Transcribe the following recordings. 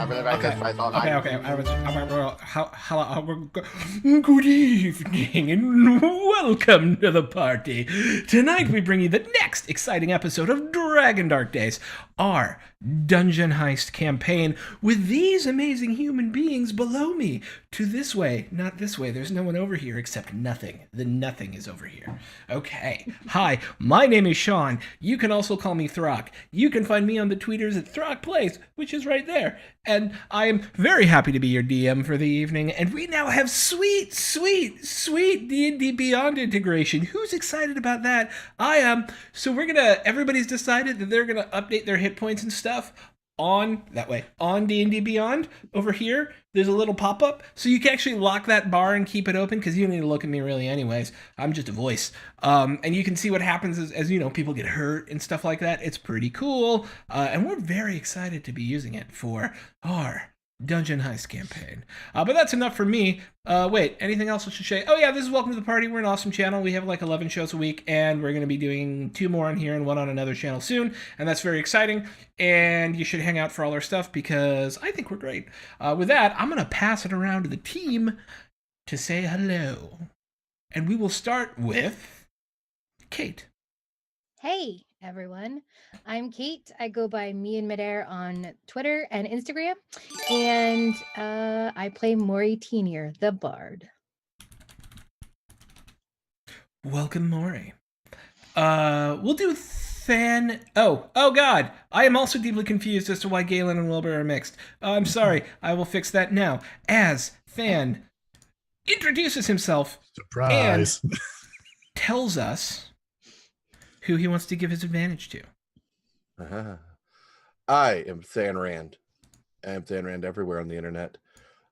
Good evening and welcome to the party. Tonight we bring you the next exciting episode of Dragon Dark Days, our dungeon heist campaign with these amazing human beings below me. To this way, not this way. There's no one over here except nothing. The nothing is over here. Okay. Hi, my name is Sean. You can also call me Throck. You can find me on the tweeters at Throck Plays, which is right there. And I am very happy to be your DM for the evening. And we now have sweet D&D Beyond integration. Who's excited about that? I am. So everybody's decided that they're gonna update their hit points and stuff on D&D Beyond. Over here there's a little pop-up, so you can actually lock that bar and keep it open, because you don't need to look at me really anyways. I'm just a voice. And you can see what happens as you know, people get hurt and stuff like that. It's pretty cool, and we're very excited to be using it for our dungeon heist campaign. But that's enough for me. Wait, anything else I should say? Oh yeah, this is Welcome to the Party. We're an awesome channel. We have like 11 shows a week, and we're going to be doing 2 more on here and 1 on another channel soon, and that's very exciting. And you should hang out for all our stuff, because I think we're great. With that, I'm going to pass it around to the team to say hello. And we will start with Kate. Hey everyone, I'm Kate. I go by Me in Midair on Twitter and Instagram, and I play Maury Teenier, the Bard. Welcome, Maury. We'll do Than. Oh God! I am also deeply confused as to why Galen and Wilbur are mixed. I'm sorry. I will fix that now. As Than introduces himself, surprise, and tells us who he wants to give his advantage to. I am Than Rand. I am Than Rand everywhere on the internet.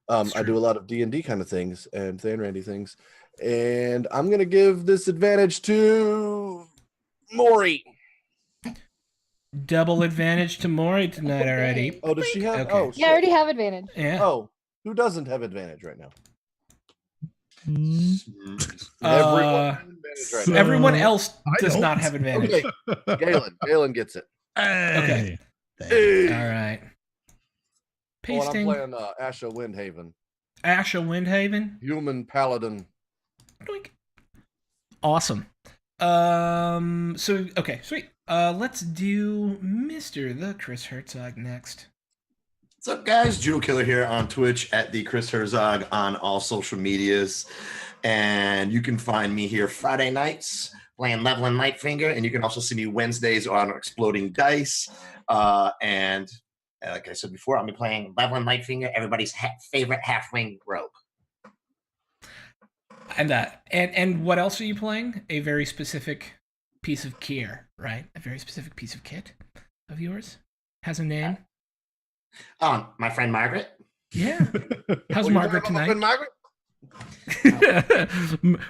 I do a lot of D&D kind of things and Than Randy things. And I'm going to give this advantage to Maury. Double advantage to Maury tonight already. Oh, does she have? Okay. Oh, Yeah, I already have advantage. Yeah. Oh, who doesn't have advantage right now? Everyone else does not have advantage. Okay. Galen gets it. Okay. Hey. All right. Pasting. I'm playing Asha Windhaven. Asha Windhaven. Human paladin. Doink. Awesome. So okay, sweet. Let's do Mr. the Chris Herzog next. What's up, guys? Judo Killer here on Twitch at the Chris Herzog on all social medias. And you can find me here Friday nights playing Leveling Lightfinger. And you can also see me Wednesdays on Exploding Dice. And like I said before, I'll be playing Leveling Lightfinger, everybody's favorite halfwing rogue. And what else are you playing? A very specific piece of gear, right? A very specific piece of kit of yours? Has a name? My friend Margaret. Yeah. How's Margaret tonight? Margaret?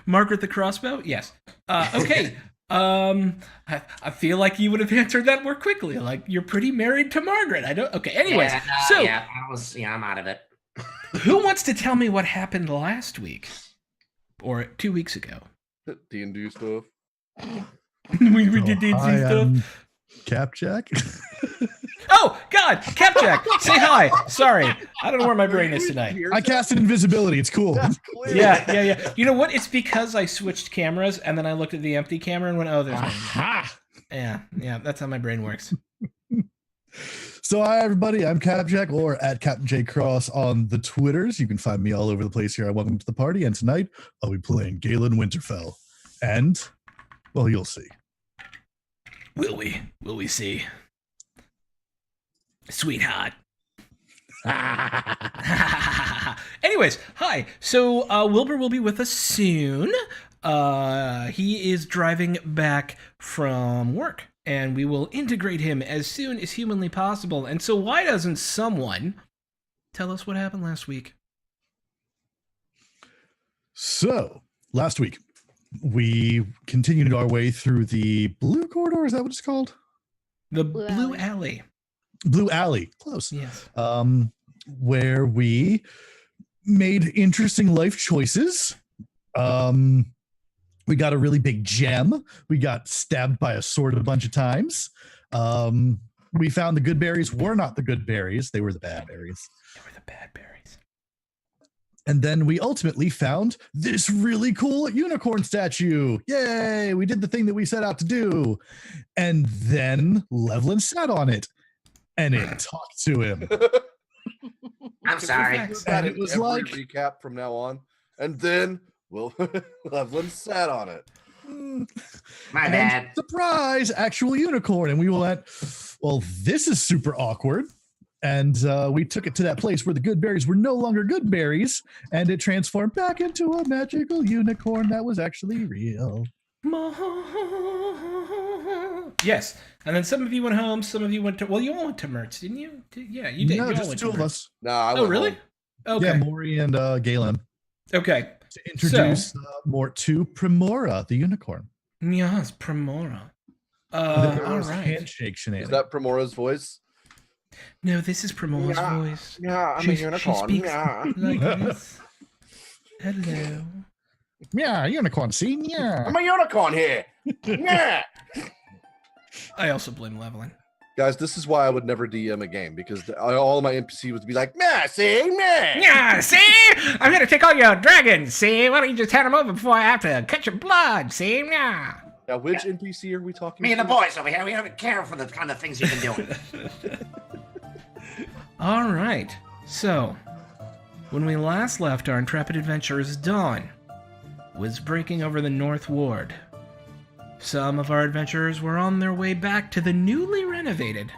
Margaret the Crossbow? Yes. Okay. I feel like you would have answered that more quickly. Like, you're pretty married to Margaret. Okay. Anyways, I'm out of it. Who wants to tell me what happened last week or 2 weeks ago? D&D stuff. we did D&D stuff. Capjack. Oh God, Capjack, say hi. Sorry, I don't know where my brain is tonight. I casted invisibility. It's cool. Yeah. You know what? It's because I switched cameras and then I looked at the empty camera and went, "Oh, there's." Yeah. That's how my brain works. So hi everybody, I'm Capjack, or at Captain J Cross on the Twitters. You can find me all over the place here. Welcome to the party, and tonight I'll be playing Galen Winterfell. And well, you'll see. Will we? Will we see? Sweetheart. Anyways, hi. So Wilbur will be with us soon. He is driving back from work, and we will integrate him as soon as humanly possible. And so why doesn't someone tell us what happened last week? So last week we continued our way through the Blue Corridor. Is that what it's called? The Blue Alley. Blue Alley, close. Yes. Where we made interesting life choices. We got a really big gem. We got stabbed by a sword a bunch of times. We found the good berries were not the good berries. They were the bad berries. They were the bad berries. And then we ultimately found this really cool unicorn statue. Yay! We did the thing that we set out to do. And then Levlin sat on it and it talked to him. I'm sorry. Facts. And it was Every like- recap from now on. And then Levlin sat on it. My And bad. surprise, actual unicorn. And we went, well, this is super awkward. And we took it to that place where the good berries were no longer good berries. And it transformed back into a magical unicorn that was actually real. Yes. And then some of you went home. Some of you went to, well, you all went to Mertz, didn't you? Yeah, you did. No, You all just went two to of Mertz. us. Nah, I Oh, went really? home. Okay. Yeah, Maury and Galen. Okay. To introduce Mort to Primora, the unicorn. Yes, Primora. Then there All was right. handshake Is shenanigans. that Primora's voice? No, this is Primora's Yeah. voice. Yeah, I'm She- a she unicorn. speaks- Yeah. Like this. Hello. Yeah, unicorn. See, yeah. I'm a unicorn here. Yeah. I also blame Levelin. Guys, this is why I would never DM a game because all of my NPC would be like, nah, see, nah. Yeah, see? I'm gonna take all your dragons, see? Why don't you just hand them over before I have to cut your blood, see? Yeah. Now, which NPC are we talking Me and the to? boys over here, we don't care for the kind of things you've been doing. All right. So, when we last left our intrepid adventurers, Dawn was breaking over the North Ward. Some of our adventurers were on their way back to the newly renovated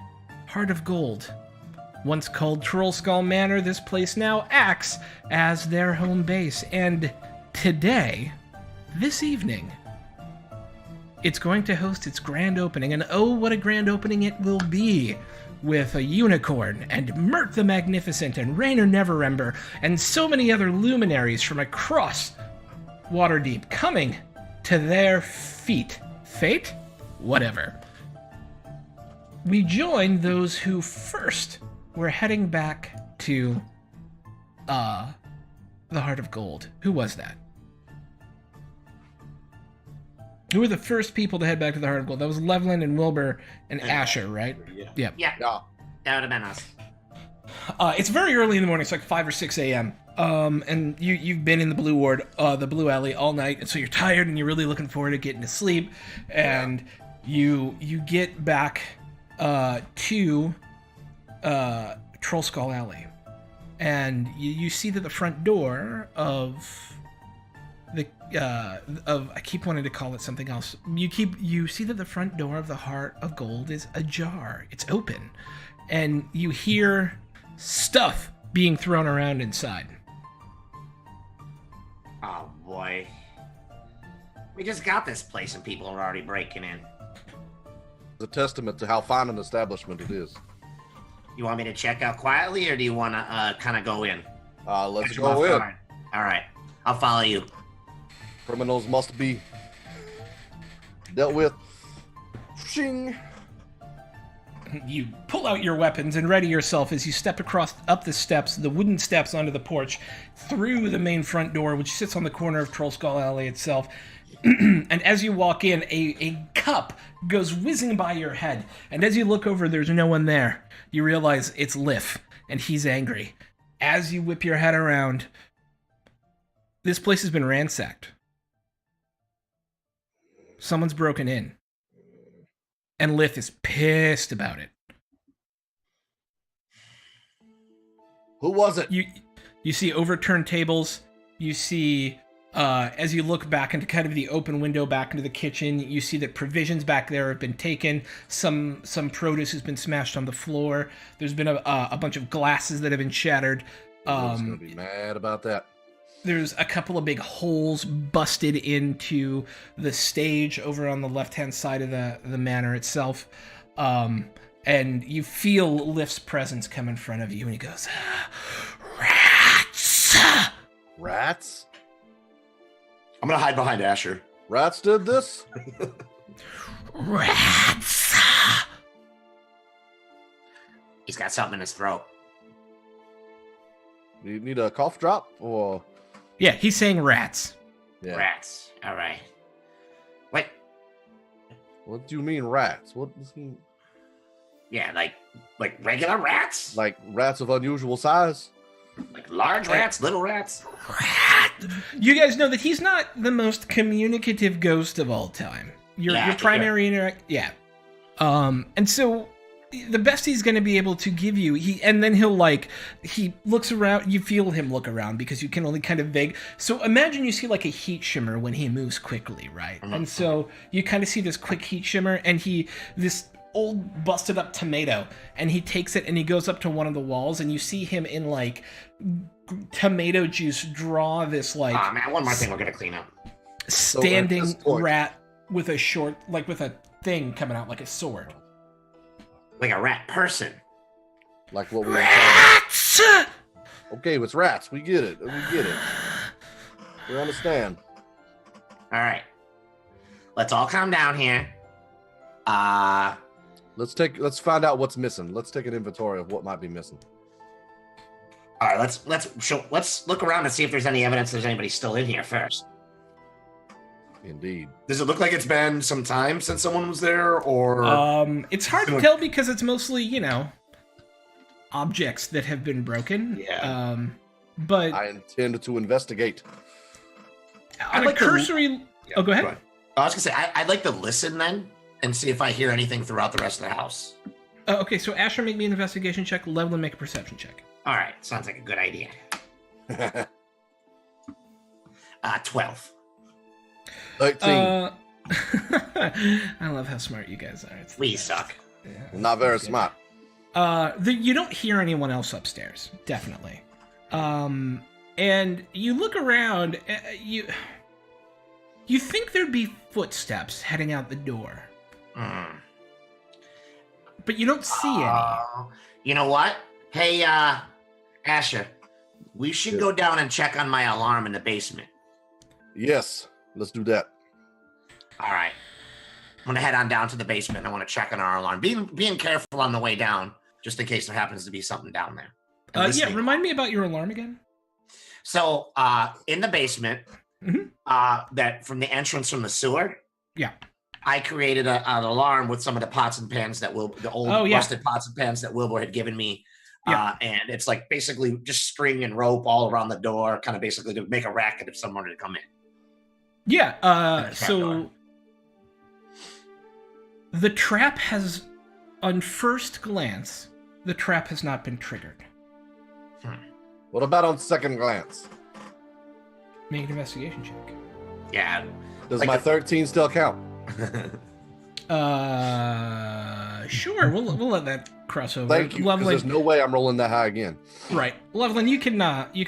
Heart of Gold. Once called Troll Skull Manor, this place now acts as their home base. And today, this evening, it's going to host its grand opening. And oh, what a grand opening it will be! With a unicorn, and Mert the Magnificent, and Rainer Neverember, and so many other luminaries from across Waterdeep coming to their feet. Fate? Whatever. We join those who first were heading back to the Heart of Gold. Who was that? Who were the first people to head back to the Heart of Gold? That was Levlin and Wilbur and Asher, right? Yeah. Yep. Yeah, Yeah. that would have been us. It's very early in the morning. It's like 5 or 6 a.m. And you've been in the Blue Ward, the Blue Alley all night, and so you're tired and you're really looking forward to getting to sleep. And you get back to Troll Skull Alley, and you see that the front door of the I keep wanting to call it something else. You see that the front door of the Heart of Gold is ajar. It's open, and you hear stuff being thrown around inside. Oh boy. We just got this place and people are already breaking in. It's a testament to how fine an establishment it is. You want me to check out quietly or do you want to kind of go in? Let's Catch 'em go off in. guard. All right. I'll follow you. Criminals must be dealt with. Shing. You pull out your weapons and ready yourself as you step up the steps, the wooden steps onto the porch, through the main front door, which sits on the corner of Troll Skull Alley itself. And as you walk in, a cup goes whizzing by your head. And as you look over, there's no one there. You realize it's Liff, and he's angry. As you whip your head around, this place has been ransacked. Someone's broken in. And Liff is pissed about it. Who was it? You see overturned tables. You see, as you look back into kind of the open window back into the kitchen, you see that provisions back there have been taken. Some produce has been smashed on the floor. There's been a bunch of glasses that have been shattered. Who's gonna be mad about that? There's a couple of big holes busted into the stage over on the left-hand side of the manor itself. And you feel Liff's presence come in front of you, and he goes, "Rats!" Rats? I'm going to hide behind Asher. Rats did this? Rats! He's got something in his throat. Do you need a cough drop? Or Yeah, he's saying rats. yeah. Rats. All right. Wait. What do you mean rats? What does he Yeah, like regular rats? Like rats of unusual size. Like large rats, little rats? You guys know that he's not the most communicative ghost of all time. Your primary yeah. And so the best he's going to be able to give you, and then he looks around, you feel him look around because you can only kind of vague. So imagine you see like a heat shimmer when he moves quickly, right? And so you kind of see this quick heat shimmer, and this old busted up tomato, and he takes it and he goes up to one of the walls, and you see him in like tomato juice draw this like man, one more thing we're gonna clean up. Standing rat with with a thing coming out like a sword. Like a rat person. Like what we Rats! Okay, it's rats. We get it. We understand. All right. Let's all calm down here. Let's find out what's missing. Let's take an inventory of what might be missing. All right, let's look around and see if there's any evidence there's anybody still in here first. Indeed. Does it look like it's been some time since someone was there, or it's hard to tell because it's mostly, objects that have been broken. Yeah. But I intend to investigate. on a cursory go ahead. I was gonna say I'd like to listen then and see if I hear anything throughout the rest of the house. Okay, so Asher, make me an investigation check. Levlin, make a perception check. All right, sounds like a good idea. 12. 13. I love how smart you guys are. We suck. Yeah, Not very smart. You don't hear anyone else upstairs, definitely. And you look around, you think there'd be footsteps heading out the door. But you don't see any. You know what? Hey, Asher, we should go down and check on my alarm in the basement. Yes, let's do that. All right. I'm going to head on down to the basement. I want to check on our alarm. Being careful on the way down, just in case there happens to be something down there. Yeah, remind me about your alarm again. So, in the basement, that from the entrance from the sewer, yeah, I created an alarm with some of the pots and pans the old rusted pots and pans that Wilbur had given me. Yeah. And it's like basically just string and rope all around the door, kind of basically to make a racket if someone were to come in. Yeah. So the trap has, on first glance, the trap has not been triggered. What about on second glance? Make an investigation check. Yeah. Does my 13 still count? Sure. We'll let that cross over. Thank you. Because there's no way I'm rolling that high again. Right, Loveland, you can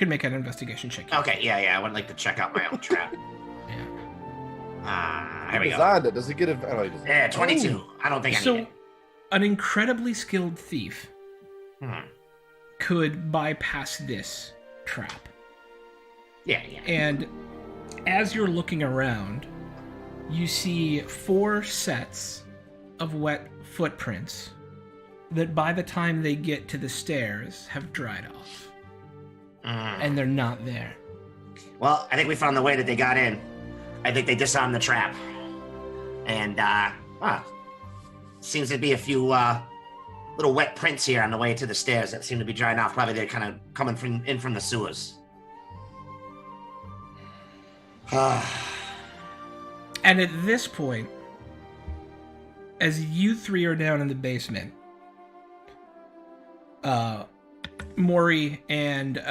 make an investigation check. Okay. Yeah. I would like to check out my own trap. Yeah. Here we go. Designed it. Does he get it? Oh, he Yeah, 22. Ooh. I don't think I need it. An incredibly skilled thief could bypass this trap. Yeah. And as you're looking around, you see 4 sets of wet footprints that by the time they get to the stairs have dried off. And they're not there. Well, I think we found the way that they got in. I think they disarmed the trap. And, seems to be a few little wet prints here on the way to the stairs that seem to be drying off. Probably they're kind of coming from the sewers. And at this point, as you 3 are down in the basement, Maury and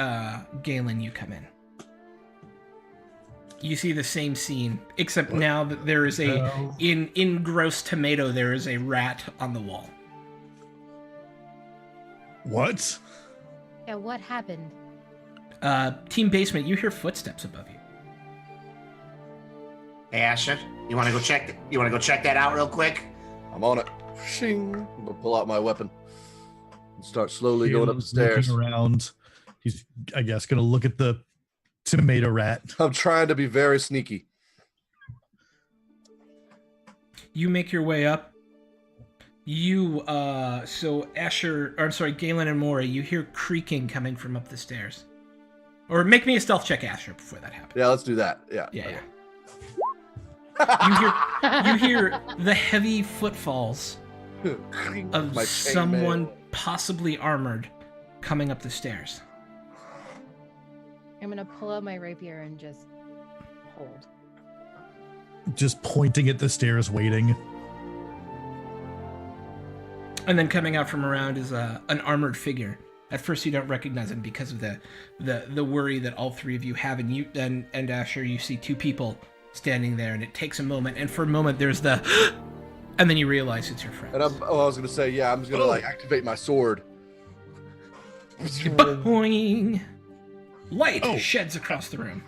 Galen, you come in. You see the same scene, except now that there is in gross tomato, there is a rat on the wall. What? Yeah, what happened? Team Basement, you hear footsteps above you. Hey, Asher, you want to go check that out real quick? I'm on it. Shing. I'm gonna pull out my weapon and start slowly going up the stairs. Looking around. He's, I guess, gonna look at the tomato rat. I'm trying to be very sneaky. You make your way up. You, Galen and Maury, you hear creaking coming from up the stairs. Or make me a stealth check, Asher, before that happens. Yeah, let's do that. Yeah. You hear the heavy footfalls of My chainmail. someone possibly armored coming up the stairs. I'm gonna pull out my rapier and just hold. Just pointing at the stairs, waiting. And then coming out from around is an armored figure. At first, you don't recognize him because of the worry that all three of you have. And you and Asher, you see two people standing there, and it takes a moment. And for a moment, there's the, and then you realize it's your friend. And I was gonna say, yeah, I'm just gonna like activate my sword. Boing! Light Oh. sheds across the room.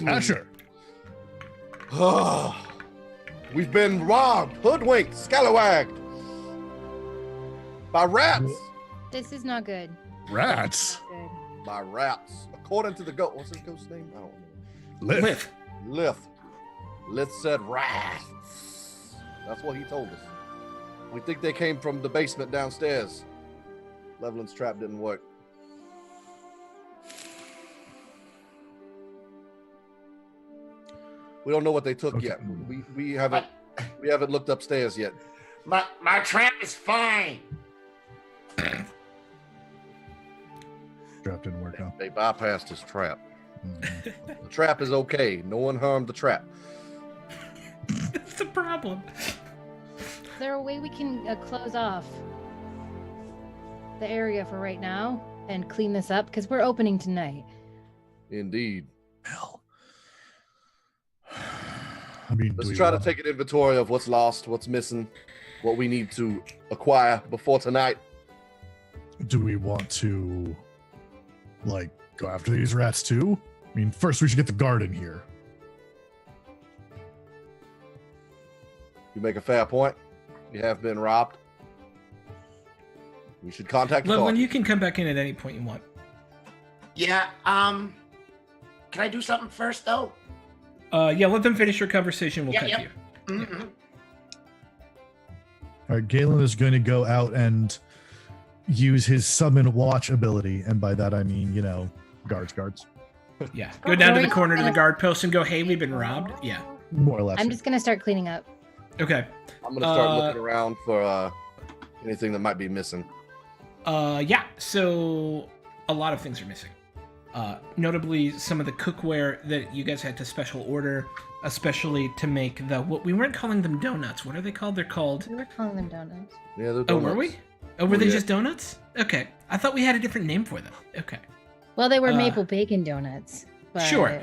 Asher. We've been robbed, hoodwinked, scalawagged by rats. This is not good. Rats. Good. By rats. According to the goat, what's his ghost's name? I don't know. Lift. Lith said rats. That's what he told us. We think they came from the basement downstairs. Leveland's trap didn't work. We don't know what they took Okay. yet. We haven't looked upstairs yet. My trap is fine. Trap didn't work out. They bypassed his trap. Mhm. The trap is okay. No one harmed the trap. That's the problem. Is there a way we can close off the area for right now and clean this up? Because we're opening tonight. Indeed. Hell. I mean, Let's try to take an inventory of what's lost, what's missing, what we need to acquire before tonight. Do we want to, like, go after these rats too? I mean, first we should get the guard in here. You make a fair point. You have been robbed. We should contact the Levelin, guard. you can come back in at any point you want. Yeah. Can I do something first though? Yeah, let them finish your conversation. We'll Yep, cut yep. to you. Mhm. All right, Galen is going to go out and use his summon watch ability, and by that I mean, guards. Yeah. Go down to the corner to the guard post and go, hey, we've been robbed. Yeah. More or less. I'm just gonna start cleaning up. Okay. I'm gonna start looking around for anything that might be missing. Yeah. So a lot of things are missing. Notably, some of the cookware that you guys had to special order, especially to make we weren't calling them donuts. What are they called? They're called. We were calling them donuts. Yeah, they're Oh, were we? Oh, were Oh, they yeah. just donuts? Okay. I thought we had a different name for them. Okay. Well, they were maple bacon donuts. But Sure.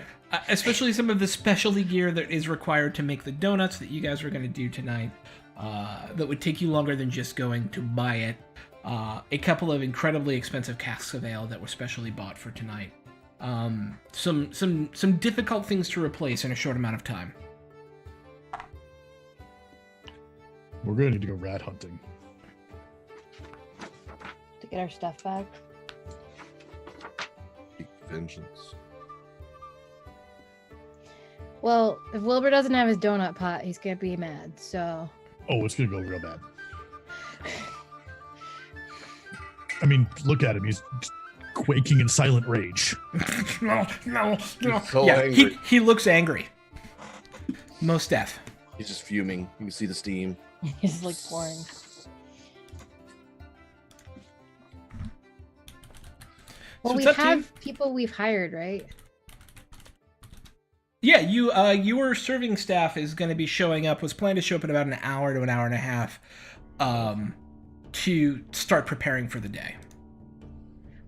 Especially some of the specialty gear that is required to make the donuts that you guys were going to do tonight. That would take you longer than just going to buy it. A couple of incredibly expensive casks of ale that were specially bought for tonight. Some difficult things to replace in a short amount of time. We're going to need to go rat hunting. to get our stuff back. Vengeance. Well, if Wilbur doesn't have his donut pot, he's gonna be mad. So Oh, it's going to go real bad. I mean, look at him. He's quaking in silent rage. No. He's so Yeah, angry. he looks angry. Most def. He's just fuming. You can see the steam. he's like pouring. Well, So we it's up to you. have people we've hired, right? Yeah, your serving staff is going to be showing up. Was planned to show up in about an hour to an hour and a half, to start preparing for the day.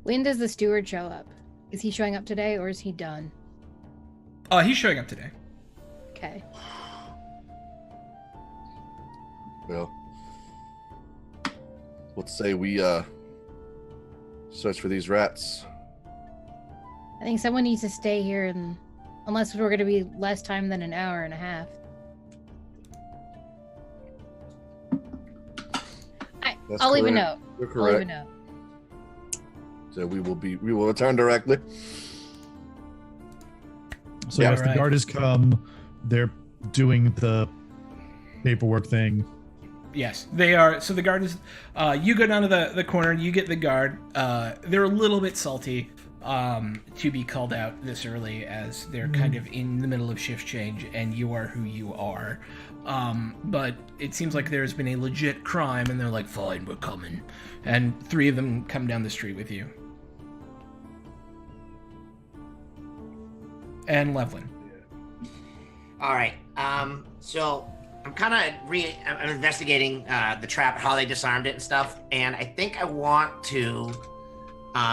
When does the steward show up? Is he showing up today or is he done? He's showing up today. Okay. Well, let's say we search for these rats. I think someone needs to stay here, and unless we're going to be less time than an hour and a half. That's I'll leave a correct. note. You're I'll leave a correct. note. So we will return directly. So Yeah, yes, the right. guard has come. They're doing the paperwork thing. Yes, they are. So the guard is. You go down to the corner. You get the guard. They're a little bit salty. to be called out this early, as they're kind of in the middle of shift change and you are who you are. But it seems like there's been a legit crime and they're like, fine, we're coming. And 3 of them come down the street with you. And Levlin. All right. So I'm kind of I'm investigating the trap, how they disarmed it and stuff. And I think I want to,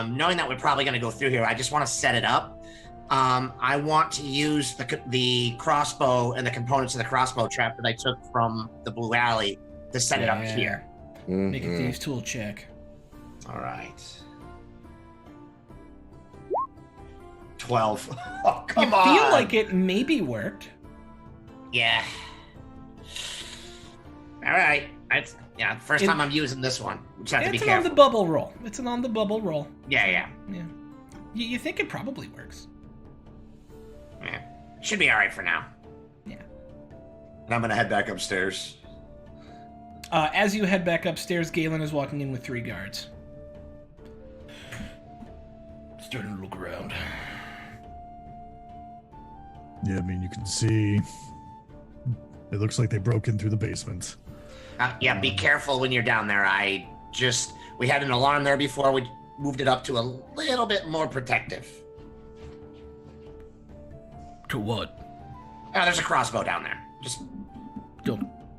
knowing that we're probably going to go through here, I just want to set it up. I want to use the crossbow and the components of the crossbow trap that I took from the Blue Alley to set it up here. Make a thieves tool check. All right. 12. Oh, come on. You feel like it maybe worked. Yeah. All right. First time I'm using this one. Just have to be It's an careful. on the bubble roll. It's an on the bubble roll. Yeah. You think it probably works. Yeah. Should be all right for now. Yeah. And I'm gonna head back upstairs. As you head back upstairs, Galen is walking in with 3 guards. Starting to look around. Yeah, I mean, you can see. It looks like they broke in through the basement. Yeah, be careful when you're down there. We had an alarm there before. We moved it up to a little bit more protective. To what? There's a crossbow down there. Just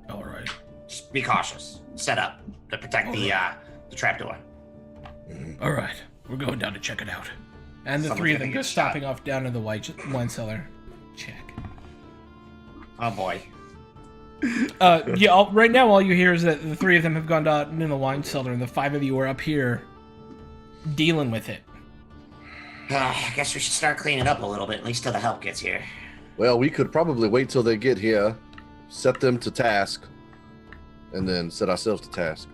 All right. be cautious. Set up to protect the trapdoor. All right. We're going down to check it out. And the Someone's 3 of gonna them get go stopping off down to the wine cellar. Check. Oh boy. Right now all you hear is that the 3 of them have gone down in the wine cellar, and the 5 of you are up here dealing with it. I guess we should start cleaning up a little bit, at least till the help gets here. Well, we could probably wait till they get here, set them to task, and then set ourselves to task.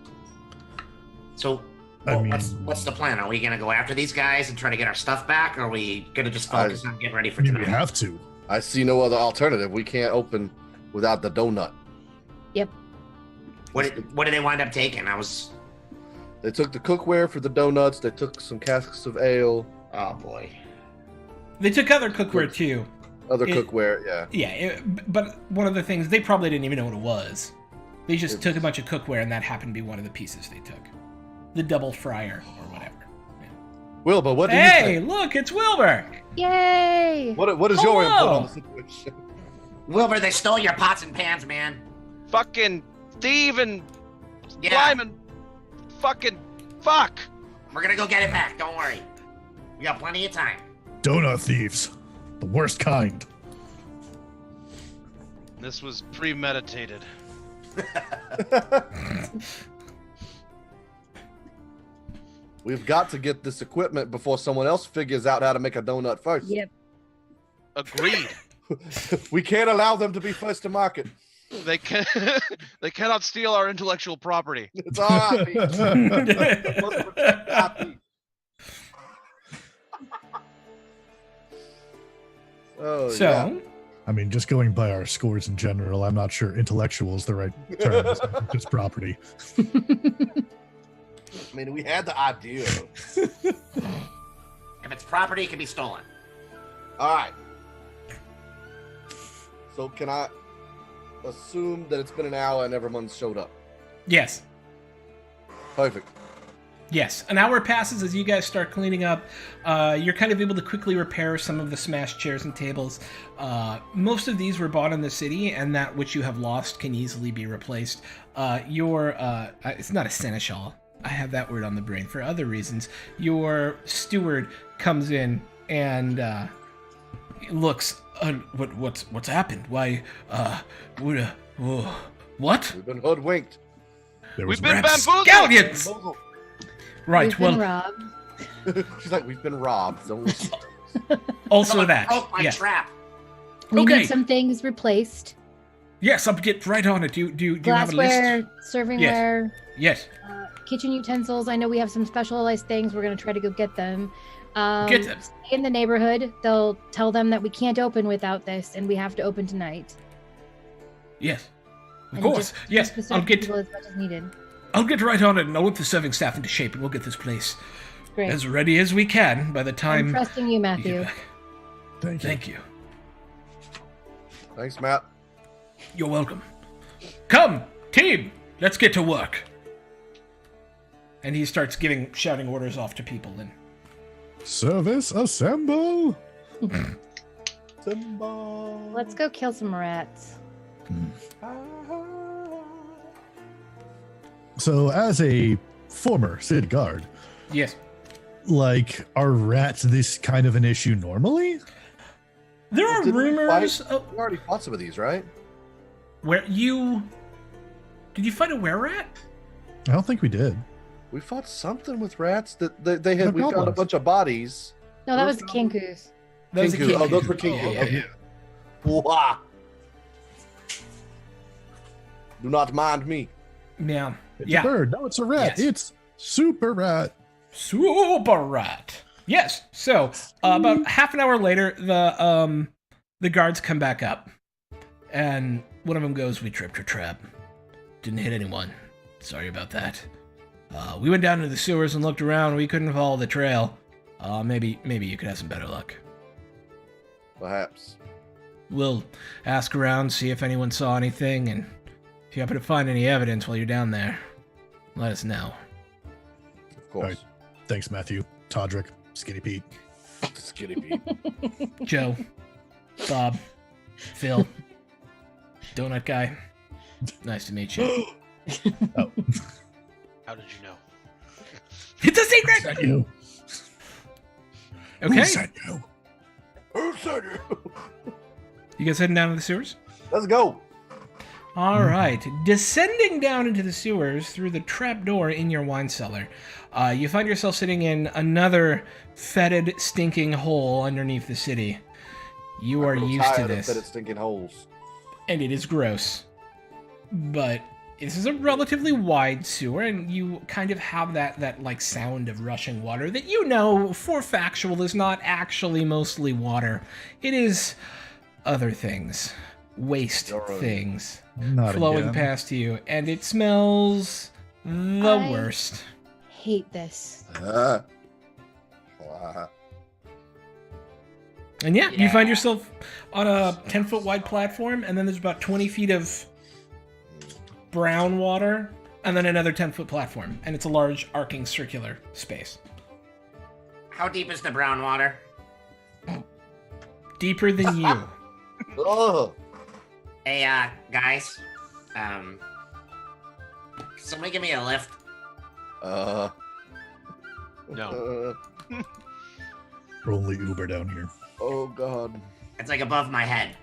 So, I mean- what's the plan? Are we gonna go after these guys and try to get our stuff back, or are we gonna just focus on getting ready for I mean, we tonight? have to. I see no other alternative. We can't open without the donut. Yep. What did they wind up taking? They took the cookware for the donuts. They took some casks of ale, Oh boy. They took other cookware too. other It- cookware. Yeah. Yeah, but one of the things, they probably didn't even know what it was. They just took a bunch of cookware, and that happened to be one of the pieces they took. The double fryer or whatever. Wilbur, what do you Hey, think? look, it's Wilbur! Yay! What is your input Hello. on the situation? Wilbur, they stole your pots and pans, man. Fucking thieving, Yeah, climbing, fucking fuck. we're gonna go get it back. Don't worry. We got plenty of time. Donut thieves. The worst kind. This was premeditated. We've got to get this equipment before someone else figures out how to make a donut first. Yep. Agreed. We can't allow them to be first to market. they can they cannot steal our intellectual property. It's all right. Pete. Let's protect our Pete. Oh, So, yeah. I mean, just going by our scores in general, I'm not sure intellectual is the right term. It's just property. I mean, we had the idea. If it's property, it can be stolen. All right. So can I assume that it's been an hour and everyone's showed up? yes. Perfect. Yes, an hour passes as you guys start cleaning up. You're kind of able to quickly repair some of the smashed chairs and tables. Most of these were bought in the city, and that which you have lost can easily be replaced. It's not a seneschal. I have that word on the brain for other reasons. Your steward comes in and looks. What's happened? Why? What? We've been hoodwinked. There was We've been Rats, bamboozled. Galleons! Right. We've been Well, robbed. She's like, we've been robbed. Don't listen to us. also Someone that. broke my Yeah. trap. We Okay. need some things replaced. Yes, I'll get right on it. Do you have a list? Glassware, servingware, Yes. kitchen utensils. I know we have some specialized things. We're going to try to go get them. Get them. Stay in the neighborhood. They'll tell them that we can't open without this, and we have to open tonight. Yes. Of And course. just Yes. the I'll serving get people as much as needed. right on it, and I'll whip the serving staff into shape, and we'll get this place Great. as ready as we can by the I'm time trusting you, you get Matthew. back. Thank you. Thank you. Thanks, Matt. You're welcome. Come, team, let's get to work. And he starts shouting orders off to people. And Service assemble. Simba. Let's go kill some rats. So, as a former city guard, yes, like, are rats this kind of an issue normally? there are Didn't we rumors. We already fought some of these, right? Where did you fight a were-rat? I don't think we did. We fought something with rats that they had. The We found a goblins. bunch of bodies. No, that was Those the Kinkus. That was a Kinku. Oh, king. those were Kinku. Yeah, Okay. Wah. Do not mind me. Yeah. It's Yeah. a bird. No, it's a rat. Yes. It's super rat. Super rat. Yes. So about half an hour later, the guards come back up, and one of them goes, "We tripped your trap. Didn't hit anyone. Sorry about that. We went down into the sewers and looked around. We couldn't follow the trail. Maybe you could have some better luck. Perhaps. We'll ask around, see if anyone saw anything, and if you happen to find any evidence while you're down there, let us know." Of course. Right. Thanks, Matthew. Todrick. Skinny Pete. Skinny Pete. Joe, Bob, Phil, Donut Guy. Nice to meet you. Oh. How did you know? It's a Who secret! said you? Okay. Who said you? Who said you? You guys heading down to the sewers? Let's go. All right. Descending down into the sewers through the trapdoor in your wine cellar, you find yourself sitting in another fetid, stinking hole underneath the city. You are I'm used to tired of this, fetid stinking holes. and it is gross. But this is a relatively wide sewer, and you kind of have that like sound of rushing water that you know for factual is not actually mostly water. It is other things, waste Alright. things Not flowing again. past you, and it smells the I- worst. Hate this. Ah. And yeah, you find yourself on a 10-foot wide platform, and then there's about 20 feet of brown water, and then another 10-foot platform, and it's a large arcing circular space. How deep is the brown water? Deeper than you. Oh. Hey, guys. Can somebody give me a lift? No. We're only Uber down here. Oh God. It's like above my head.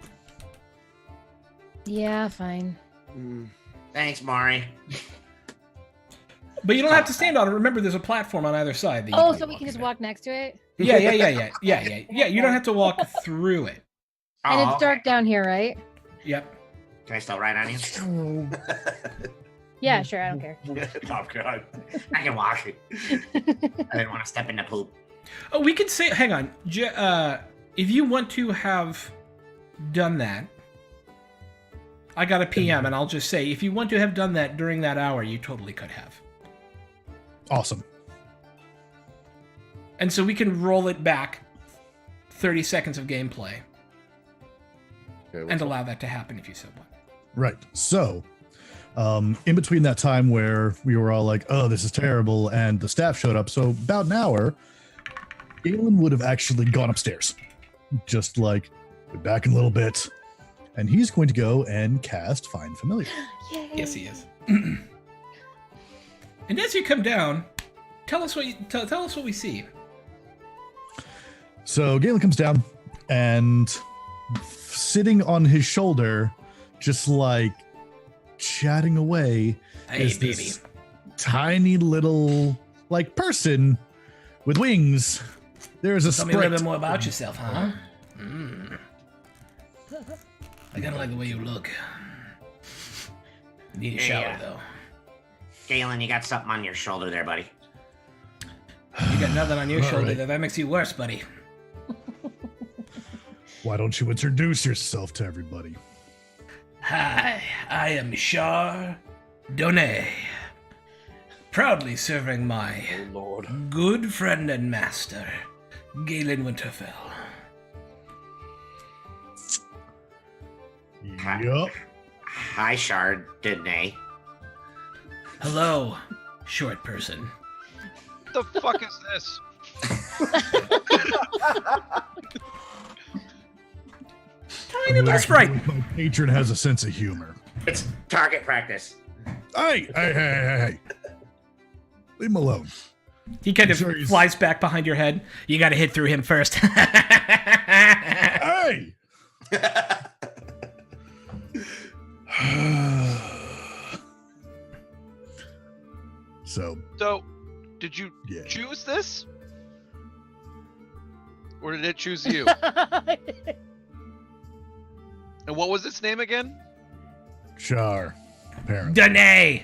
Yeah, fine. Mm. Thanks, Mari. But you don't have to stand on it. Remember, there's a platform on either side. That you Oh, be so we can just walking walk next to it? down. Yeah. You don't have to walk through it. And Oh, it's dark down here, right? Yep. Can I still ride on you? Yeah, sure. I don't care. Oh, God. I can walk. I didn't want to step in the poop. Oh, we could say, hang on. If you want to have done that, I got a PM, and I'll just say, if you want to have done that during that hour, you totally could have. Awesome. And so we can roll it back 30 seconds of gameplay Okay, what's and up? allow that to happen if you so want. Right. So, in between that time where we were all like, "Oh, this is terrible," and the staff showed up, so about an hour, Galen would have actually gone upstairs, just like, "Be back in a little bit," and he's going to go and cast Find Familiar. Yay. Yes, he is. And as you come down, tell us what we see. So Galen comes down, and sitting on his shoulder, just like chatting away, Hey, is baby. this tiny little like person with wings. There's a Tell me a little sprite. bit more about yourself, huh? Mm. I kind of like the way you look. Need a shower, Yeah. though. Galen, you got something on your shoulder there, buddy. You got nothing on your All shoulder right. there. That makes you worse, buddy. Why don't you introduce yourself to everybody? Hi, I am Char Donay. proudly serving my Oh Lord. good friend and master, Galen Winterfell. Yup. Hi, Chardonnay. Hello, short person. What the fuck is this? Tiny little sprite. My patron has a sense of humor. It's target practice. Hey. Leave him alone. He kind of Sure he's- flies back behind your head. You got to hit through him first. Hey! So, So, did you yeah. choose this? Or did it choose you? And what was its name again? Char, apparently. Danae!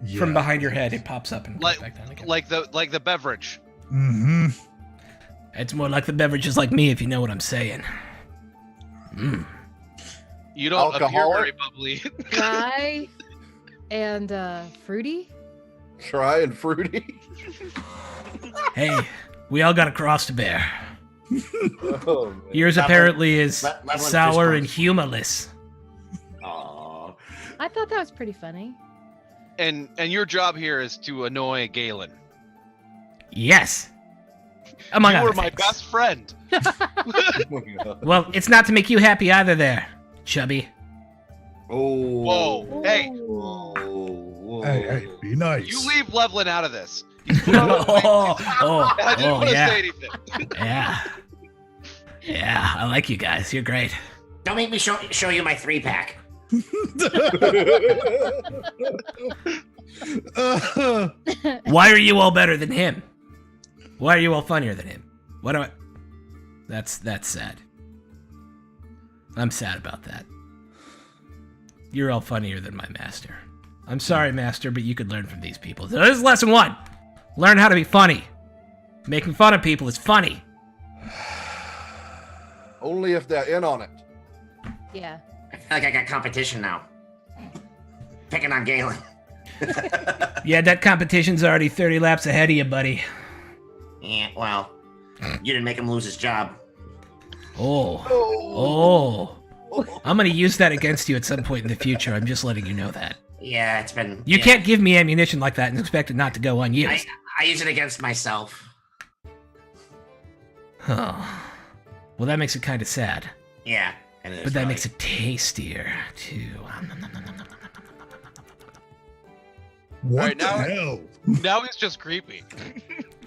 Yeah. From behind your head, it pops up and goes Like, back down again. like the beverage. Mm-hmm. It's more like the beverages like me, if you know what I'm saying. Mm. You don't appear Alcoholic? very bubbly. Dry and fruity. Try and fruity. Hey, we all got a cross to bear. Oh, man. Yours Level- apparently is level and sour fish and punch. humorless. Aw. I thought that was pretty funny. And your job here is to annoy Galen. Yes. Among You other were my things. best friend. Oh my God. Well, it's not to make you happy either there, chubby. Oh. Whoa. Hey, Whoa. Whoa. Hey, be nice. you leave Levlin out of this. He's put on a fight. I didn't want to yeah. say anything. Yeah. Yeah, I like you guys. You're great. Don't make me show you my 3-pack. Why are you all better than him? Why are you all funnier than him? What do I... That's sad. I'm sad about that. You're all funnier than my master. I'm sorry, master, but you could learn from these people. So this is lesson 1. Learn how to be funny. Making fun of people is funny. Only if they're in on it. Yeah. I feel like I got competition now. Picking on Galen. Yeah, that competition's already 30 laps ahead of you, buddy. Yeah, well, you didn't make him lose his job. Oh. Oh. Oh. I'm gonna use that against you at some point in the future. I'm just letting you know that. Yeah, it's been. You yeah. can't give me ammunition like that and expect it not to go unused. I use it against myself. Oh. Well, that makes it kind of sad. Yeah. And But that makes it tastier, too. What Right, the now- hell? Now he's just creepy.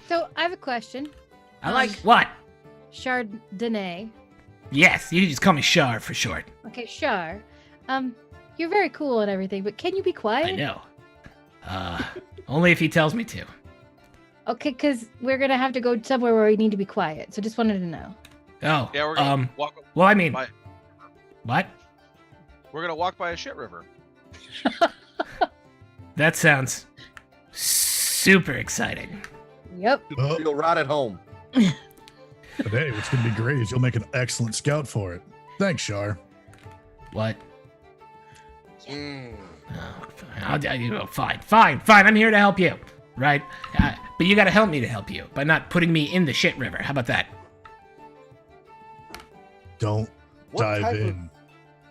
So I have a question. I like... What? Chardonnay. Yes, you can just call me Char for short. Okay, Char. You're very cool and everything, but can you be quiet? I know. Only if he tells me to. Okay, because we're gonna have to go somewhere where we need to be quiet. So just wanted to know. Oh, Yeah, we're gonna walk. well, I mean... Bye. What? We're gonna walk by a shit river. That sounds super exciting. Yep. Oh, Feel right at home. but hey, what's going to be great is you'll make an excellent scout for it. Thanks, Char. What? Mm. Oh, fine. I'm here to help you, right? But you got to help me to help you by not putting me in the shit river. How about that? Don't What dive type in.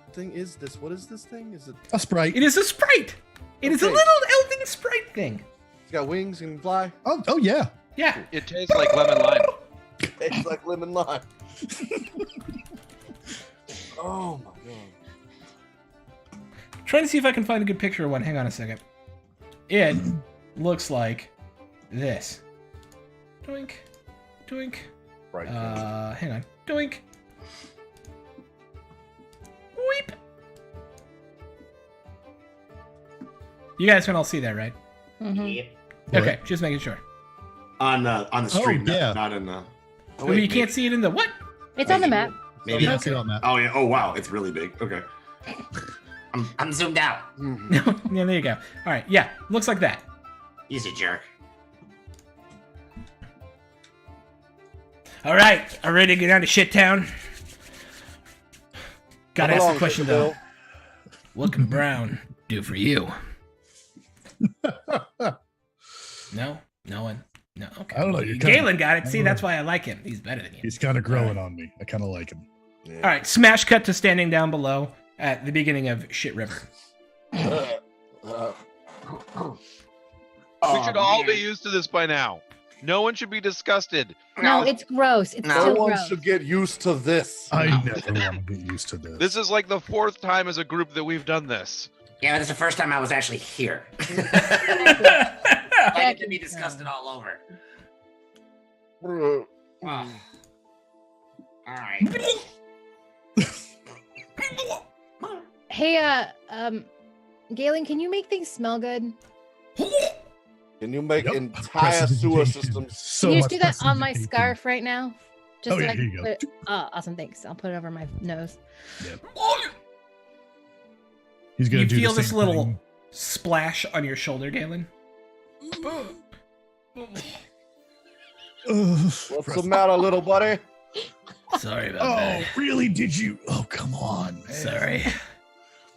of thing is this? What is this thing? Is it? A sprite. It is a sprite. It is a Okay. little elfin sprite thing. It's got wings and can fly. Oh yeah. Yeah. It tastes like lemon lime. It's like lemon lime. Oh my god. Trying to see if I can find a good picture of one. Hang on a second. It looks like this. Doink. Doink. Right. Hang on. Doink. Weep. You guys can all see that, right? Mhm. Yep. Okay, just making sure. On the stream, yeah. not in the. Oh, I mean, you can't see it in the what? It's on the map. Maybe. I'll see it on that. Oh yeah. Oh wow, it's really big. Okay. I'm zoomed out. Mhm. Yeah, there you go. All right, yeah, looks like that. He's a jerk. All right, are ready to get down to shit town? Gotta Come ask along, the question Chicken though. Bill. What can Brown do for you? No, no one. No, okay. I don't know, Well, you're kinda- Galen got I it. See, don't that's know. why I like him. He's better than you. He's kind of growing on me. I kind of like him. Yeah. All right, smash cut to standing down below at the beginning of Shit River. We should all be used to this by now. No one should be disgusted. No, it's gross. It's No. No still one gross. should get used to this. I No. never want to get used to this. This is like the 4th time as a group that we've done this. Yeah, this is the first time I was actually here. I get to be disgusted all over. Oh. All right. Hey, Galen, can you make things smell good? Can you make Yep. entire sewer Prestidigitation. systems? So can you much just do that on my prestidigitation. scarf right now? Just Oh, so yeah, I here can you put it- Oh, awesome, thanks. I'll put it over my nose. He's gonna You do the feel this same little thing. splash on your shoulder, Galen? Ugh, What's the Presti- matter, little buddy? Sorry about Oh, that. really? Did you? Oh, come on, man. Sorry.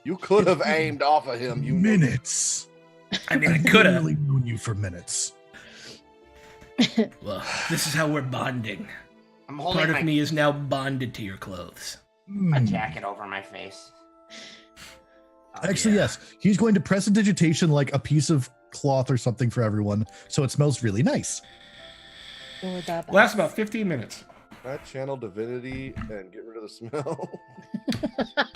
You could have aimed off of him. You Minutes. I mean, I I've could have. literally known you for minutes. Well, this is how we're bonding. I'm Part holding of my, me is now bonded to your clothes. my Mm. jacket over my face. Actually, yes. He's going to prestidigitation like a piece of cloth or something for everyone, so it smells really nice. Lasts about 15 minutes. Can I channel divinity and get rid of the smell?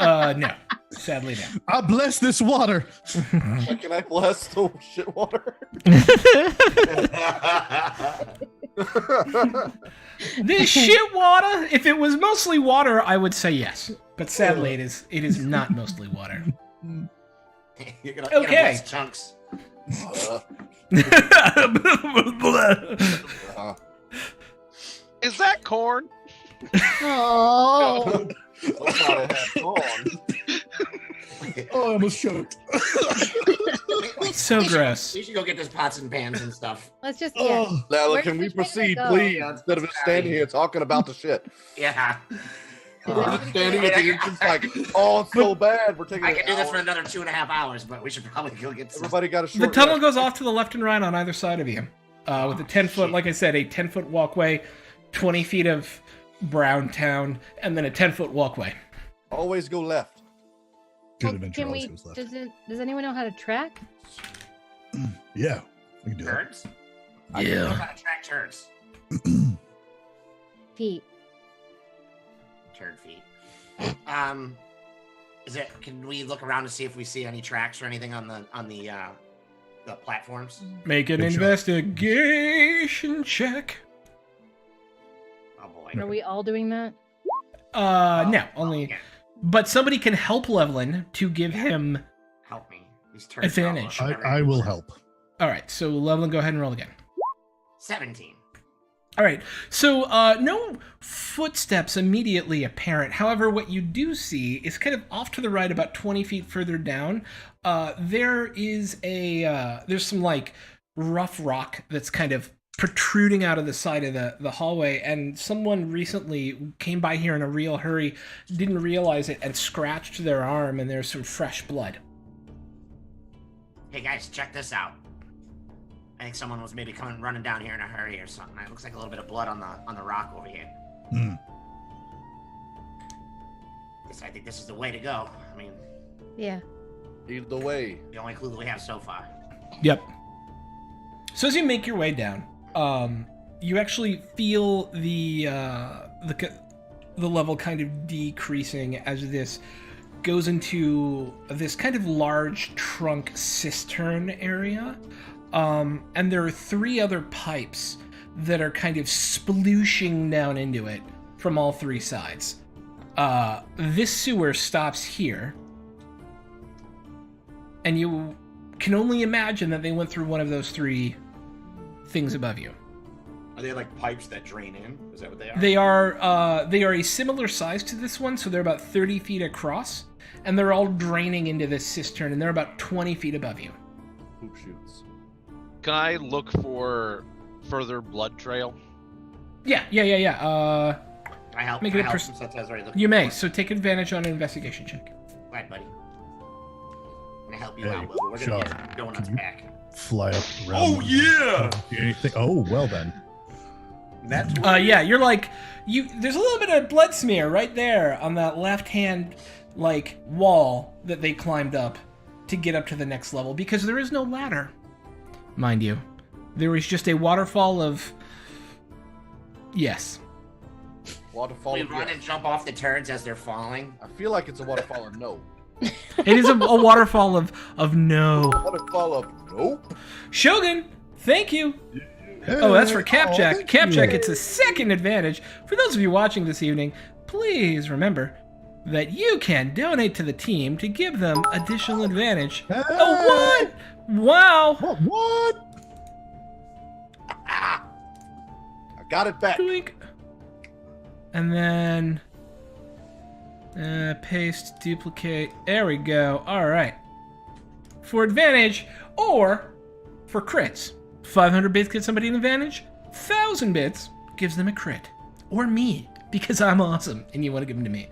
No. Sadly, no. I bless this water. Can I bless the shit water? This shit water, if it was mostly water, I would say yes. But sadly, it is not mostly water. You're gonna Okay. bless chunks. Uh, Is that corn? Oh, I thought it had gone. Oh, I almost choked. So gross. We should go get those pots and pans and stuff. let's just yeah. Oh, Lala, Where- can we which way do proceed, go? please? Yeah, Instead of just standing here talking about the shit. Yeah. Standing at the entrance like, oh, it's so bad. We're taking I an can do this hour. for another 2.5 hours, but we should probably go get some. Everybody got a short The tunnel rest. goes off to the left and right on either side of you. With a 10-foot, like I said, a 10-foot walkway, 20 feet of Brown Town, and then a 10-foot walkway. Always go left. good Well, adventure can always we? goes left. Does anyone know how to track? Yeah, we can do that. Turds? I know Yeah. how to track turds. Feet. Turd feet. Is it? Can we look around to see if we see any tracks or anything on the platforms? Make an Good shot. investigation check. Oh boy. Are we all doing that? No, only. Yeah, But somebody can help Levelin to give him. help me. These turds. Advantage. I will help. All right, so Levelin, go ahead and roll again. 17. All right, so no footsteps immediately apparent. However, what you do see is kind of off to the right, about 20 feet further down. There is there's some like rough rock that's kind of protruding out of the side of the hallway, and someone recently came by here in a real hurry, didn't realize it, and scratched their arm, and there's some fresh blood. Hey guys, check this out. I think someone was maybe running down here in a hurry or something. It looks like a little bit of blood on the rock over here. Hmm. I think this is the way to go. I mean, Yeah. Lead the way. the only clue that we have so far. Yep. So as you make your way down, you actually feel the level kind of decreasing as this goes into this kind of large trunk cistern area. And there are 3 other pipes that are kind of splooshing down into it from all 3 sides. This sewer stops here, and you can only imagine that they went through one of those 3 things above you. Are they like pipes that drain in? Is that what they are? They are a similar size to this one, so they're about 30 feet across, and they're all draining into this cistern, and they're about 20 feet above you. Poop shoots. Can I look for further blood trail? Yeah. Can I help? Make Can it I a help pers- since that's already looking You may, for it? so take advantage on an investigation check. Go ahead, buddy. I'm gonna help you Hey, out, Will. We're gonna Sean, get going on can its you- back. fly up around. Oh yeah. Anything? Oh, well then. That's Yeah, you're like there's a little bit of blood smear right there on that left hand like wall that they climbed up to get up to the next level because there is no ladder, mind you. There is just a waterfall of yes. Waterfall. We of run yes. and jump off the turds as they're falling. I feel like it's a waterfall of no. It is a waterfall of no. Waterfall of nope. Shogun, thank you. Oh, that's for Capjack. thank Capjack you. gets a second advantage. For those of you watching this evening, please remember that you can donate to the team to give them additional advantage. Hey! Oh, what? Wow. What? I got it back. Doink. And then paste, duplicate. There we go. All right. For advantage or for crits. 500 bits gives somebody an advantage. 1,000 bits gives them a crit. Or me, because I'm awesome and you want to give them to me.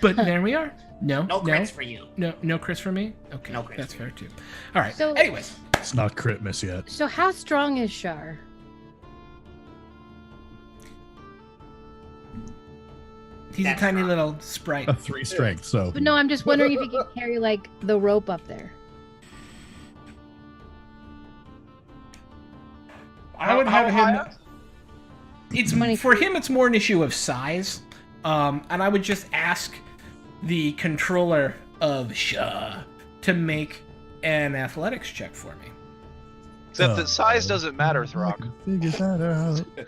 But there we are. No crits for you. No crits for me? Okay, No crits that's for you. fair too. All right, So- anyways. It's not Critmas yet. So how strong is Shar? He's That's a tiny wrong. little sprite. A 3 strength, so. But no, I'm just wondering if you can carry like the rope up there. I would have him. It's Money. for him. It's more an issue of size, and I would just ask the controller of Shah to make an athletics check for me. Except that size doesn't matter, Throg. Figure that out.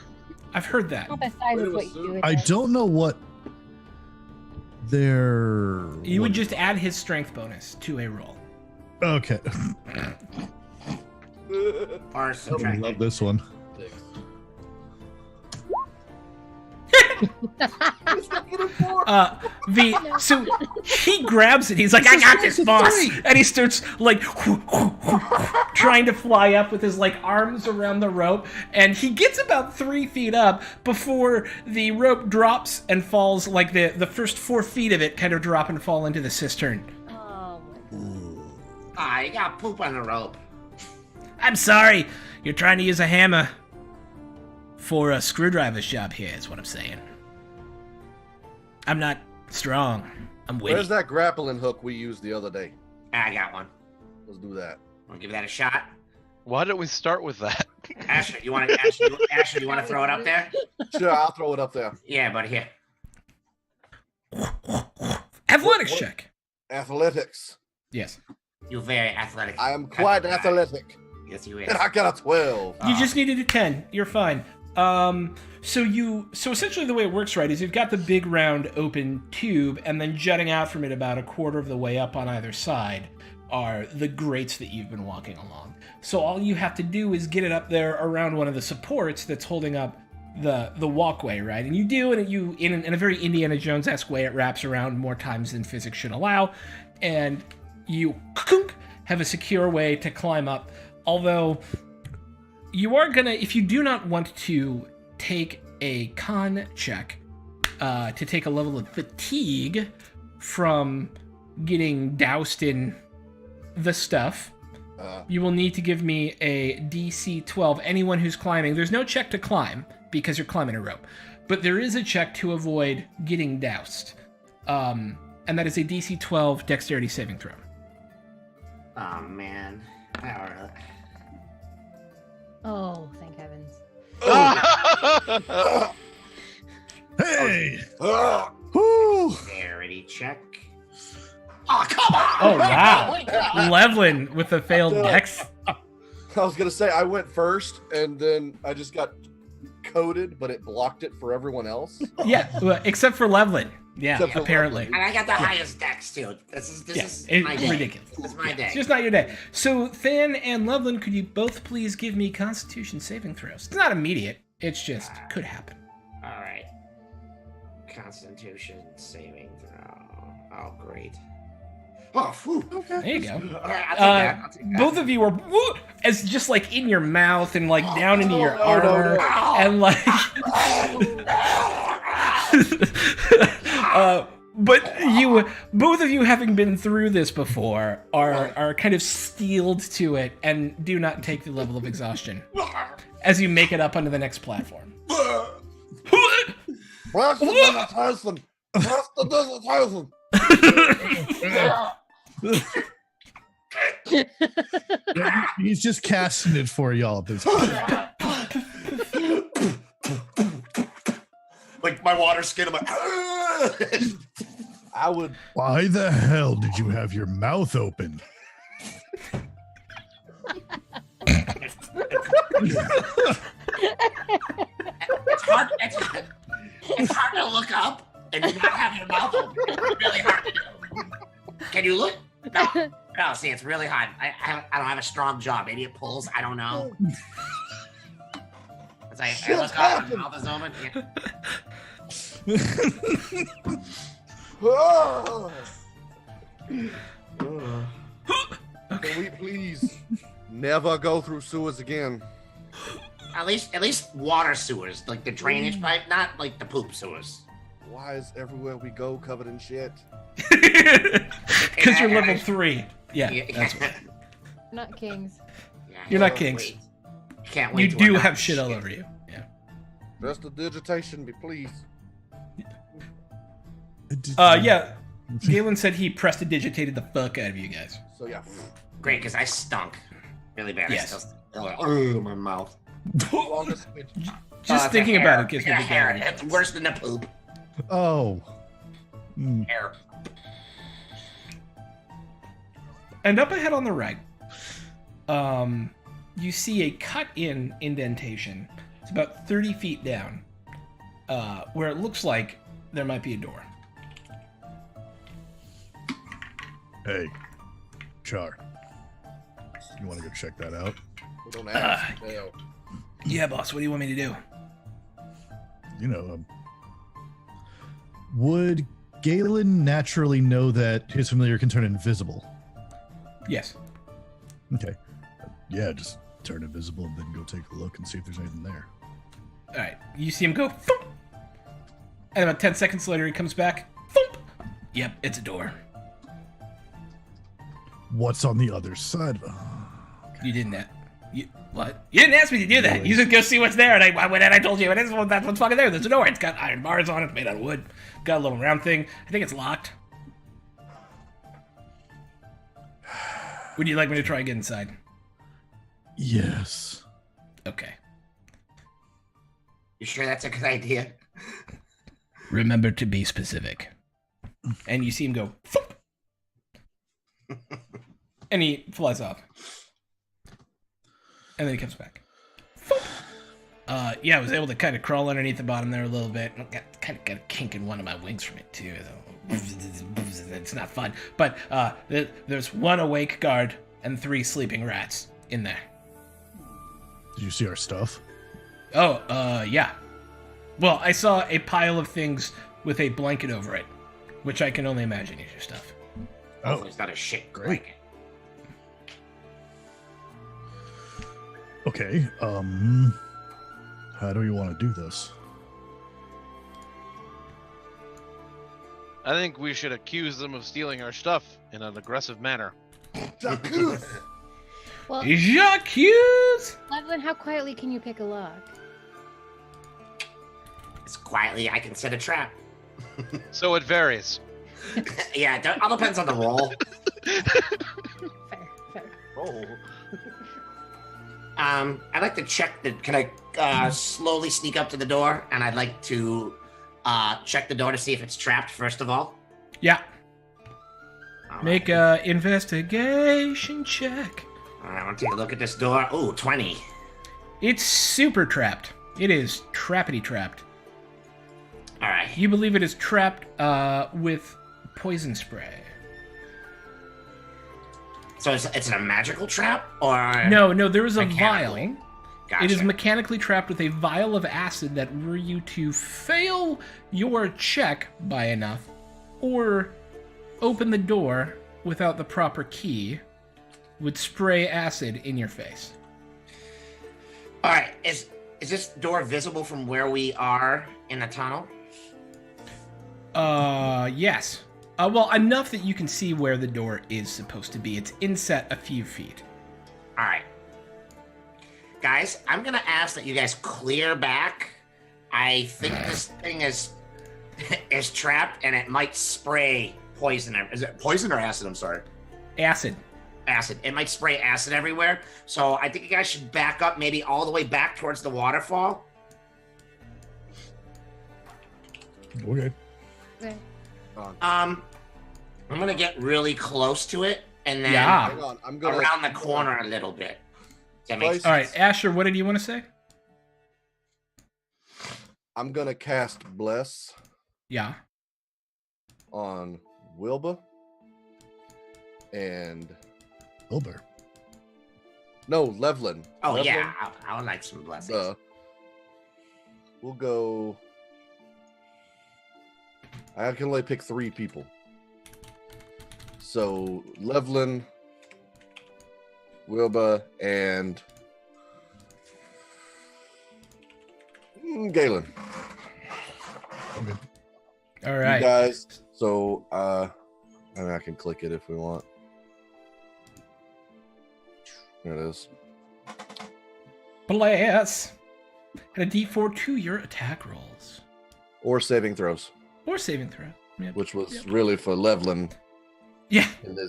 I've heard that. Not the size Way is to what you assume. do. with I it. don't know what their. You would just add his strength bonus to a roll. Okay. Or I subtract love it. this one. So he grabs it. He's like, "I got this, boss!" And he starts like trying to fly up with his like arms around the rope, and he gets about 3 feet up before the rope drops and falls. Like the first 4 feet of it kind of drop and fall into the cistern. Oh, Ah, you got poop on the rope. I'm sorry. You're trying to use a hammer for a screwdriver's job here, is what I'm saying. I'm not strong. I'm witty. Where's that grappling hook we used the other day? I got one. Let's do that. Wanna give that a shot? Why don't we start with that? Ashley, you want to Ashley, you want to throw it up there? Sure, I'll throw it up there. Yeah, but here. Athletics What- check. Athletics. Yes. You're very athletic. I am quite athletic. Yes, you is. And I got a 12. You just needed a 10. You're fine. So essentially the way it works, right, is you've got the big round open tube, and then jutting out from it about a quarter of the way up on either side are the grates that you've been walking along. So all you have to do is get it up there around one of the supports that's holding up the walkway, right? And you do, and you in a very Indiana Jones-esque way, it wraps around more times than physics should allow, and you have a secure way to climb up. Although you are gonna, if you do not want to take a con check to take a level of fatigue from getting doused in the stuff, you will need to give me a DC 12. Anyone who's climbing, there's no check to climb because you're climbing a rope, but there is a check to avoid getting doused, and that is a DC 12 dexterity saving throw. Oh man. All right. oh, thank heavens. Hey! Ah, Woo! Dexterity check. Oh, come on! Oh wow, Levlin with a failed dex. I was going to say, I went first, and then I just got coded, but it blocked it for everyone else. Yeah, well, except for Levlin. Yeah, Except for apparently. And I got the highest dex too. This is Yeah, my it's day. ridiculous. This is my day. It's just not your day. So, Than and Levlin, could you both please give me Constitution saving throws? It's not immediate. It's just could happen. All right. Constitution saving throw. Oh, great. Oh, whew. There you go. All right, I'll take that. I'll take that. Both of you are woo, as just like in your mouth and like down into your no, armor no. and like But both of you having been through this before, are kind of steeled to it and do not take the level of exhaustion as you make it up onto the next platform. Press the desert Tyson. Press the desert Tyson. He's just casting it for y'all at this point. Like my water skin, I'm like, I would. Why the hell did you have your mouth open? It's hard to look up and not have your mouth open. It's really hard to do. Can you look? No, see, it's really hard. I don't have a strong jaw. Maybe it pulls. I don't know. It's like, I look up and my mouth is open. Can we please never go through sewers again? At least water sewers, like the drainage pipe, not like the poop sewers. Why is everywhere we go covered in shit? Because you're level 3. Yeah, that's why. Not kings. You're not kings. Can't You wait. do have shit all over you. Yeah. Just the digitation, be please. Yeah. Galen said he prestidigitated the fuck out of you guys. So yeah. Great, because I stunk really bad. Yes. I still, my mouth. Longest switch. Just it's thinking a about hair. it gives It's me a the hair. hair. It's worse than the poop. Oh. Mm. Hair. And up ahead on the right, you see a cut-in indentation. It's about 30 feet down, where it looks like there might be a door. Hey, Char. You want to go check that out? We don't ask. Hell. Yeah, boss. What do you want me to do? You know, would Galen naturally know that his familiar can turn invisible? Yes. Okay. Yeah, just turn invisible and then go take a look and see if there's anything there. All right. You see him go, thump, and about 10 seconds later, he comes back. Thump. Yep, it's a door. What's on the other side? You didn't. What? You didn't ask me to do that. You just go see what's there, and I went and I told you, that's what's fucking there. There's a door. It's got iron bars on it. It's made out of wood. Got a little round thing. I think it's locked. Would you like me to try and get inside? Yes. Okay. You sure that's a good idea? Remember to be specific. And you see him go, thump. And he flies off. And then he comes back. Thump. Yeah, I was able to kind of crawl underneath the bottom there a little bit. Kind of got a kink in one of my wings from it too. It's not fun. But there's one awake guard and 3 sleeping rats in there. Did you see our stuff? Oh, yeah. Well, I saw a pile of things with a blanket over it, which I can only imagine is your stuff. Oh, it's not a shit great. blanket. Okay, how do we want to do this? I think we should accuse them of stealing our stuff in an aggressive manner. Well, Jacques! Levlin, how quietly can you pick a lock? As quietly, I can set a trap. So it varies. Yeah, it all depends on the roll. Fair. Oh. I'd like to check the. Can I slowly sneak up to the door, and I'd like to check the door to see if it's trapped. First of all. Yeah. All Make a investigation check. All right, I want to take a look at this door. Ooh, 20. It's super trapped. It is trappity trapped. All right. You believe it is trapped with poison spray. So it's a magical trap, or No, there is a Mechanically. vial. Gotcha. It is mechanically trapped with a vial of acid that were you to fail your check by enough, or open the door without the proper key, would spray acid in your face. All right. Is this door visible from where we are in the tunnel? Yes. Well, enough that you can see where the door is supposed to be. It's inset a few feet. All right. Guys, I'm going to ask that you guys clear back. I think this thing is trapped and it might spray poison. Is it poison or acid? I'm sorry. Acid. Acid. It might spray acid everywhere. So I think you guys should back up maybe all the way back towards the waterfall. Okay. Okay. I'm going to get really close to it and then Yeah. Hang on, I'm gonna around the corner a little bit. Does that make Twice. All right, Asher, what did you want to say? I'm gonna cast Bless Yeah. on Wilbur and Wilbur. no Levlin. Oh, Levlin, yeah. I would like some blessings. We'll go. I can only pick 3 people. So Levlin, Wilbur, and Galen. Okay. All You right. guys. So I mean, I can click it if we want. There it is. Bless. Add a d4 to your attack rolls. Or saving throws, Or saving throw. Yep. which was Yep. really for Levlin Yeah,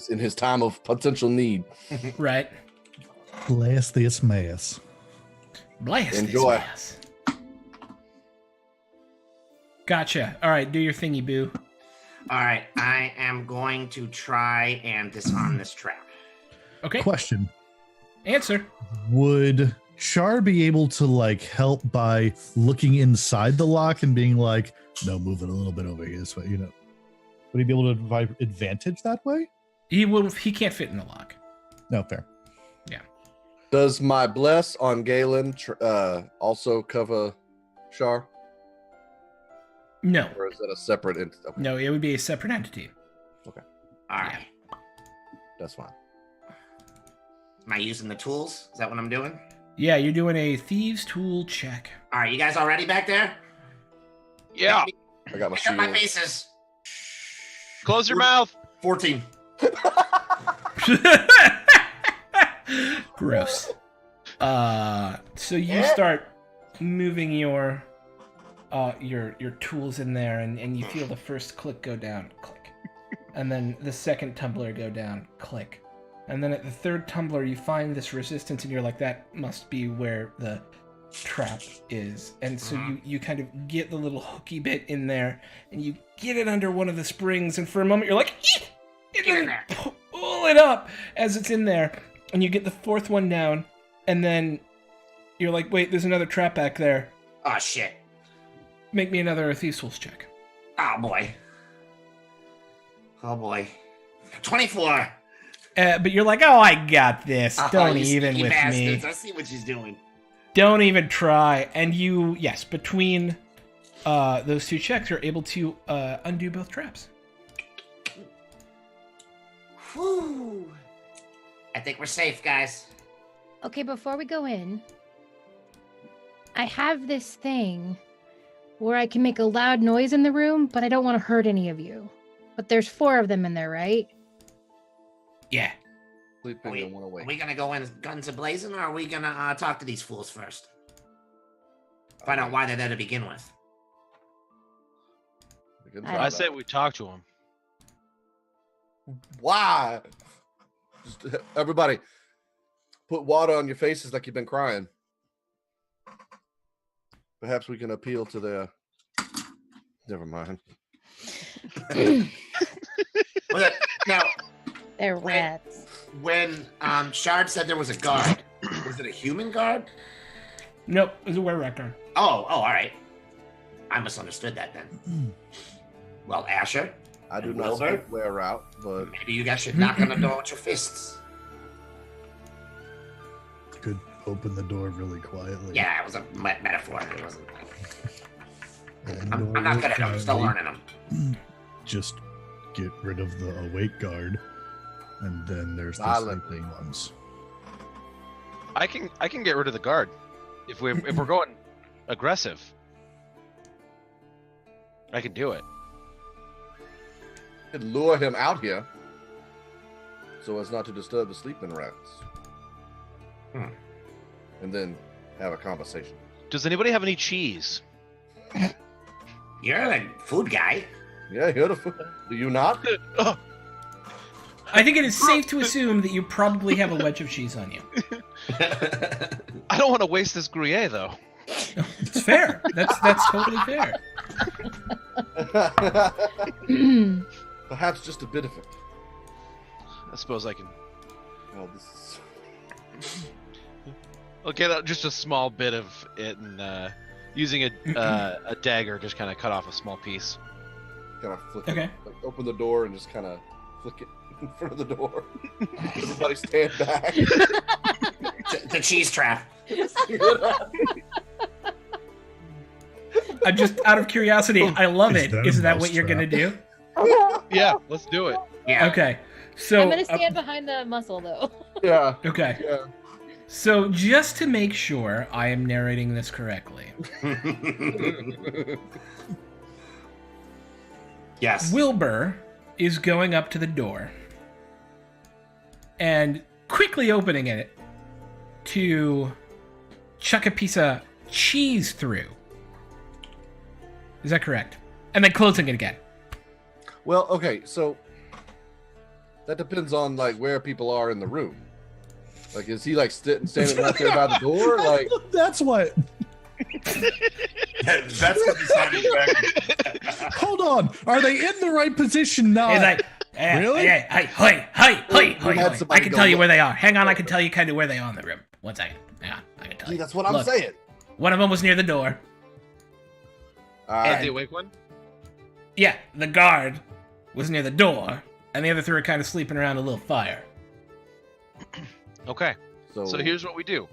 in his time of potential need. right. Blast this mess. Blast Enjoy. this mess. Gotcha. All right, do your thingy, boo. All right. I am going to try and disarm this trap. Okay, Question. answer. Would Shar be able to like help by looking inside the lock and being like, no, move it a little bit over here this way, you know? Would he be able to provide advantage that way? He can't fit in the lock. No, fair. Does my bless on Galen also cover Shar, No. or is that a separate entity? Okay, No, it would be a separate entity. All right. that's fine. Am I using the tools? Is that what I'm doing? Yeah, you're doing a thieves tool check. All right. You guys all ready back there? Yeah. I got my Pick up my shield. faces. Close your mouth. 14. Gross. So you start moving your tools in there, and you feel the first click go down, click, and then the second tumbler go down, click, and then at the third tumbler you find this resistance, and you're like, that must be where the trap is, and so you kind of get the little hooky bit in there, and you get it under one of the springs, and for a moment you're like, eek! And Get in then there. pull it up as it's in there, and you get the fourth one down, and then you're like, wait, there's another trap back there. Oh, shit. Make me another Thieves' Tools check. Oh, boy. Oh, boy. 24. But you're like, oh, I got this. Oh, Don't you even sneaky with bastards. me. I see what she's doing. Don't even try. And you, yes, between those two checks, you're able to undo both traps. Whew. I think we're safe, guys. Okay, before we go in, I have this thing where I can make a loud noise in the room, but I don't want to hurt any of you. But there's 4 of them in there, right? Yeah. Sleeping and one Are awake. we gonna go in guns a-blazing, or are we gonna talk to these fools first? Find out why they're there to begin with. Good I job. I say we talk to him. Why? Just, everybody, put water on your faces like you've been crying. Perhaps we can appeal to their. Never mind. Now, They're rats. when Shard said there was a guard, was it a human guard? Nope, it was a were-rat guard. Oh, all right. I misunderstood that then. Well, Asher, I do And not Wilbur? speak wear out, but maybe you guys should knock on the door with your fists. Could open the door really quietly. Yeah, it was a metaphor. It wasn't. And I'm door not good at them. I'm still quietly. learning them. Just get rid of the awake guard, and then there's the Silently. sleeping ones. I can get rid of the guard if we're going aggressive. I can do it. could lure him out here so as not to disturb the sleeping rats. And then have a conversation. Does anybody have any cheese? You're the food guy. Yeah, you're the food. Do you not? I think it is safe to assume that you probably have a wedge of cheese on you. I don't want to waste this Gruyere, though. It's fair. That's totally fair. Perhaps just a bit of it. I suppose I can. Well, this is... Okay, just a small bit of it, and using a dagger, just kind of cut off a small piece. Kind of flick Okay. it. Like, open the door and just kind of flick it in front of the door. Everybody stand back. The cheese trap. I'm just out of curiosity. I love Is it. that a Is that what you're mousetrap? gonna do? Yeah, let's do it. Yeah. Okay. So I'm gonna stand behind the muscle though. Yeah. okay. Yeah. So just to make sure I am narrating this correctly, Yes. Wilbur is going up to the door and quickly opening it to chuck a piece of cheese through. Is that correct? And then closing it again. Well, okay, so that depends on like where people are in the room. Like, is he like standing right there by the door? Like, That's what. That's what decided back. Hold on. Are they in the right position now? He's like, Really? Hey, We had I somebody can go tell you look. where they are. Hang on, I can tell you kind of where they are in the room. 1 second. Hang on, I can tell see, you. that's what I'm Look, saying. One of them was near the door. All And right. the awake one? Yeah, the guard was near the door, and the other three are kind of sleeping around a little fire. Okay. So here's what we do.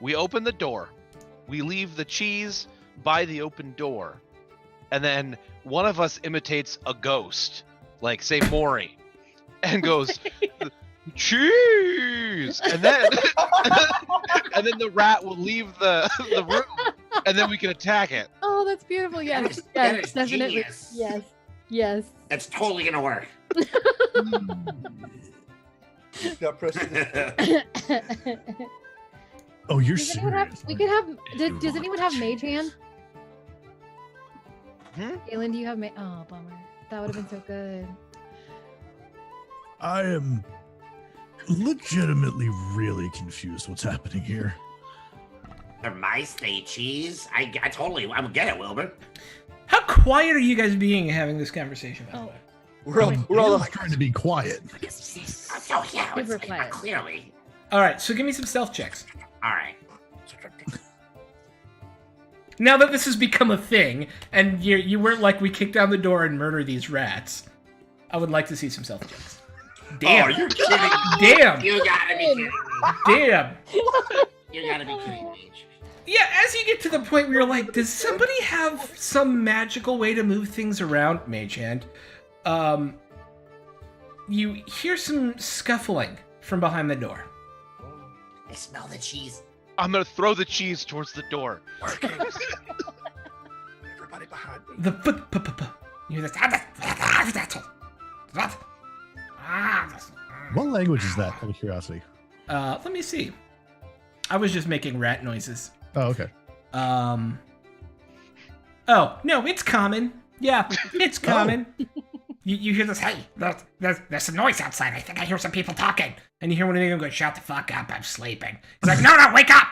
We open the door. We leave the cheese by the open door. And then one of us imitates a ghost, like say Maury, and goes, cheese! And then and then the rat will leave the room, and then we can attack it. Oh, that's beautiful. Yes, That yes, is definitely. genius. Yes, yes. That's totally gonna work. Got pressed. Oh, you're Does anyone have? serious? We could have. Does anyone have mage hand? Hmm? Galen, do you have mage? Oh, bummer. That would have been so good. I am legitimately really confused what's happening here. They're mice, they cheese. I would get it, Wilbur. How quiet are you guys being having this conversation, by the Oh. way? We're all I'm trying to be quiet. Oh yeah, Super it's quiet. clearly. All right, so give me some stealth checks. All right. Now that this has become a thing, and you weren't like, we kick down the door and murder these rats, I would like to see some stealth checks. Damn. Oh, you're kidding. Damn. You gotta be kidding me. Damn. You gotta be kidding me. Yeah, as you get to the point where you're like, does somebody have some magical way to move things around, Mage Hand? You hear some scuffling from behind the door. I smell the cheese. I'm gonna throw the cheese towards the door. everybody behind me. The you hear this. What language is that? Out of curiosity. Let me see. I was just making rat noises. Oh, okay. Oh no, it's common. Yeah, it's common. You hear this? Hey, there's some noise outside. I think I hear some people talking. And you hear one of them go, "Shut the fuck up! I'm sleeping." He's like, "No, wake up!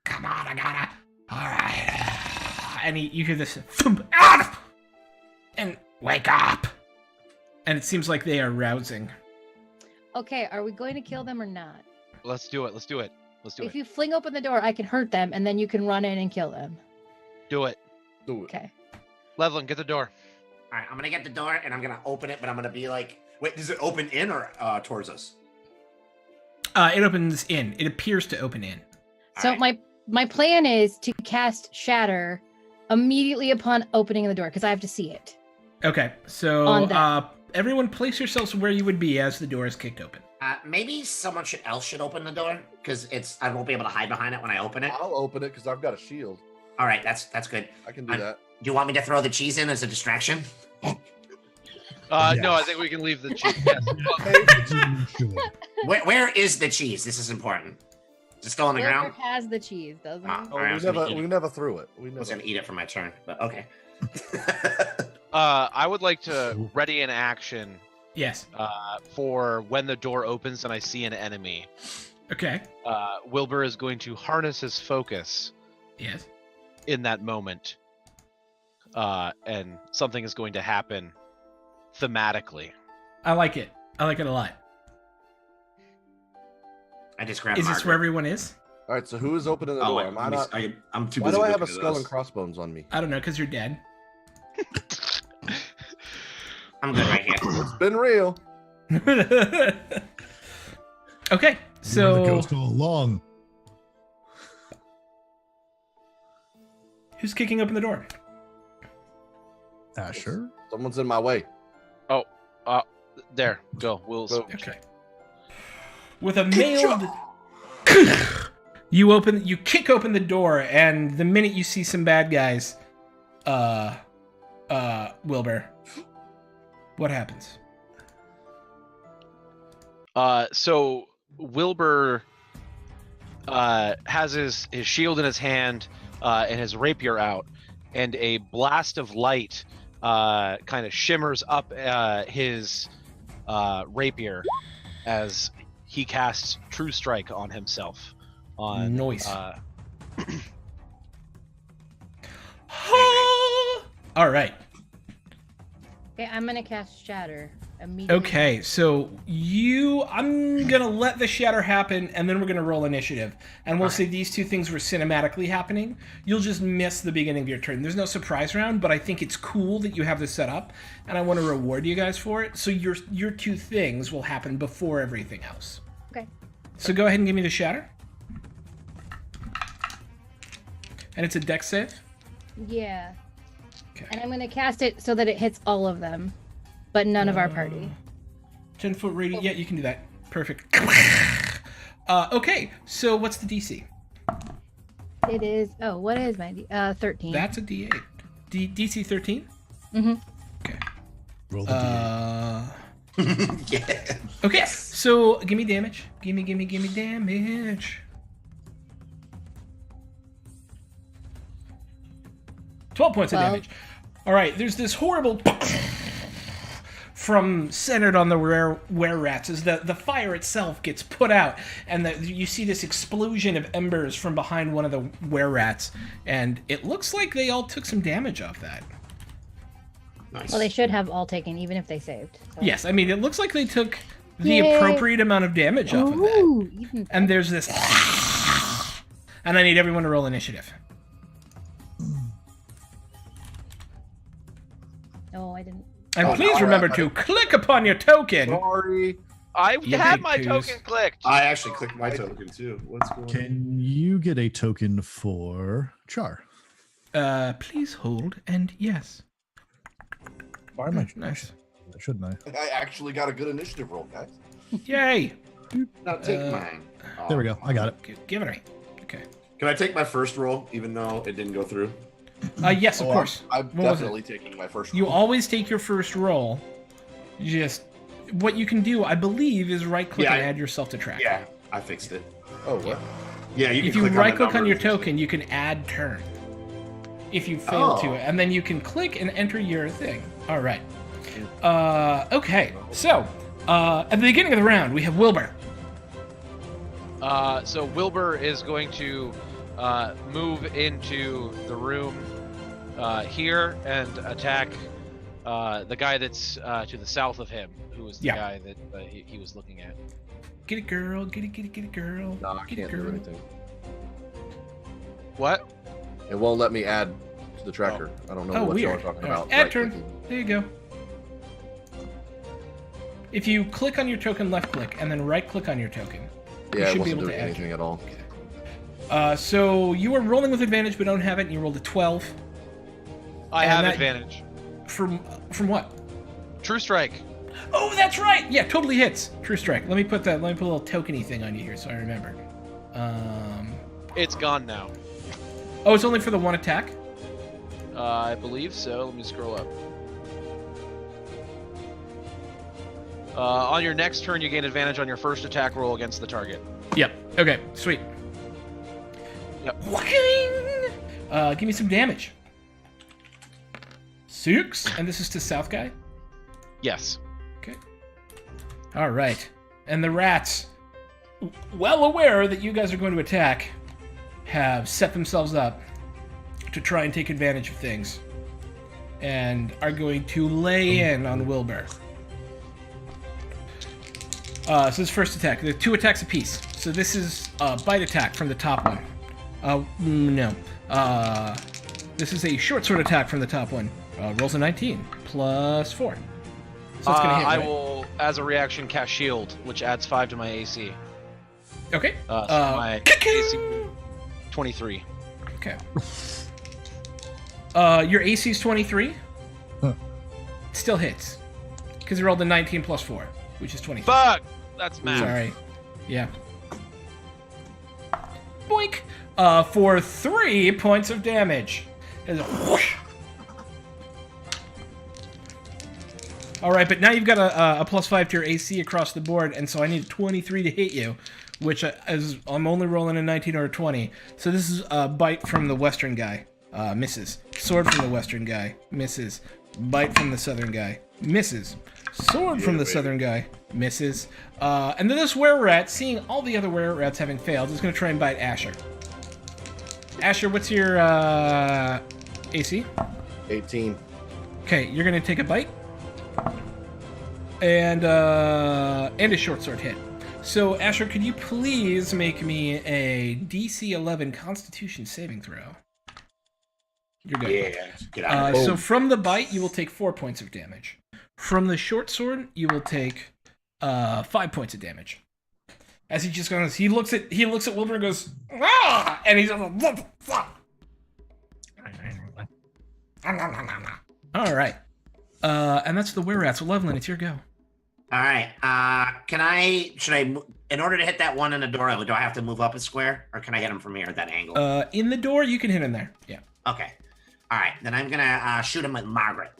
Come on, I gotta. All right." And you hear this, thump, ah! And wake up. And it seems like they are rousing. Okay, are we going to kill them or not? Let's do it. Let's do it. Let's do If it. you fling open the door, I can hurt them, and then you can run in and kill them. Do it. Do it. Okay. Levlin, get the door. All right, I'm gonna get the door and I'm gonna open it, but I'm gonna be like, Wait, does it open in or towards us? It opens in. It appears to open in. So Alright. my plan is to cast Shatter immediately upon opening the door because I have to see it. Okay, so On that. everyone place yourselves where you would be as the door is kicked open. maybe someone else should open the door because I won't be able to hide behind it when I open it. I'll open it because I've got a shield. All right, that's good. I can do I'm- that. Do you want me to throw the cheese in as a distraction? No, I Yes. think we can leave the cheese. Yes. You should. Where is the cheese? This is important. Is it still on the Wilbur ground? has the cheese, doesn't Ah. he? Oh, Alright, I was gonna eat we it. never threw it. We I was never. gonna eat it for my turn, but okay. I would like to ready an action Yes. for when the door opens and I see an enemy. Okay. Wilbur is going to harness his focus Yes. in that moment, and something is going to happen thematically. I like it. I like it a lot. I just grabbed Is this where everyone is? All right, so who is opening the Oh, door? wait, Am I not? I'm too Why busy. do I have a looking at skull this. and crossbones on me? I don't know, because you're dead. I'm good right here. It's been real. Okay, You were the so ghost all along. who's kicking open the door? Asher. Someone's in my way. There, go. We'll. Go. Okay. With a mailed, you kick open the door, and the minute you see some bad guys, Wilbur, what happens? So Wilbur has his shield in his hand and his rapier out, and a blast of light kind of shimmers up his rapier as he casts True Strike on himself. On Nice. All right. Okay, I'm gonna cast Shatter immediately. Okay, so I'm gonna let the shatter happen, and then we're gonna roll initiative, and we'll say these two things were cinematically happening. You'll just miss the beginning of your turn. There's no surprise round, but I think it's cool that you have this set up, and I want to reward you guys for it. So your two things will happen before everything else. Okay. So go ahead and give me the shatter, and it's a dex save. Yeah. Okay. And I'm gonna cast it so that it hits all of them, but none of our party. 10-foot radius. Yeah, you can do that. Perfect. Okay, so what's the DC? It is. Oh, what is my 13? That's a D8. DC 13? Mm-hmm. Okay. Roll the D8. Yeah. Okay, so give me damage. Give me damage. 12 points of 12. damage. All right, there's this horrible from centered on the were rats as the fire itself gets put out, and you see this explosion of embers from behind one of the were rats, and it looks like they all took some damage off that. Nice. Well, they should have all taken, even if they saved. So. Yes, I mean, it looks like they took the Yay. appropriate amount of damage off of that. Ooh, even And there's this. And I need everyone to roll initiative. Oh, I didn't. And Oh, please no, remember I- to click upon your token. Sorry. I You had big my poos. token clicked. I actually clicked my token too. What's going on? Can you get a token for Char? Please hold, and yes. Why am I? Nice. Shouldn't I? I actually got a good initiative roll, guys. Yay! No, take Uh, mine. Oh. There we go. I got it. Give it a. Okay. Can I take my first roll, even though it didn't go through? Yes, of course. I'm What was definitely taking my first. You roll. always take your first roll. Just what you can do, I believe, is right click Yeah, and I- add yourself to track. Yeah, I fixed it. Oh, what? Yeah, you can If you click on right the click on number your and fix it. token, you can add turn. If you fail to Oh. it, and then you can click and enter your thing. All right. Okay. So at the beginning of the round, we have Wilbur. So Wilbur is going to move into the room here and attack the guy that's to the south of him, who is the Yeah. guy that he was looking at. Get it, girl. Get it, girl. No, I Get can't it, do girl. anything. What? It won't let me add to the tracker. I don't know Oh, what weird. y'all are talking All right. about. Add Right turn. clicking. There you go. If you click on your token, left click, and then right click on your token, Yeah, should it be wasn't able to doing add anything at all. so you are rolling with advantage, but don't have it, and you rolled a 12. I And have that- advantage. From what? True Strike. Oh, that's right. Yeah, totally hits. True strike. Let me put a little tokeny thing on you here, so I remember. It's gone now. Oh, it's only for the one attack. I believe so. Let me scroll up. On your next turn, you gain advantage on your first attack roll against the target. Yep. Okay. Sweet. Yep. Give me some damage. 6, and this is to South guy. Yes. Okay. All right. And the rats, well aware that you guys are going to attack, have set themselves up to try and take advantage of things, and are going to lay in on Wilbur. So this first attack, there are 2 attacks apiece. So this is a bite attack from the top one. No. This is a short sword attack from the top one. Rolls a 19 plus 4. So it's gonna hit, I right? will, as a reaction, cast Shield, which adds 5 to my AC. Okay. So my AC 23. Okay. Your AC is 23. Huh. Still hits. Because you rolled a 19 plus 4, which is 23. Fuck! That's math. Sorry. Yeah. Boink! For 3 points of damage. There's a whoosh. Alright, but now you've got a plus 5 to your AC across the board, and so I need a 23 to hit you, which I'm only rolling a 19 or a 20. So this is a bite from the western guy. Misses. Sword from the western guy. Misses. Bite from the southern guy. Misses. Sword from the southern guy. Misses. And then this were-rat, seeing all the other were-rats having failed, is going to try and bite Asher. Asher, what's your AC? 18. Okay, you're going to take a bite. And a short sword hit. So, Asher, could you please make me a DC 11 Constitution saving throw? You're good. Yeah. Get out of So from the bite, you will take 4 points of damage. From the short sword, you will take 5 points of damage. As he just goes, he looks at Wilbur and goes, ah! And he's like, all right. And that's the were-rat. So Loveland, it's your go. All right. In order to hit that one in the door, do I have to move up a square, or can I hit him from here at that angle? In the door, you can hit him there. Yeah. Okay. All right. Then I'm gonna shoot him with Margaret,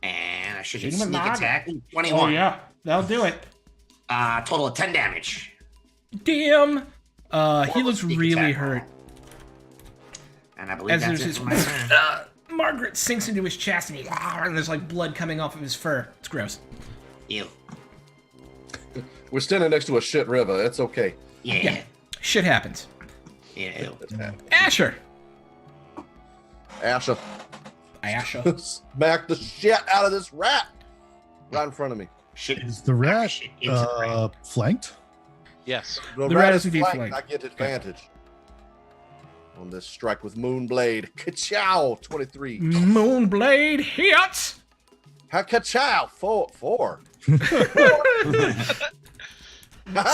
and I should Shoot get him with sneak Margaret. attack. 21. Oh yeah, that'll do it. Total of 10 damage. Damn. He Or looks sneak really attack. hurt. And I believe As that's there's it his for my turn. Margaret sinks into his chest and there's like blood coming off of his fur. It's gross. Ew. We're standing next to a shit river. It's okay. Yeah. Shit happens. Yeah. Ew. Asher. Asher, Asher. smack the shit out of this rat right in front of me. Shit. Is the rat Shit into the brain. flanked? Yes. The The rat rat is is indeed flanked. flanked. I get advantage on this strike with Moonblade. Ka-chow, 23. Moonblade hits. Ha-ka-chow, 4.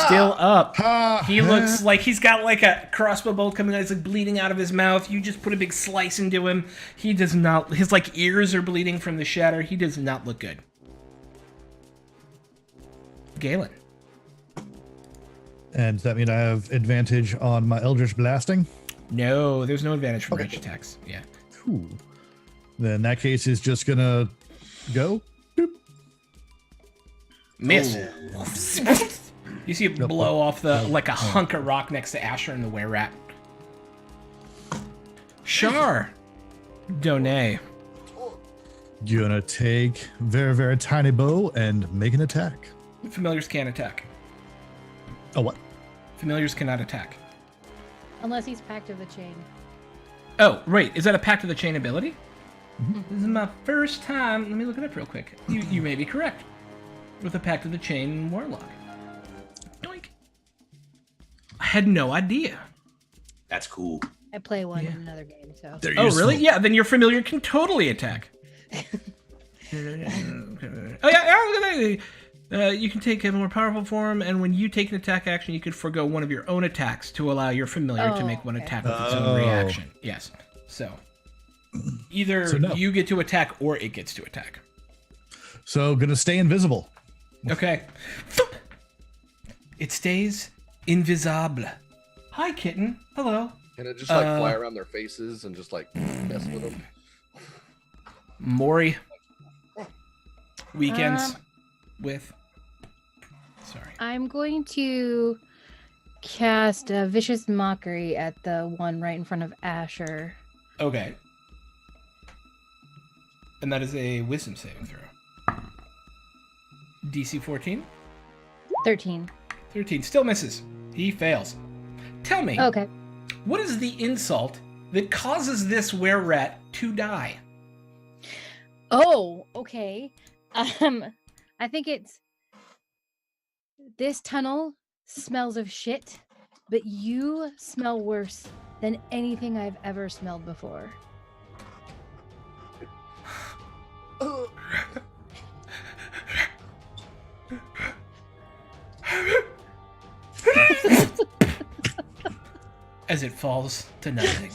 Still up. Ha! He looks like he's got like a crossbow bolt coming out. He's like bleeding out of his mouth. You just put a big slice into him. He does not. His like ears are bleeding from the shatter. He does not look good. Galen. And does that mean I have advantage on my Eldritch Blasting? No, there's no advantage from Okay. range attacks. Yeah. Cool. Then that case is just gonna go. Boop. Miss. You see it Nope. blow off the like a hunk of rock next to Asher and the were-rat. Shar. Donay. Gonna take very, very tiny bow and make an attack. Familiars can't attack. Oh, what? Familiars cannot attack. Unless he's Pact of the Chain. Oh, right. Is that a Pact of the Chain ability? This is my first time. Let me look it up real quick. You may be correct. With a Pact of the Chain Warlock. Doink. I had no idea. That's cool. I play one Yeah. in another game, so. They're Oh, useful. really? Yeah, then your familiar can totally attack. Oh, yeah. You can take a more powerful form, and when you take an attack action, you can forgo one of your own attacks to allow your familiar to Oh, make one okay. attack with its Oh. own reaction. Yes. So, either So no. you get to attack or it gets to attack. So gonna stay invisible. Okay. Foop. It stays invisible. Hi, kitten. Hello. Can it just like fly around their faces and just like mess with them? Maury. Weekends. with. Sorry. I'm going to cast a Vicious Mockery at the one right in front of Asher. Okay. And that is a wisdom saving throw. DC 14? 13. 13. Still misses. He fails. Tell me, Okay. what is the insult that causes this were-rat to die? Oh, okay. I think it's this tunnel smells of shit, but you smell worse than anything I've ever smelled before. As it falls to nothing.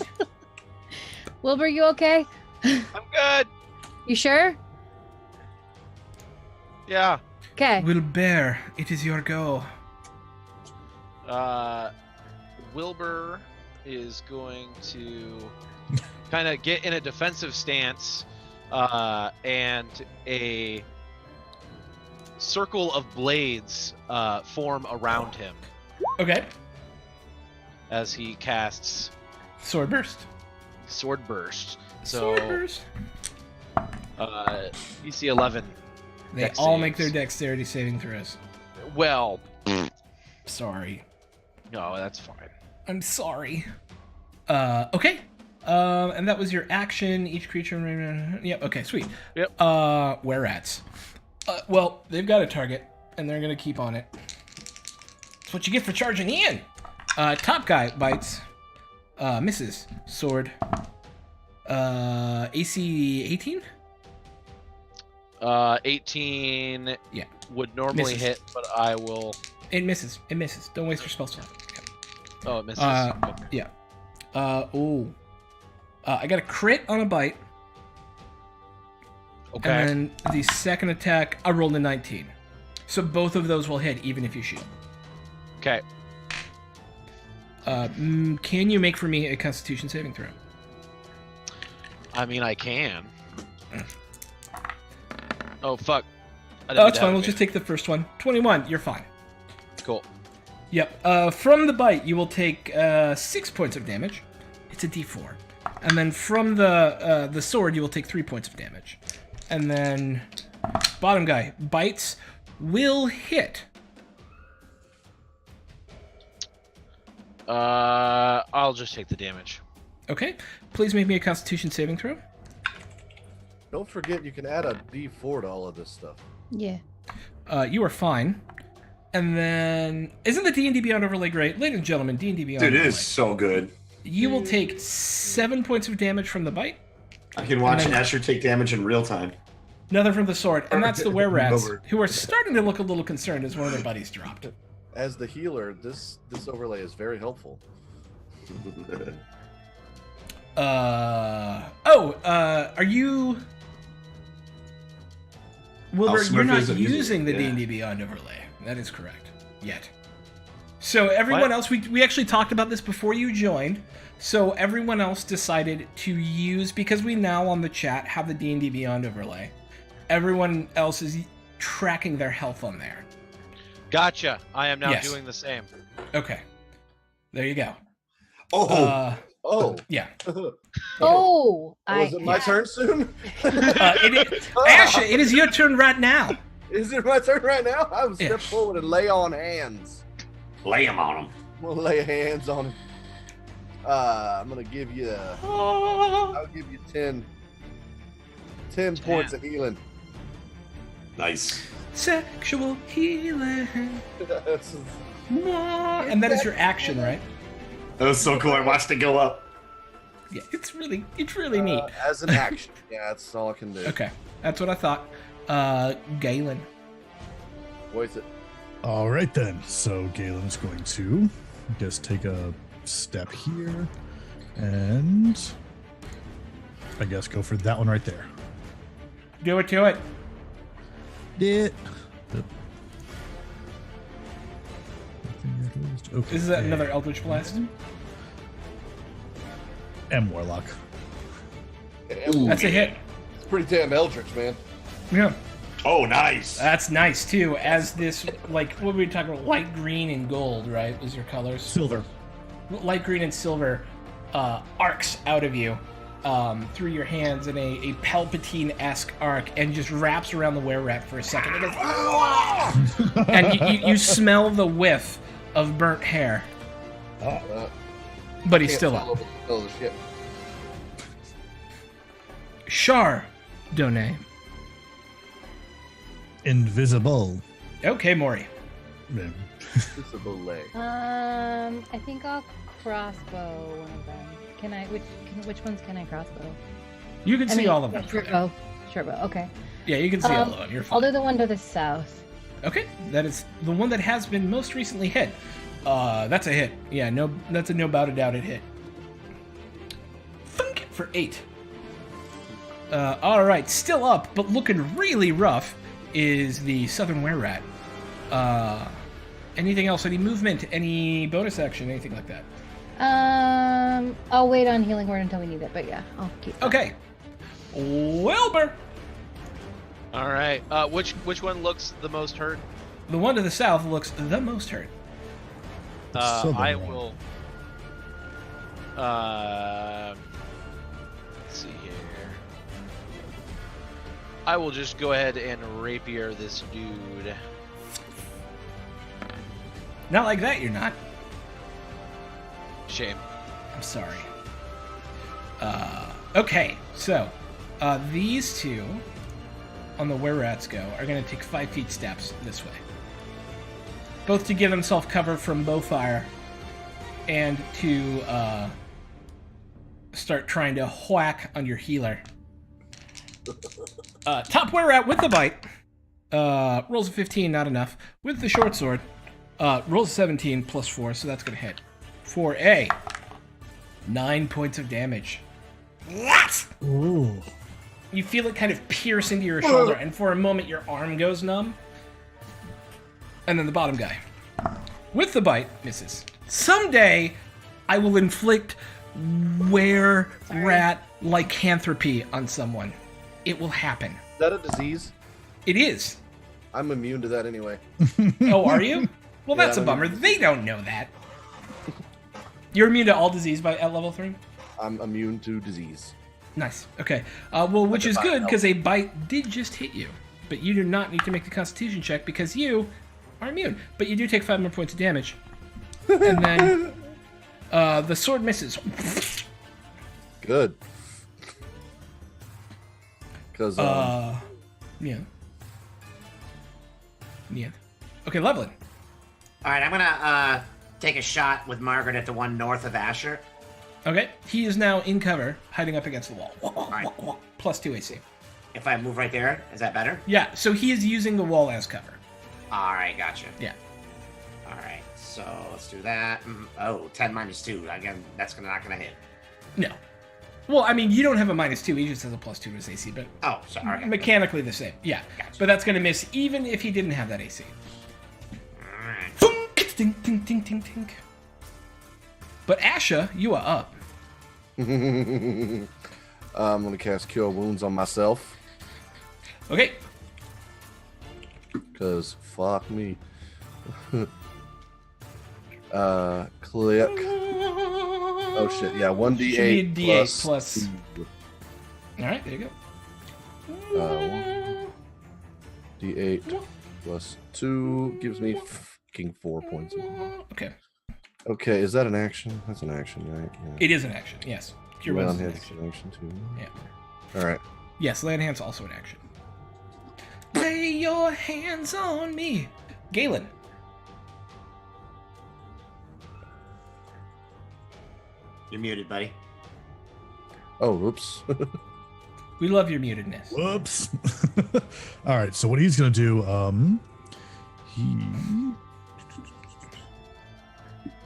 Wilbur, you okay? I'm good. You sure? Yeah. Okay. Wilbur, it is your go. Wilbur is going to kind of get in a defensive stance, and a circle of blades form around him Okay. as he casts Sword burst. Sword Burst. So, Sword burst. DC 11. They Dex all make their saves. dexterity saving throws. Well, Sorry. no, that's fine. I'm sorry. Okay. And that was your action. Each creature. Yep. Okay. Sweet. Yep. Were-rats. Well, they've got a target, and they're gonna keep on it. That's what you get for charging in. Top guy bites. Misses. Sword. AC 18. 18 Yeah. would normally Misses. hit, but I will. It misses. It misses. Don't waste your spell slot. Okay. Oh, it misses. Okay. Yeah. I got a crit on a bite. Okay. And then the second attack, I rolled a 19. So both of those will hit, even if you shield. Okay. Can you make for me a Constitution saving throw? I mean, I can. Oh, fuck. I didn't Oh, mean it's to fine. have We'll it. just take the first one. 21. You're fine. Cool. Yep. From the bite, you will take 6 points of damage. It's a D4. And then from the sword, you will take 3 points of damage. And then bottom guy bites will hit. I'll just take the damage. Okay. Please make me a Constitution saving throw. Don't forget you can add a D4 to all of this stuff. Yeah. You are fine. And then, isn't the D&D Beyond overlay great? Ladies and gentlemen, D&D Beyond Dude, it overlay. is so good. You will take 7 points of damage from the bite, I can watch And then- Asher take damage in real time. another from the sword, and that's the were-rats, Over. who are starting to look a little concerned as one of their buddies dropped. As the healer, this overlay is very helpful. Are you... Wilbur, Smurf you're not isn't using using it, the yeah. D&D Beyond overlay. That is correct. Yet. So everyone else, we actually talked about this before you joined, so everyone else decided to use, because we now on the chat have the D&D Beyond overlay, everyone else is tracking their health on there. Gotcha. I am now Yes. doing the same. Okay. There you go. Oh, Oh. Yeah. Oh, is it my turn soon? Asha, it is your turn right now. Is it my turn right now? I will Yeah. step forward and lay on hands. lay him on him. I'm gonna lay hands on him. I'm gonna give you. I'll give you 10 points of healing. Nice. Sexual healing. That's- And that is your action, right? That was so cool. I watched it go up. Yeah, it's really neat. as an action. Yeah, that's all I can do. Okay, that's what I thought. Galen. Voice it. All right then. So Galen's going to just take a step here, and I guess go for that one right there. Do it to it. It. Okay. This is another Eldritch Blast. and Warlock. That's a hit. It's pretty damn eldritch, man. Yeah. Oh, nice. That's nice too. As this, like, what were we talking about? Light green and gold, right? Was your colors? Silver. Light green and silver arcs out of you through your hands in a Palpatine-esque arc, and just wraps around the were-rat for a second. It goes, and you smell the whiff of burnt hair, but he's still up. Oh shit! Char Donay. Invisible. Okay, Maury. Yeah. It's a belay. I think I'll crossbow one of them. Can I? Which ones can I crossbow? You can see all of them. Short bow. Short bow. Okay. Yeah, you can see all of them. You're I'll fine. do the one to the south. Okay, that is the one that has been most recently hit. That's a hit. Yeah, no, that's a no doubt a hit. Thunk for 8. All right, still up, but looking really rough is the Southern Were-Rat. Anything else? Any movement? Any bonus action? Anything like that? I'll wait on healing word until we need it, but yeah, I'll keep that. Okay. Wilbur. All right. Which one looks the most hurt? The one to the south looks the most hurt. Southern I one. will. Let's see here. I will just go ahead and rapier this dude. Not like that, you're not. Shame. I'm sorry. Okay, so these two on the were-rats go are going to take 5 feet steps this way. Both to give themselves cover from bow fire and to start trying to whack on your healer. Top were-rat with the bite. Rolls a 15, not enough. With the short sword, rolls a 17 plus 4, so that's going to hit. For a 9 points of damage. What? Ooh. You feel it kind of pierce into your shoulder, and for a moment your arm goes numb. And then the bottom guy, with the bite, misses. Someday, I will inflict were-rat lycanthropy on someone. It will happen. Is that a disease? It is. I'm immune to that anyway. Oh, are you? Well, Yeah, that's a I'm bummer. immune. They don't know that. You're immune to all disease at level 3? I'm immune to disease. Nice. Okay. Well, which is divine good help. because a bite did just hit you, but you do not need to make the Constitution check because you are immune. But you do take 5 more points of damage, and then the sword misses. Good. Because Yeah. Okay, Levlin. All right, I'm gonna take a shot with Margaret at the one north of Asher. Okay, he is now in cover, hiding up against the wall. Right. Plus 2 AC. If I move right there, is that better? Yeah, so he is using the wall as cover. All right, gotcha. Yeah. All right, so let's do that. Oh, 10 minus 2. Again, that's not gonna hit. No. Well, I mean, you don't have a -2. He just has a +2 to his AC, but Oh, sorry. Okay. mechanically the same. Yeah. Gotcha. But that's going to miss even if he didn't have that AC. All right. Thunk, tink, tink, tink, tink, tink. But Asha, you are up. I'm gonna cast Cure Wounds on myself. Okay. Cause fuck me. Click. Oh shit! Yeah, 1d8 Should be a D8 plus. plus- All right, there you go. D8 plus 2 gives me fucking 4 points. Okay. Okay, is that an action? That's an action, right? Yeah. It is an action, yes. Cure Well, Wounds is an it's action. an action too. Yeah. All right. Yes, Lay on Hands also an action. Lay your hands on me. Galen. You're muted, buddy. Oh, whoops. We love your mutedness. Whoops. All right, so what he's gonna do, he.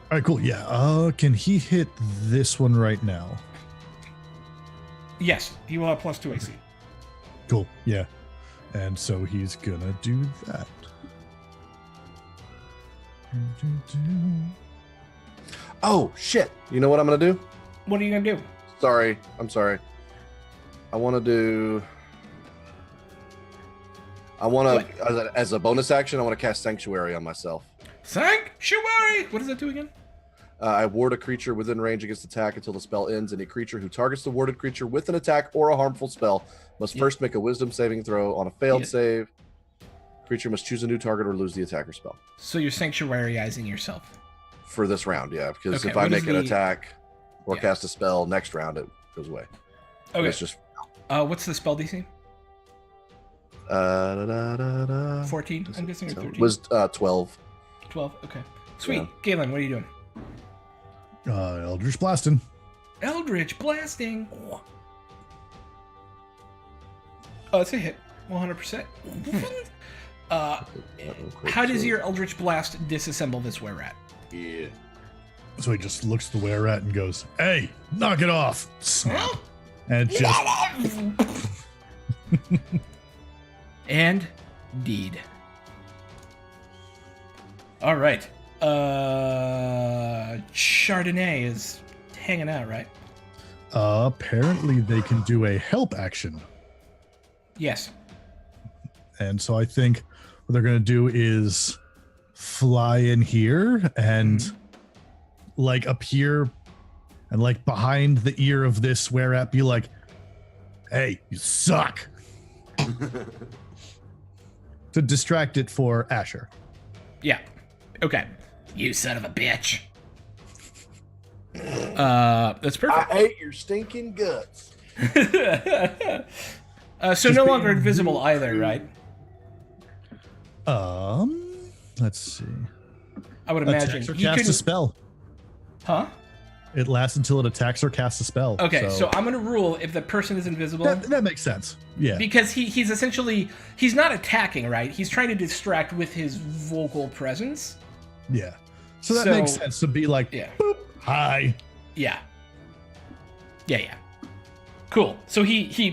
All right, cool. Yeah. Can he hit this one right now? Yes, he will have +2 AC. Cool. Yeah. And so he's gonna do that. Oh shit! You know what I'm gonna do? What are you going to do? Sorry, I'm sorry. I want to do. I want to, as a bonus action, I want to cast Sanctuary on myself. Sanctuary! What does that do again? I ward a creature within range against attack until the spell ends. Any creature who targets the warded creature with an attack or a harmful spell must first make a Wisdom saving throw. On a failed save, creature must choose a new target or lose the attacker spell. So you're sanctuaryizing yourself. For this round, yeah. Because Okay, if I what is make an the- attack or cast a spell next round, it goes away. Okay. It's just What's the spell DC? 14, I'm guessing, or 13? Was 12. 12, okay. Sweet. Yeah. Galen, what are you doing? Eldritch Blasting. Eldritch Blasting. Oh, it's a hit. 100%. How does your Eldritch Blast disassemble this were-rat? Yeah. So he just looks at the were rat and goes, "Hey, knock it off!" Snap. And it just And deed. All right. Chardonnay is hanging out, right? apparently they can do a help action. Yes. And so I think what they're going to do is fly in here and like appear and like behind the ear of this were-rat be like, "Hey, you suck." To distract it for Asher. Yeah. Okay. You son of a bitch. That's perfect. I hate your stinking guts. So no longer invisible either, right? Let's see. I would imagine. Attacks or You cast a couldn't- spell. Huh? It lasts until it attacks or casts a spell. Okay, so I'm gonna rule if the person is invisible. that makes sense. Yeah. Because he's essentially, he's not attacking, right? He's trying to distract with his vocal presence. Yeah. So that So- makes sense to be like, Yeah. boop, hi. Yeah. Yeah. Cool. So he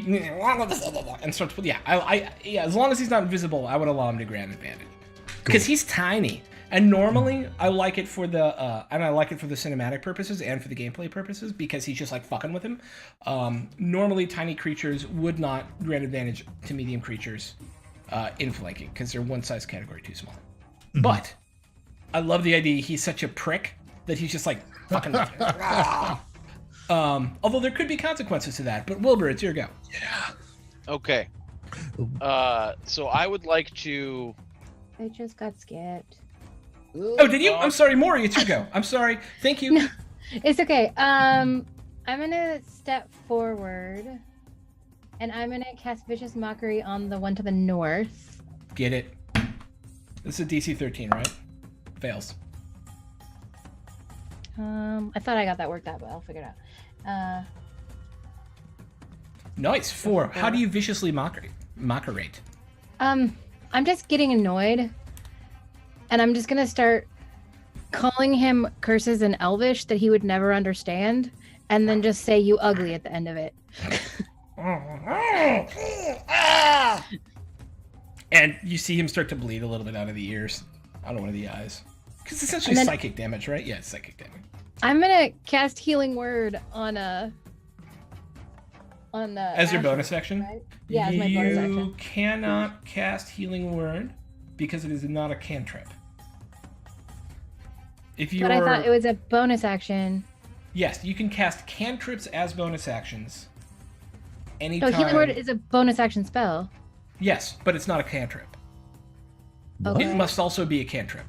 and starts with, I as long as he's not invisible, I would allow him to grant advantage. Because he's tiny. And normally I like it for the cinematic purposes and for the gameplay purposes because he's just like fucking with him. Normally tiny creatures would not grant advantage to medium creatures in flanking because they're one size category too small. But I love the idea he's such a prick that he's just like fucking with him. Although there could be consequences to that, but Wilbur, it's your go. Okay. So I would like to. I just got skipped. Oh, did you? I'm sorry, Maury, it's your go. I'm sorry. Thank you. No. It's okay. I'm gonna step forward, and I'm gonna cast Vicious Mockery on the one to the north. Get it. This is a DC 13, right? Fails. I thought I got that worked out, but I'll figure it out. Nice. 4. How do you viciously mockerate? I'm just getting annoyed, and I'm just gonna start calling him curses in Elvish that he would never understand, and then just say "you ugly" at the end of it. And you see him start to bleed a little bit out of the ears, out of one of the eyes. Because it's essentially And then- psychic damage, right? Yeah, it's psychic damage. I'm gonna cast Healing Word on the As your Asher, bonus action? right? Yeah, as my bonus action. You cannot cast Healing Word because it is not a cantrip. If you But I thought it was a bonus action. Yes, you can cast cantrips as bonus actions. No, Anytime. Healing Word is a bonus action spell. Yes, but it's not a cantrip. Okay. It must also be a cantrip.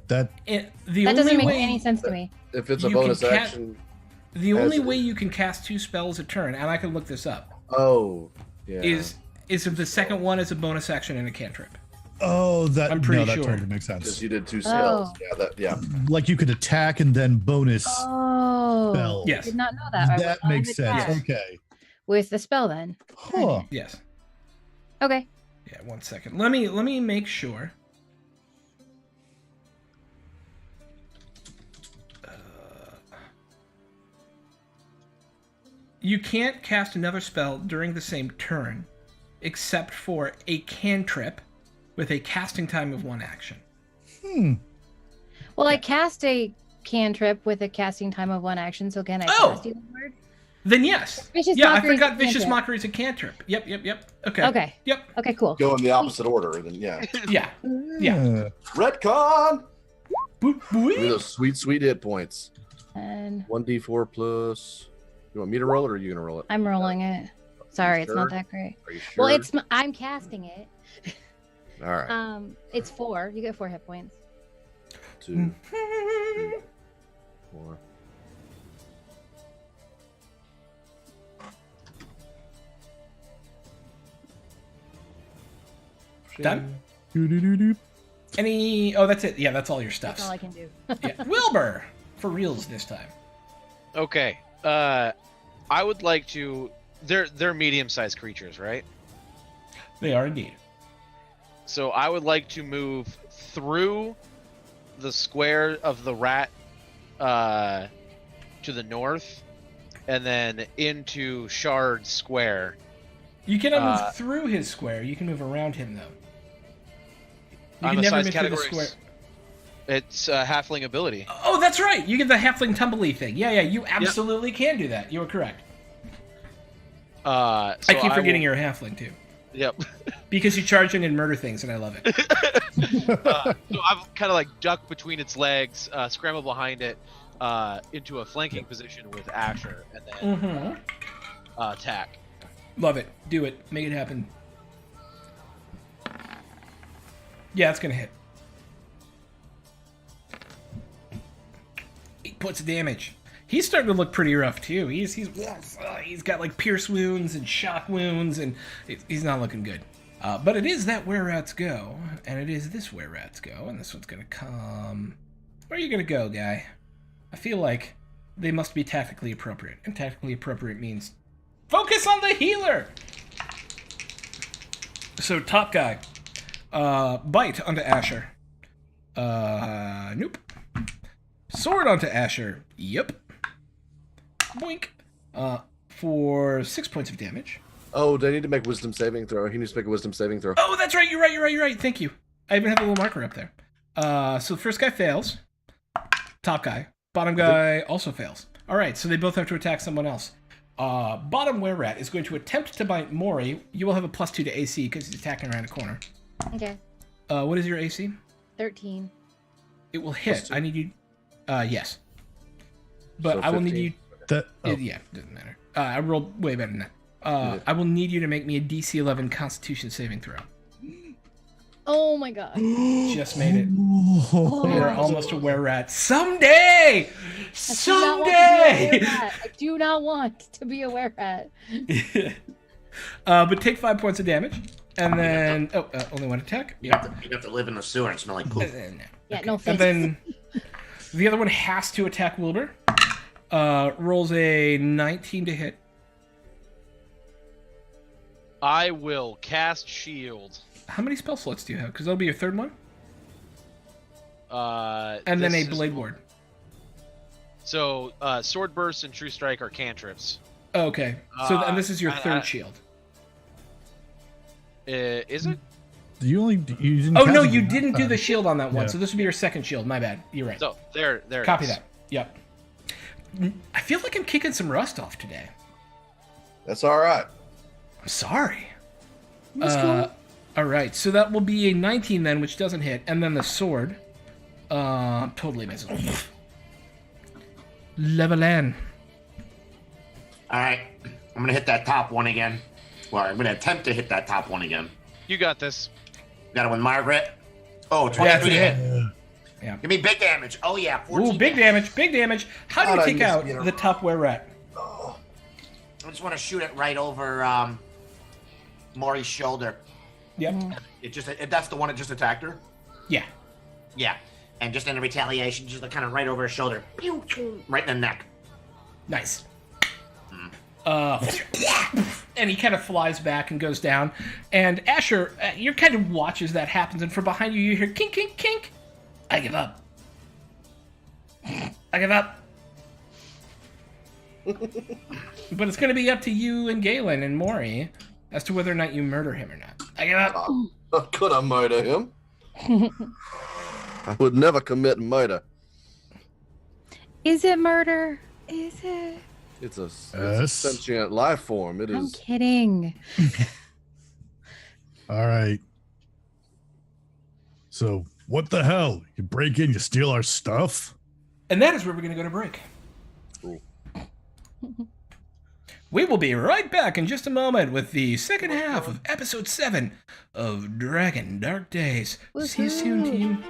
That The That only doesn't make way, any sense to me. If it's a You can bonus ca- action, The only As- way you can cast 2 spells a turn, and I can look this up, oh, yeah. is if the second one is a bonus action and a cantrip. that I'm pretty that sure. totally makes Because sense. you did 2 spells. Oh. Yeah. Like you could attack and then bonus. Oh, Spell. Yes. did not know that. I That would makes have sense. attacked Okay. with the spell then. Huh. Yes. Okay. Yeah. 1 second. Let me make sure. You can't cast another spell during the same turn, except for a cantrip with a casting time of 1 action. Well, I cast a cantrip with a casting time of 1 action, so can I Oh! cast Healing Word? Then yes. Vicious Yeah, I Mockery is a forgot Vicious cantrip. Mockery is a cantrip. Yep. Okay. Okay. Yep. Okay, cool. Go in the opposite order, then yeah. Yeah. Yeah. Retcon. Boop, Give me boop. those sweet hit points. And 1d4 plus. You want me to roll it, or are you gonna roll it? I'm rolling it. Sorry, it's not Sure? that great. Are you sure? Well, I'm casting it. All right. It's 4. You get 4 hit points. 2, 3, 4. Done? Doo-doo-doo-doo. Any? Oh, that's it. Yeah, that's all your That's all stuffs. I can do. Yeah. Wilbur, for reals this time. Okay. I would like to. They're medium-sized creatures, right? They are indeed. So I would like to move through the square of the rat to the north, and then into Shard Square. You cannot move through his square. You can move around him though. You I'm can a never size move through the category. square. It's a halfling ability. Oh, that's right. You get the halfling tumbly thing. Yeah. You absolutely can do that. You are correct. So I keep forgetting will- you're a halfling too, Yep. because you charge in and murder things, and I love it. So I've kind of like ducked between its legs, scramble behind it into a flanking position with Asher, and then Mm-hmm. attack. Love it. Do it. Make it happen. Yeah, it's gonna hit. 8 points of damage. He's starting to look pretty rough too. He's got like pierce wounds and shock wounds, and he's not looking good. But it is that where rats go, and it is this where rats go, and this one's gonna come. Where are you gonna go, guy? I feel like they must be tactically appropriate, and tactically appropriate means focus on the healer. So top guy, bite onto Asher. Nope. Sword onto Asher. Yep. Boink. For 6 points of damage. Oh, do I need to make wisdom saving throw? He needs to make a wisdom saving throw. Oh, that's right. You're right. Thank you. I even have a little marker up there. So the first guy fails. Top guy. Bottom guy also fails. All right, so they both have to attack someone else. Bottom were-rat is going to attempt to bite Mori. You will have a +2 to AC because he's attacking around a corner. Okay. What is your AC? 13. It will hit. +2. I need you. Yes. But So I will need 15. you. That, oh, Yeah, doesn't matter. I rolled way better than that. I will need you to make me a DC 11 Constitution saving throw. Oh my god. Just made it. Oh. You're almost a were-rat. Someday! Someday! I do not want to be a were-rat. But take 5 points of damage. And then... only one attack? You have to live in the sewer and smell like poop. Yeah, no And thanks. then the other one has to attack Wilbur. Rolls a 19 to hit. I will cast shield. How many spell slots do you have? Because that'll be your third one. And then this a is- Blade Ward. So sword burst and true strike are cantrips. Okay. So and this is your I- third I- shield. Is it? You only you didn't Oh cast no, it you last didn't do time. the shield on that one. Yeah. So this would be your second shield. My bad. You're right. So there it Copy is. that. Yep. I feel like I'm kicking some rust off today. That's all right. I'm sorry. That's cool. All right, so that will be a 19 then, which doesn't hit, and then the sword, totally misses. Level N. All right, I'm gonna hit that top one again. Well, I'm gonna attempt to hit that top one again. You got this. Got it with Margaret. Oh, Yeah, 23 it's a to hit. hit. Yeah. Give me big damage. Oh yeah, 14 Ooh, big damage, big damage. How do God, you I take miss out being a the top were rat? I just want to shoot it right over Maury's shoulder. Yep. That's the one that just attacked her. Yeah. Yeah, and just in a retaliation, just kind of right over her shoulder, pew, pew, right in the neck. Nice. And he kind of flies back and goes down. And Asher, you kind of watch as that happens, and from behind you, you hear kink, kink, kink. I give up. I give up. But it's going to be up to you and Galen and Maury as to whether or not you murder him or not. I give up. Could I murder him? I would never commit murder. Is it murder? Is it? It's a Yes. sentient life form. It I'm is. kidding. All right. So, what the hell? You break in, you steal our stuff? And that is where we're going to go to break. Cool. We will be right back in just a moment with the second half of episode 7 of Dragon Dark Days. See you soon, Woohoo. team.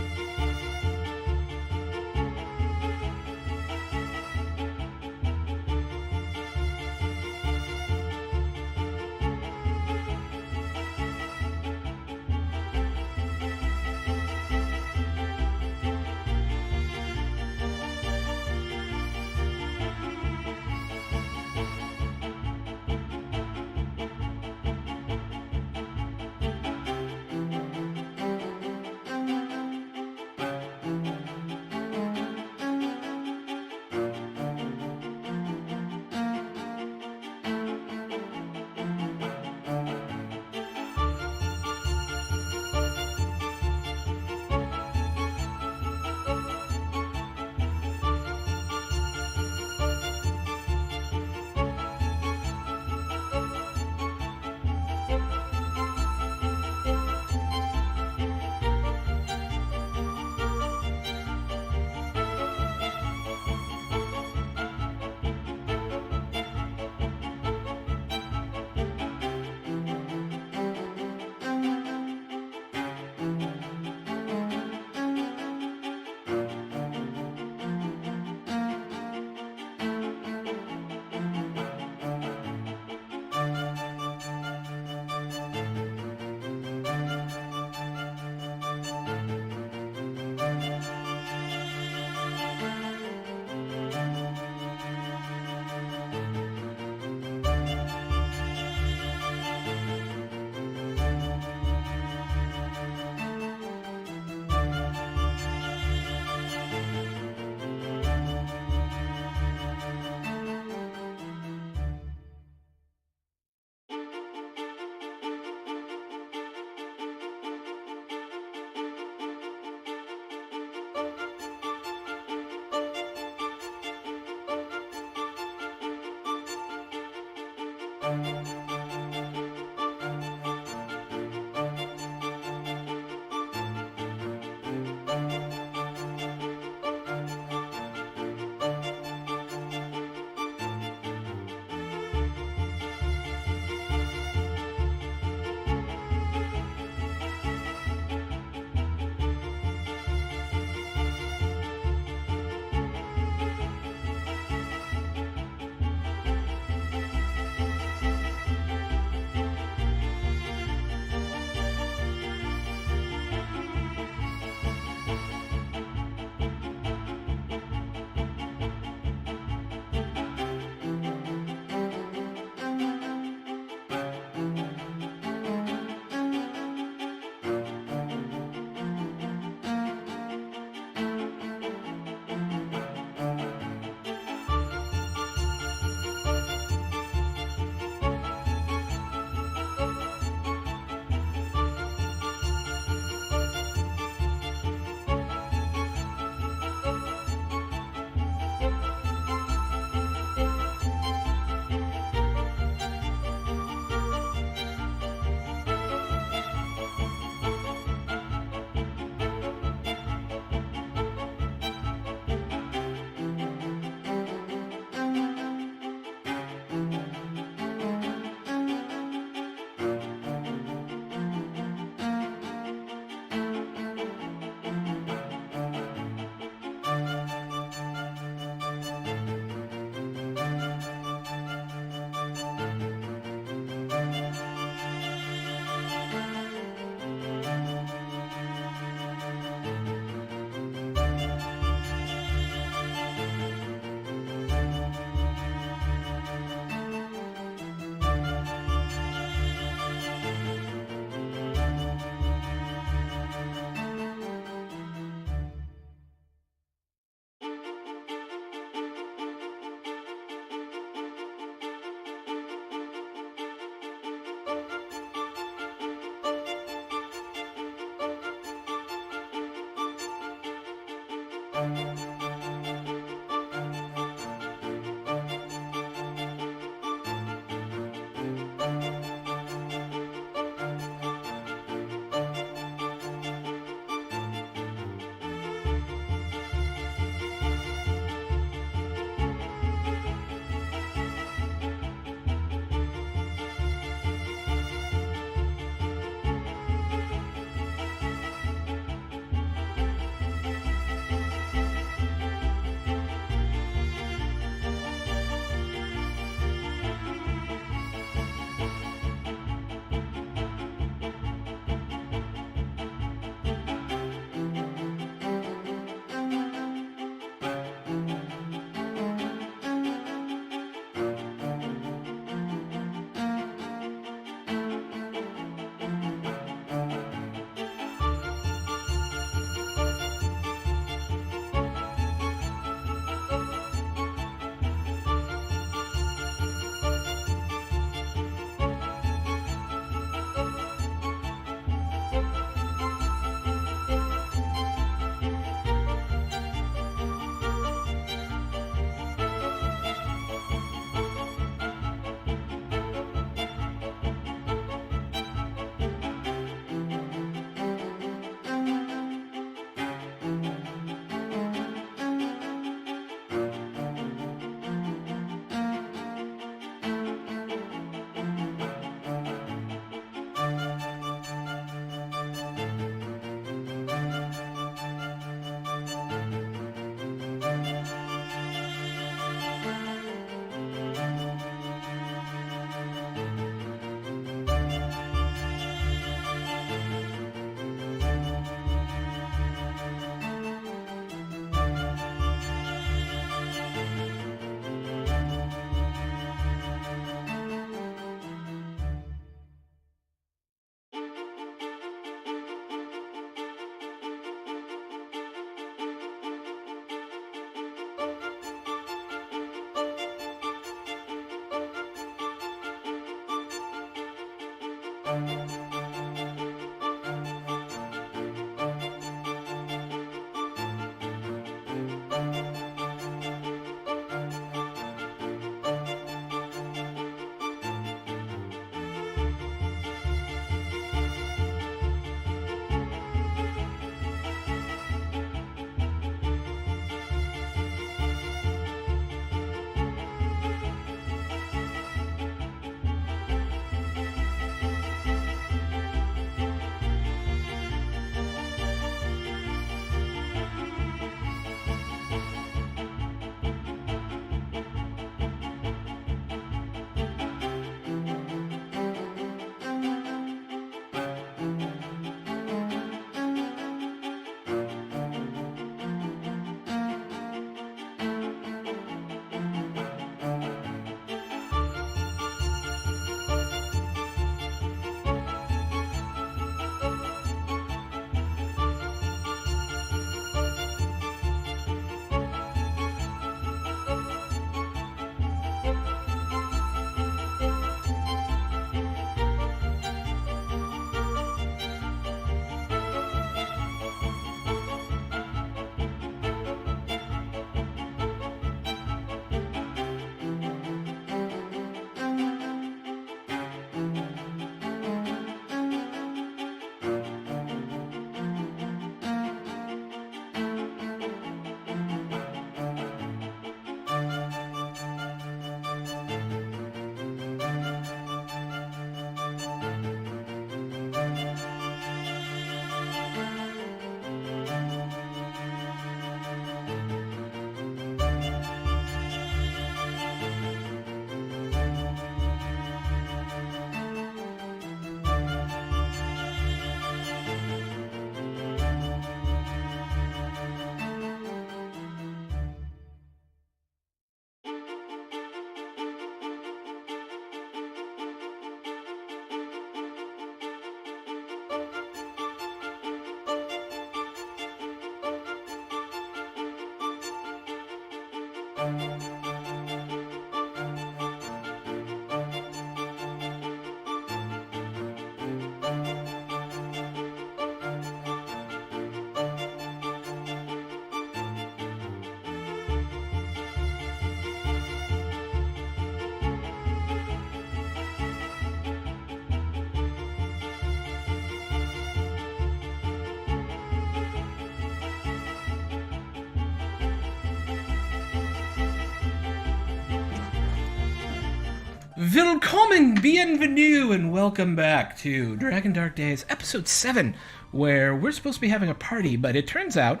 Willkommen, bienvenue, and welcome back to Dragon Dark Days, episode 7, where we're supposed to be having a party, but it turns out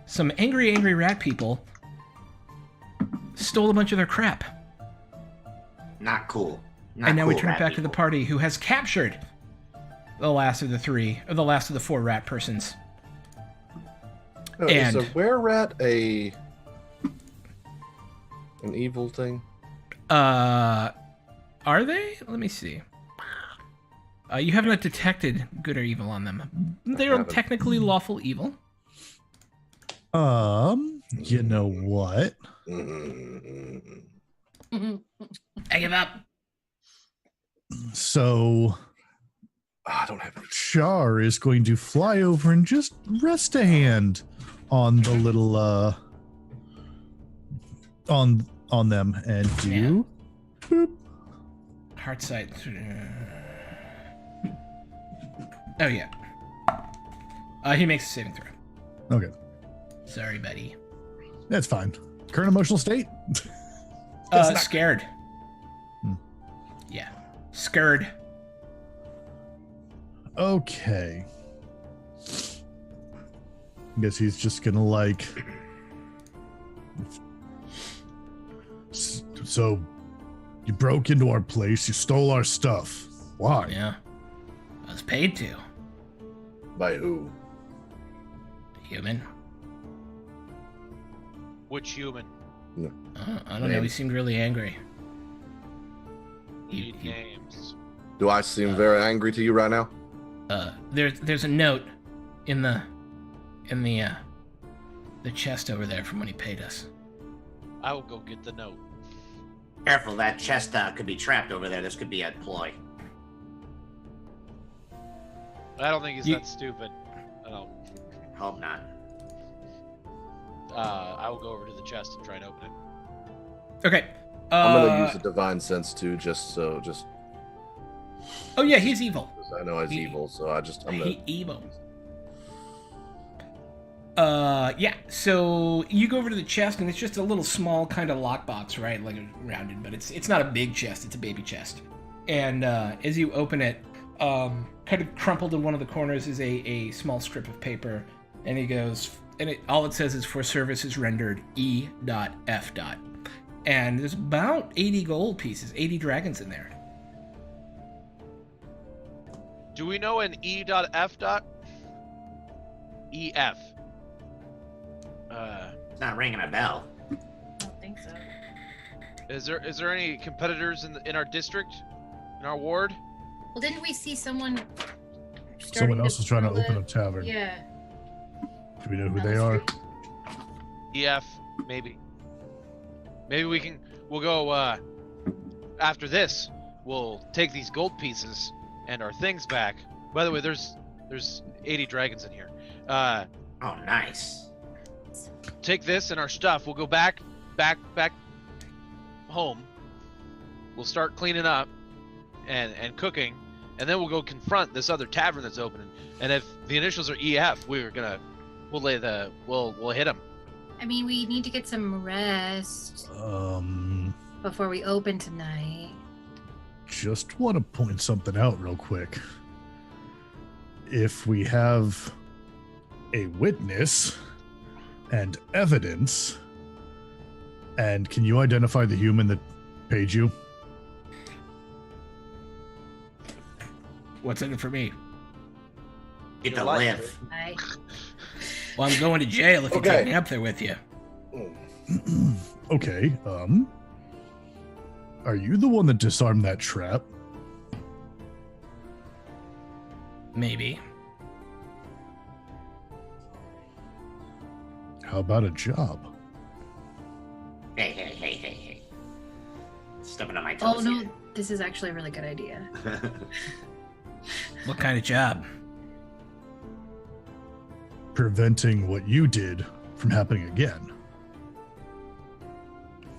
some angry rat people stole a bunch of their crap. Not cool. Not And now we cool, turn it rat back to the people. party, who has captured the last of the 4 rat persons. Is a And- were-rat an evil thing? Are they? Let me see. You have not detected good or evil on them. They're haven't. technically lawful evil. You know what? Mm. I give up. So I don't have any. Char is going to fly over and just rest a hand on the little on them and do boop. Heart sight. Oh, yeah. He makes a saving throw. Okay, Sorry, buddy. that's fine. Current emotional state? Scared. Hmm. Yeah. Scared. Okay. Guess he's just gonna like. So, you broke into our place. You stole our stuff. Why? Yeah. I was paid to. By who? Human. Which human? I don't know. He seemed really angry. Need names. Do I seem very angry to you right now? There's a note in the chest over there from when he paid us. I will go get the note. Careful, that chest could be trapped over there. This could be a ploy. I don't think he's You- that stupid. I don't. Hope not. I will go over to the chest and try and open it. Okay. I'm gonna use a divine sense too, just Oh yeah, he's evil. because I know he's He- evil. So I'm gonna. He evil. Yeah. So you go over to the chest, and it's just a little small kind of lockbox, right? Like rounded, but it's not a big chest. It's a baby chest. And as you open it, kind of crumpled in one of the corners is a small strip of paper, and he goes, and all it says is for services rendered E.F. And there's about 80 gold pieces, 80 dragons in there. Do we know an E.F. EF. It's not ringing a bell. I don't think so. Is there any competitors in our district, in our ward? Well, didn't we see someone? Someone else is trying to build open a tavern. Yeah. Do we know who down they the are? street. EF, maybe. Maybe we'll go after this. We'll take these gold pieces and our things back. By the way, there's 80 dragons in here. Oh, nice. Take this and our stuff. We'll go back home. We'll start cleaning up and cooking, and then we'll go confront this other tavern that's opening. And if the initials are EF, we'll hit them. I mean, we need to get some rest before we open tonight. Just want to point something out real quick. If we have a witness and evidence, and can you identify the human that paid you? What's in it for me? Get Your to life. live. I, Well, I'm going to jail if you Okay. take me up there with you. Okay, are you the one that disarmed that trap? Maybe. How about a job? Hey. Stepping on my oh toes. no, this is actually a really good idea. Here. What kind of job? Preventing what you did from happening again.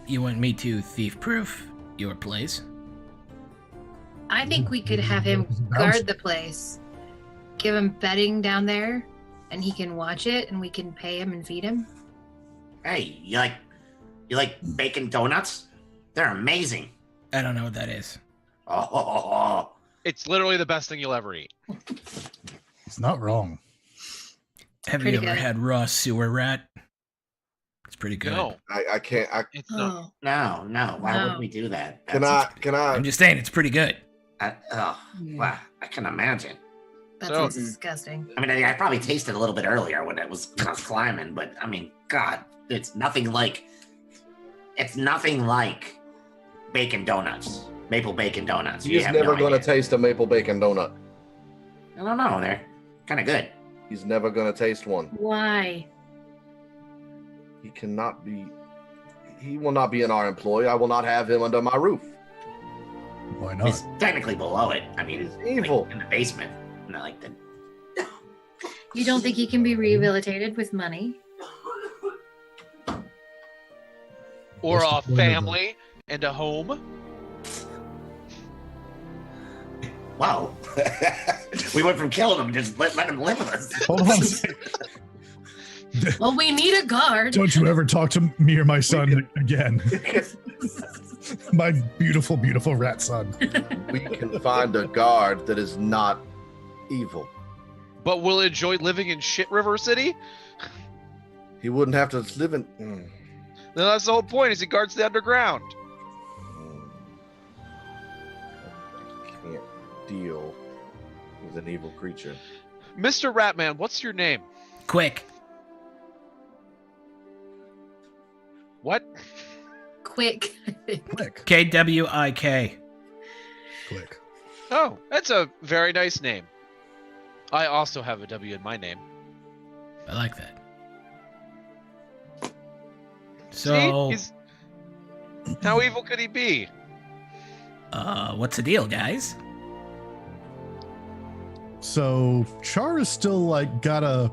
You want me to thief-proof your place? I think we could have him guard the place, give him bedding down there, and he can watch it, and we can pay him and feed him. Hey, you like bacon donuts? They're amazing. I don't know what that is. Oh, It's literally the best thing you'll ever eat. It's not wrong. Have Pretty you ever good. had raw sewer rat? It's pretty good. No, I can't. it's not. Oh, No. Why No. would we do that? Can That's- I? I'm just saying, it's pretty good. Wow, I can imagine. that So- sounds disgusting. I mean, I probably tasted a little bit earlier when I was climbing, but I mean, God, it's nothing like bacon donuts, maple bacon donuts. You He's have never no gonna idea. taste a maple bacon donut. I don't know. They're kind of good. He's never gonna taste one. Why? He cannot be. He will not be in our employ. I will not have him under my roof. Why not? He's technically below it. I mean, He's evil. like in the basement. Not like the. You don't think he can be rehabilitated with money? Or What's the a point of family and a home. Wow. We went from killing him to just let him live with us. Hold on a second. Well, we need a guard. Don't you ever talk to me or my son again. My beautiful, beautiful rat son. We can find a guard that is not evil. But will enjoy living in Shit River City? He wouldn't have to live in. Then that's the whole point. Is he guards the underground? I can't deal with an evil creature. Mr. Ratman, what's your name? Quick. What? Quick. Quick, KWIK. quick. Oh, that's a very nice name. I also have a W in my name. I like that. So, See? He's... How evil could he be? what's the deal, guys? So Char is still like got a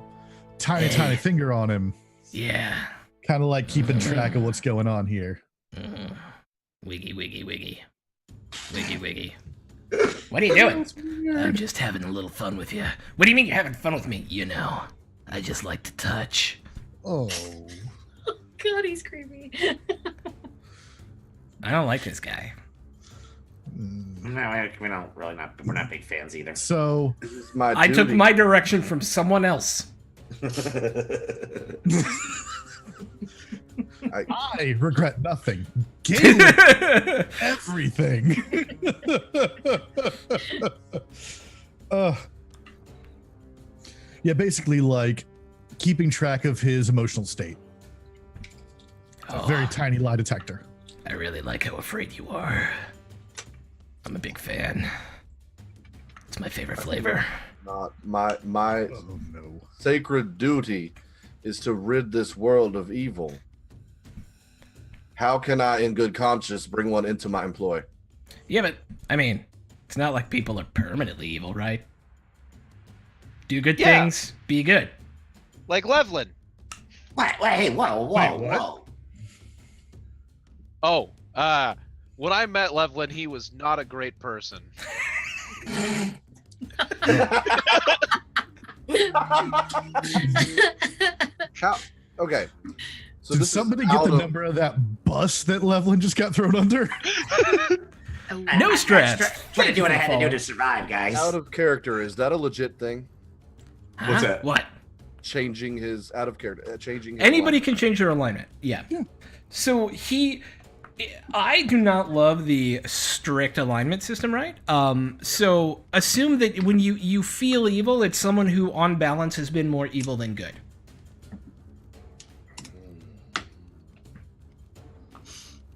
tiny finger on him, Yeah. kind of like keeping track of what's going on here. Wiggy, wiggy, wiggy. Wiggy, wiggy. What are you doing? I'm just having a little fun with you. What do you mean you're having fun with me? You know, I just like to touch. Oh, God, he's creepy. I don't like this guy. No, we don't really we're not big fans either. so This is my I took duty. my direction from someone else. I regret nothing. Galen, everything. Yeah, basically like keeping track of his emotional state. A very Oh, tiny lie detector. I really like how afraid you are. I'm a big fan. It's my favorite flavor. Not my Oh no. sacred duty is to rid this world of evil. How can I, in good conscience, bring one into my employ? Yeah, but I mean, it's not like people are permanently evil, right? Do good Yeah. things, be good. Like Levlin. Wait, hey, whoa. Wait, what? Oh, when I met Levlin, he was not a great person. How? Okay. So Did this is somebody get out the of- number of that bus that Levlin just got thrown under? No stress. Trying to do what I Thank you had to for do to survive, guys. out of character? Is that a legit thing? Huh? What's that? What? Changing his out of character, changing. His Anybody life? can change their alignment. Yeah. So I do not love the strict alignment system, right? So assume that when you feel evil, it's someone who, on balance, has been more evil than good.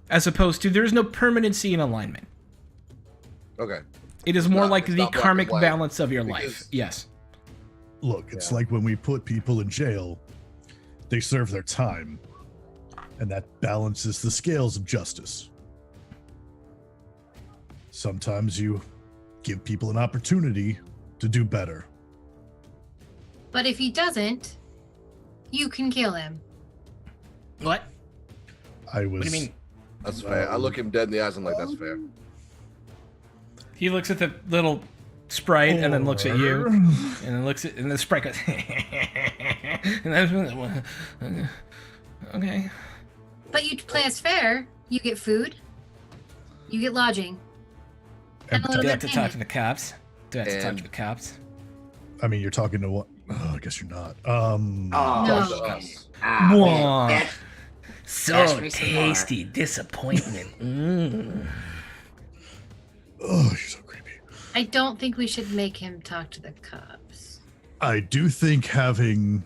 As opposed to, there's no permanency in alignment. Okay. It is more not- like it's the not black and karmic white, balance of your life. because- Yes. Look, it's Yeah. like when we put people in jail, they serve their time, and that balances the scales of justice. Sometimes you give people an opportunity to do better. But if he doesn't, you can kill him. What? I was. What do you mean? That's fair. I look him dead in the eyes. I'm like, that's fair. He looks at the little sprite and then looks at you, Or- and then looks at, and the sprite goes, and that's okay. But you play us fair. You get food. You get lodging. And a And little Do I bit have to talk to pink. the cops? Do I have to talk And- to the cops? I mean, you're talking to what? Oh, I guess you're not. Oh, No. Talk to us. Mwah. man, So Ask me some more. tasty. Disappointment. Mm. Oh, you're so creepy. I don't think we should make him talk to the cops. I do think having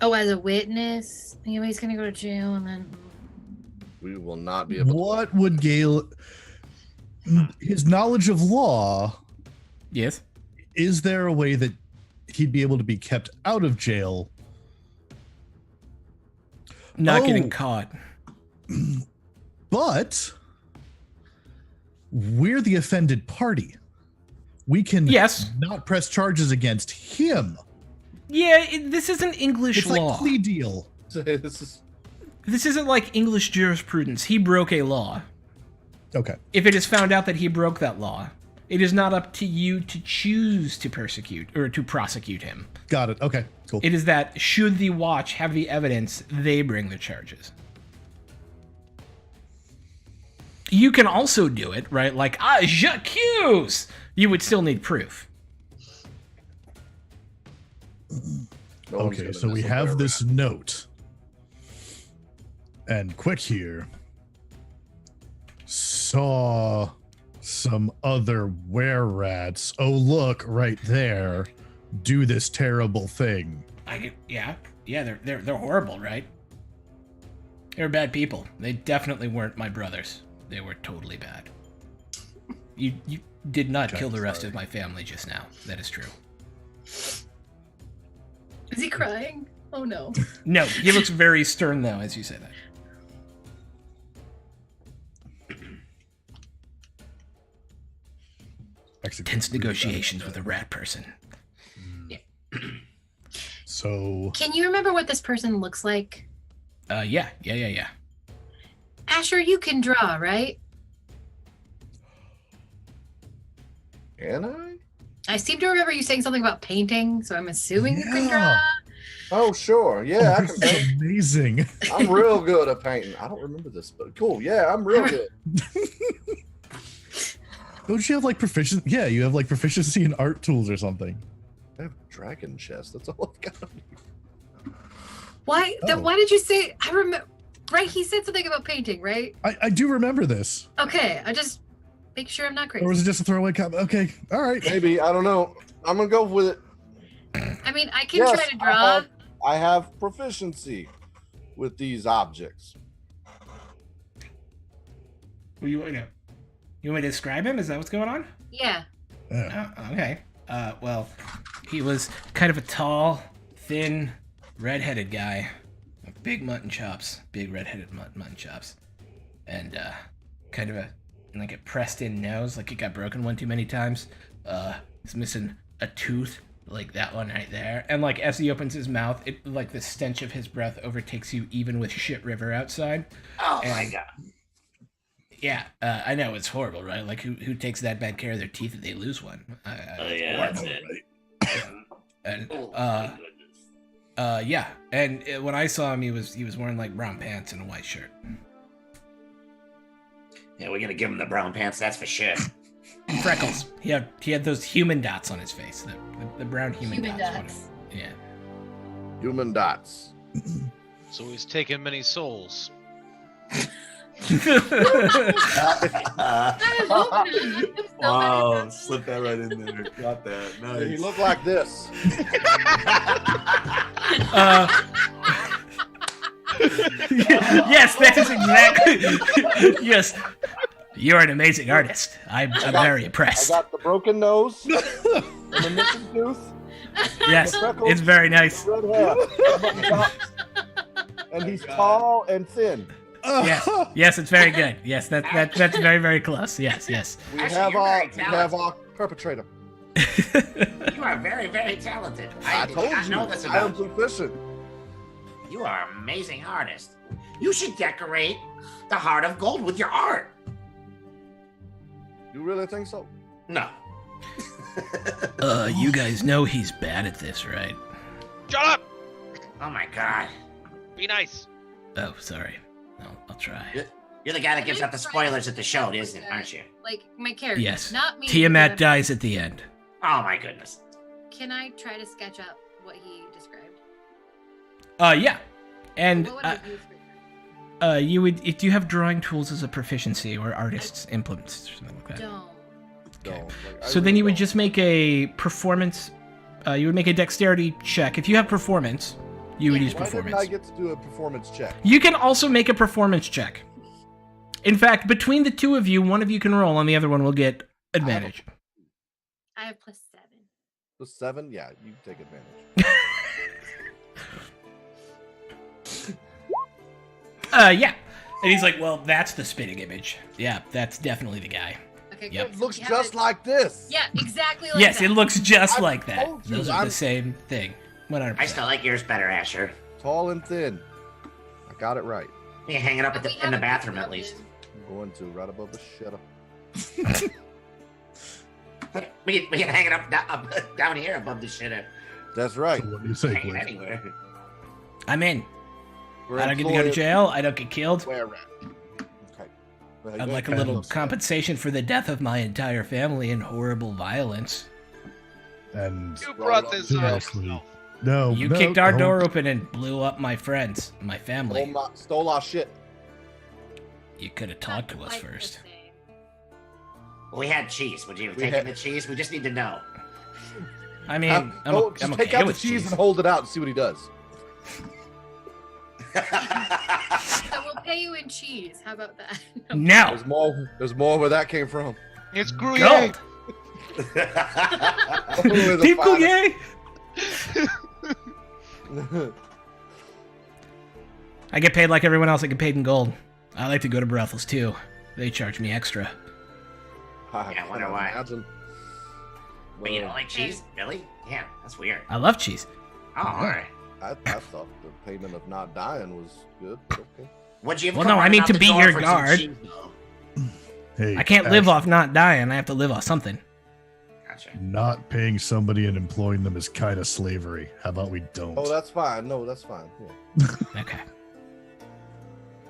Oh, as a witness? You know, he's gonna go to jail and then. We will not be able to. what would Gale his knowledge of law, Yes. is there a way that he'd be able to be kept out of jail? Not Oh. getting caught. But we're the offended party. We can Yes. not press charges against him. Yeah, this isn't English It's law. like plea deal. This is This isn't like English jurisprudence. He broke a law. Okay. If it is found out that he broke that law, it is not up to you to choose to persecute or to prosecute him. Got it. Okay. Cool. It is that should the watch have the evidence, they bring the charges. You can also do it, right? Like, j'accuse! You would still need proof. no one's Okay, gonna so we mess with have our this note. And quick here saw some other were-rats. Oh, look, right there. Do this terrible thing. Yeah, they're horrible, right? They're bad people. They definitely weren't my brothers. They were totally bad. You did not Okay, kill the rest sorry. of my family just now. That is true. Is he crying? Oh no. No, he looks very stern though, as you say that. Actually, Tense negotiations with a rat person. So Can you remember what this person looks like? Yeah. Asher, you can draw, right? Can I? I seem to remember you saying something about painting, so I'm assuming you can Yeah. draw. Oh, sure. Yeah, I this can is paint. amazing. I'm real good at painting. I don't remember this, but cool. Yeah, I'm real good. Don't you have like proficiency? Yeah, you have like proficiency in art tools or something. I have a dragon chest. That's all I've got. Why? Oh. Why did you say? I remember. Right? He said something about painting, right? I do remember this. Okay, I just make sure I'm not crazy. Or was it just a throwaway comment? Okay, all right. Maybe. I don't know. I'm going to go with it. I mean, I can Yes, try to draw. I have proficiency with these objects. What do you want to? You want me to describe him? Is that what's going on? Yeah. Yeah. Okay. Well, he was kind of a tall, thin, red-headed guy. Big mutton chops. Big red-headed mutton chops. And, kind of a pressed-in nose, like it got broken one too many times. He's missing a tooth, like that one right there. And, like, as he opens his mouth, it, like, the stench of his breath overtakes you even with shit river outside. Oh my And- god. Yeah, I know, it's horrible, right? Like, who takes that bad care of their teeth if they lose one? That's it. And, Oh, my goodness. yeah, and when I saw him, he was wearing like brown pants and a white shirt. Yeah, we're gonna give him the brown pants, that's for sure. Freckles. He had those human dots on his face. The brown human, Human dots. dots. Yeah. Human dots. So he's taken many souls. I hope not. I'm so Wow, mad. slip that right in there. Got that. He Nice. looked like this. Yes, that is exactly. Yes, you're an amazing artist. I'm very I impressed. got the broken nose and the missing tooth, Yes, it's very nice. red hair, button tops, and he's tall and thin. Yes, it's very good. Yes, that's very very close. Yes. We Actually, have you're our very perpetrator. You are very, very talented. I did told not you. know this I am about you. proficient. You are an amazing artist. You should decorate the Heart of Gold with your art. You really think so? No. You guys know he's bad at this, right? Shut up! Oh my god. Be nice. Oh, sorry. I'll try. Yeah. You're the guy that gives out the spoilers at the show, isn't it? Aren't you? Like my character, Yes. not me. Tiamat because dies at the end. Oh my goodness. Can I try to sketch up what he described? Yeah. And What would I use for that? you would, if you have drawing tools as a proficiency or artist's implements or something like that. Don't. Don't. Like, I So then really you would don't. just make a performance. You would make a dexterity check. If you have performance, you would Yeah. use Why didn't performance. I get to do a performance check? You can also make a performance check. In fact, between the two of you, one of you can roll, and the other one will get advantage. I have +7. The 7? Yeah, you take advantage. Yeah. And he's like, well, that's the spitting image. Yeah, that's definitely the guy. Okay, Yep. good. It So looks we have just it- like this. Yeah, exactly like Yes, that. it looks just I like that. told you, Those are I'm- the same thing. 100%. I still like yours better, Asher. Tall and thin. I got it right. You hang it up But at we in the haven't bathroom at constructed- least. I'm going to right above the shutter. We can hang it up down here above the shitter. That's right. So what do you say, Hang it Quiz? anywhere. I'm in. We're I don't get to go to employing jail. I don't get killed. Were rat. Okay. Well, I'd you like a ain't little loves that. compensation for the death of my entire family in horrible violence. And You brought this up. seriously, no, You no, kicked our no. door open and blew up my friends, my family. stole our shit. You could have Not talked to us quite the first. same. We had cheese. Would you have We taken had- the cheese? We just need to know. I mean, I'm Just okay take out the with cheese cheese. and hold it out and see what he does. So we'll pay you in cheese. How about that? No, There's more. There's more where that came from. It's Gruyere. gold. Where the Deep finest- Coulier. I get paid like everyone else. I get paid in gold. I like to go to brothels too. They charge me extra. Yeah, I wonder why. Imagine. But you don't like cheese? Really? Yeah, that's weird. I love cheese. Oh, alright. I thought the payment of not dying was good. Okay. What'd you have Well, come no, I running need out to the be door your for some guard. cheese, though? Hey, I can't live Ash, off not dying. I have to live off something. Gotcha. Not paying somebody and employing them is kind of slavery. How about we don't? Oh, that's fine. No, that's fine. Yeah. Okay.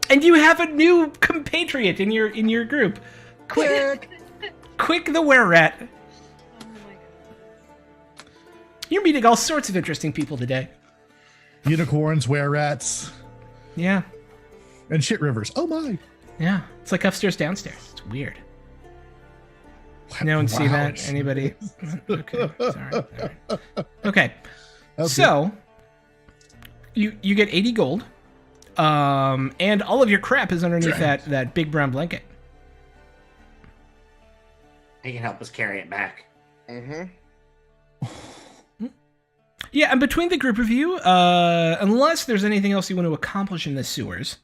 And you have a new compatriot in your group. Quick the were-rat. Oh my god. You're meeting all sorts of interesting people today. Unicorns, were-rats, Yeah. and shit rivers. Oh my! Yeah. It's like upstairs, downstairs. It's weird. No one see Wow. that? Anybody? Okay. Sorry. All right. Okay. Okay. So you get 80 gold. And all of your crap is underneath that big brown blanket. He can help us carry it back. Mm-hmm. Yeah, and between the group of you, unless there's anything else you want to accomplish in the sewers.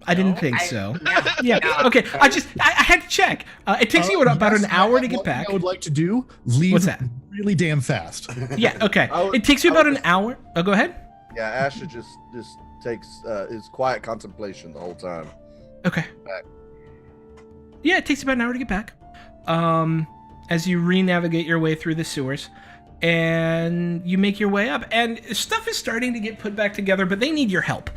I didn't think so. Yeah. Okay. I had to check. It takes you about an hour to get back. I would like to do leave What's that? really damn fast. Yeah. Okay. I would- It takes you I about would an hour. Oh, go ahead. Yeah, Asher just takes his quiet contemplation the whole time. Okay. Back. Yeah, it takes about an hour to get back. As you re-navigate your way through the sewers, and you make your way up, and stuff is starting to get put back together, but they need your help.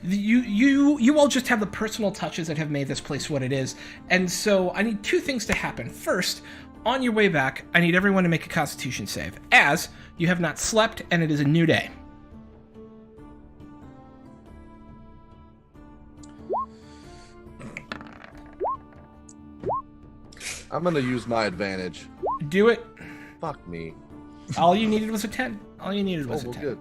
You all just have the personal touches that have made this place what it is, and so I need two things to happen. First, on your way back, I need everyone to make a Constitution save, as you have not slept, and it is a new day. I'm gonna use my advantage. Do it. Fuck me. All you needed was a 10. All you needed Oh, was a well, 10. good.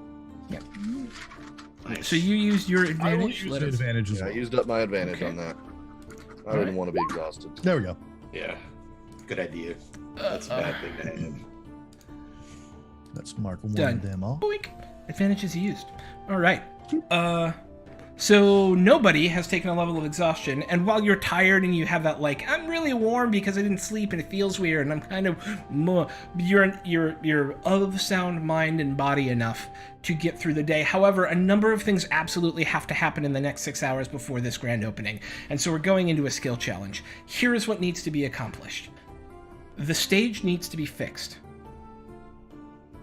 So you used your I will advantage. use Let the us- advantage as Yeah, I well. used up my advantage Okay. on that. I All didn't right. want to be exhausted. There we go. Yeah. Good idea. That's a bad thing to have. Let's mark one Done. of them all. Week. Advantage is used. All right. So nobody has taken a level of exhaustion, and while you're tired and you have that like, I'm really warm because I didn't sleep and it feels weird, and I'm kind of, you're of sound mind and body enough to get through the day. However, a number of things absolutely have to happen in the next 6 hours before this grand opening, and so we're going into a skill challenge. Here is what needs to be accomplished. The stage needs to be fixed.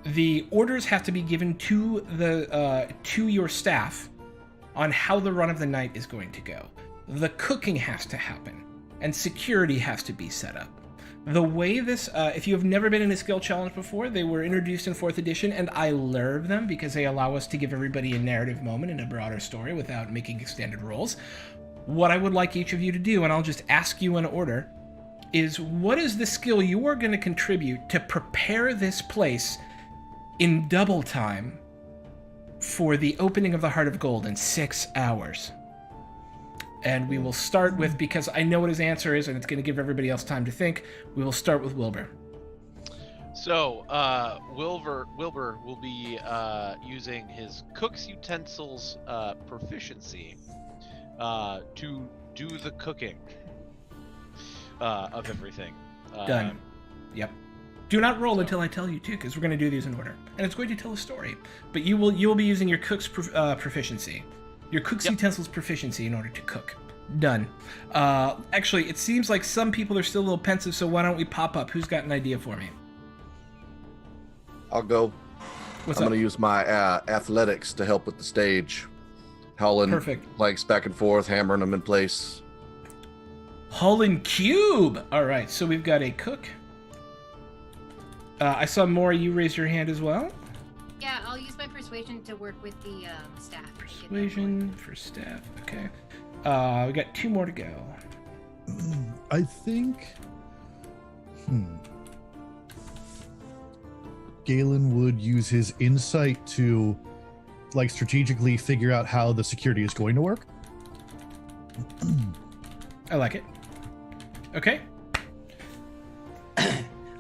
The orders have to be given to the to your staff on how the run of the night is going to go. The cooking has to happen, and security has to be set up. The way this, if you have never been in a skill challenge before, they were introduced in 4th edition, and I love them because they allow us to give everybody a narrative moment and a broader story without making extended rolls. What I would like each of you to do, and I'll just ask you in order, is what is the skill you are going to contribute to prepare this place in double time for the opening of the Heart of Gold in 6 hours? And we will start with, because I know what his answer is and it's going to give everybody else time to think, we will start with Wilbur. So, Wilbur will be using his cook's utensils proficiency to do the cooking of everything. Done. Yep. Do not roll until I tell you to, because we're going to do these in order, and it's going to tell a story. But you will be using your cook's proficiency, your cook's utensils proficiency in order to cook. Done. Actually, it seems like some people are still a little pensive, so why don't we pop up? Who's got an idea for me? I'll go. What's I'm up? going to use my athletics to help with the stage. Howling Perfect. planks back and forth, hammering them in place. Holland Cube. All right, so we've got a cook. I saw Maury, you raised your hand as well. Yeah, I'll use my persuasion to work with the staff. to get that Persuasion for staff. Okay. We got 2 more to go. I think. Galen would use his insight to, like, strategically figure out how the security is going to work. I like it. Okay.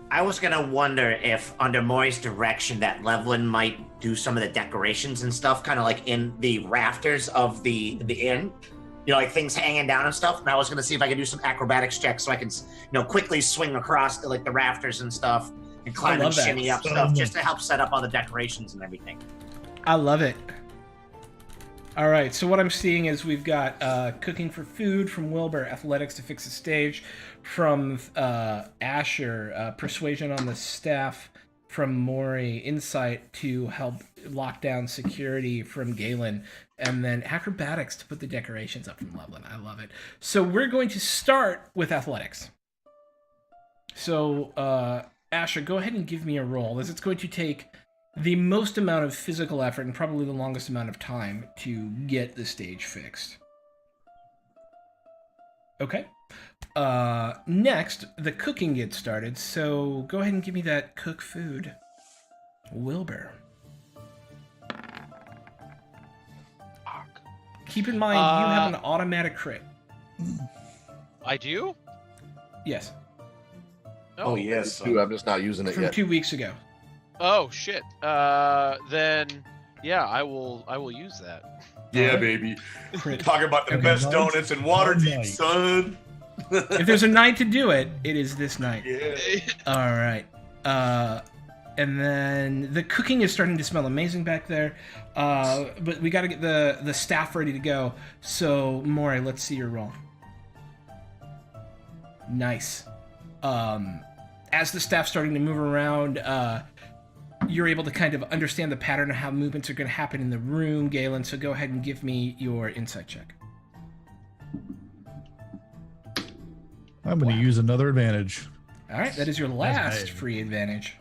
I was gonna wonder if, under Maury's direction, that Levlin might do some of the decorations and stuff, kind of like in the rafters of the inn. You know, like things hanging down and stuff. And I was gonna see if I could do some acrobatics checks so I can, quickly swing across like the rafters and stuff and climb and love that. shimmy up So stuff much. just to help set up all the decorations and everything. I love it. All right, so what I'm seeing is we've got cooking for food from Wilbur, athletics to fix the stage from Asher, persuasion on the staff from Maury, insight to help lock down security from Galen, and then acrobatics to put the decorations up from Loveland. I love it. So we're going to start with athletics. So Asher, go ahead and give me a roll, as it's going to take the most amount of physical effort and probably the longest amount of time to get the stage fixed. Okay. Next, the cooking gets started, so go ahead and give me that cook food. Wilbur. Fuck. Keep in mind, you have an automatic crit. I do? Yes, Oh, yes. Dude, I'm just not using it from yet. 2 weeks ago. Oh shit. Then yeah, I will use that. Yeah, baby. Crit. Talking about the Every best night, donuts in all Waterdeep, night. son. If there's a night to do it, it is this night. Yeah. All right. And then the cooking is starting to smell amazing back there. But we got to get the staff ready to go. So, Maury, let's see your roll. Nice. As the staff's starting to move around, you're able to kind of understand the pattern of how movements are going to happen in the room, Galen. So go ahead and give me your insight check. I'm going to use another advantage. All right, that is your last right. free advantage.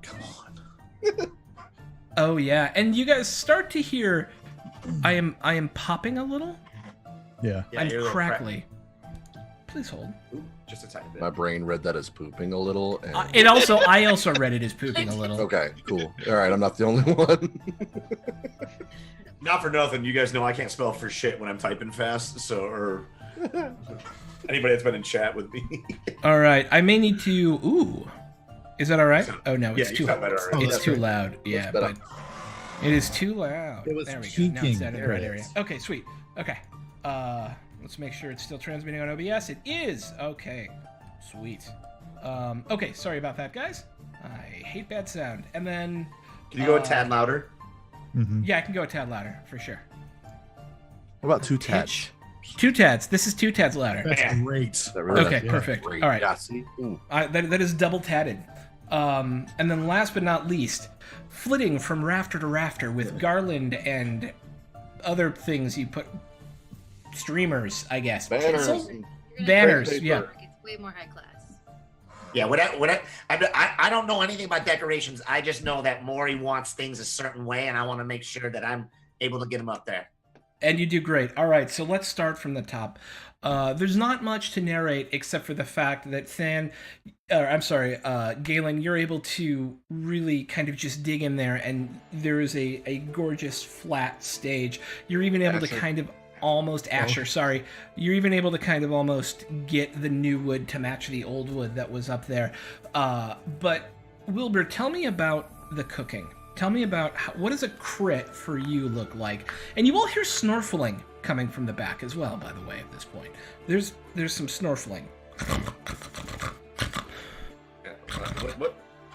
Come on. Oh yeah, and you guys start to hear, I am popping a little. Yeah. I'm you're a little crack- crackly. Please hold. Ooh, just a tiny bit. My brain read that as pooping a little. And... I also read it as pooping a little. Okay, cool. All right, I'm not the only one. Not for nothing, you guys know I can't spell for shit when I'm typing fast. So, or anybody that's been in chat with me. All right, I may need to. Ooh, is that all right? Oh no, Yeah, it's you too. sound better already. It's that's too right. loud. Yeah, better. but it is too loud. It was there we go. Now it's peaking. out in the There right it area. is. Okay, sweet. Okay. Let's make sure it's still transmitting on OBS. It is. Okay. Sweet. Okay, sorry about that, guys. I hate bad sound. And then. Can you go a tad louder? Mm-hmm. Yeah, I can go a tad louder for sure. What about two tats? 2 tads. This is 2 tads louder. That's Yeah. great. That really Okay, Yeah. perfect. great. All right. Yeah, see? Ooh. That is double tatted. And then last but not least, flitting from rafter to rafter with garland and other things you put, streamers, I guess. Banners. It's all- and You're gonna Banners, paper. yeah. It's way more high class. Yeah, I don't know anything about decorations. I just know that Maury wants things a certain way, and I want to make sure that I'm able to get him up there. And you do great. All right, so let's start from the top. There's not much to narrate except for the fact that Galen, you're able to really kind of just dig in there, and there is a gorgeous flat stage. You're even able to Asher. kind of almost Asher, sorry. You're even able to kind of almost get the new wood to match the old wood that was up there. But Wilbur, tell me about the cooking. Tell me about what does a crit for you look like? And you will hear snorkeling coming from the back as well, by the way, at this point. There's some snorkeling.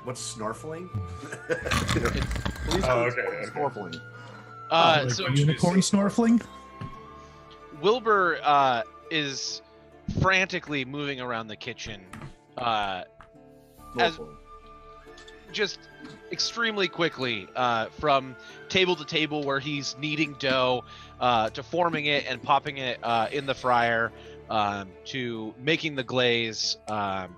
What's snorkeling? Please Oh, use okay. snorkeling. Like So unicorn snorkeling? Wilbur is frantically moving around the kitchen, As- Snorkeling. just extremely quickly, from table to table where he's kneading dough, to forming it and popping it in the fryer, to making the glaze, oven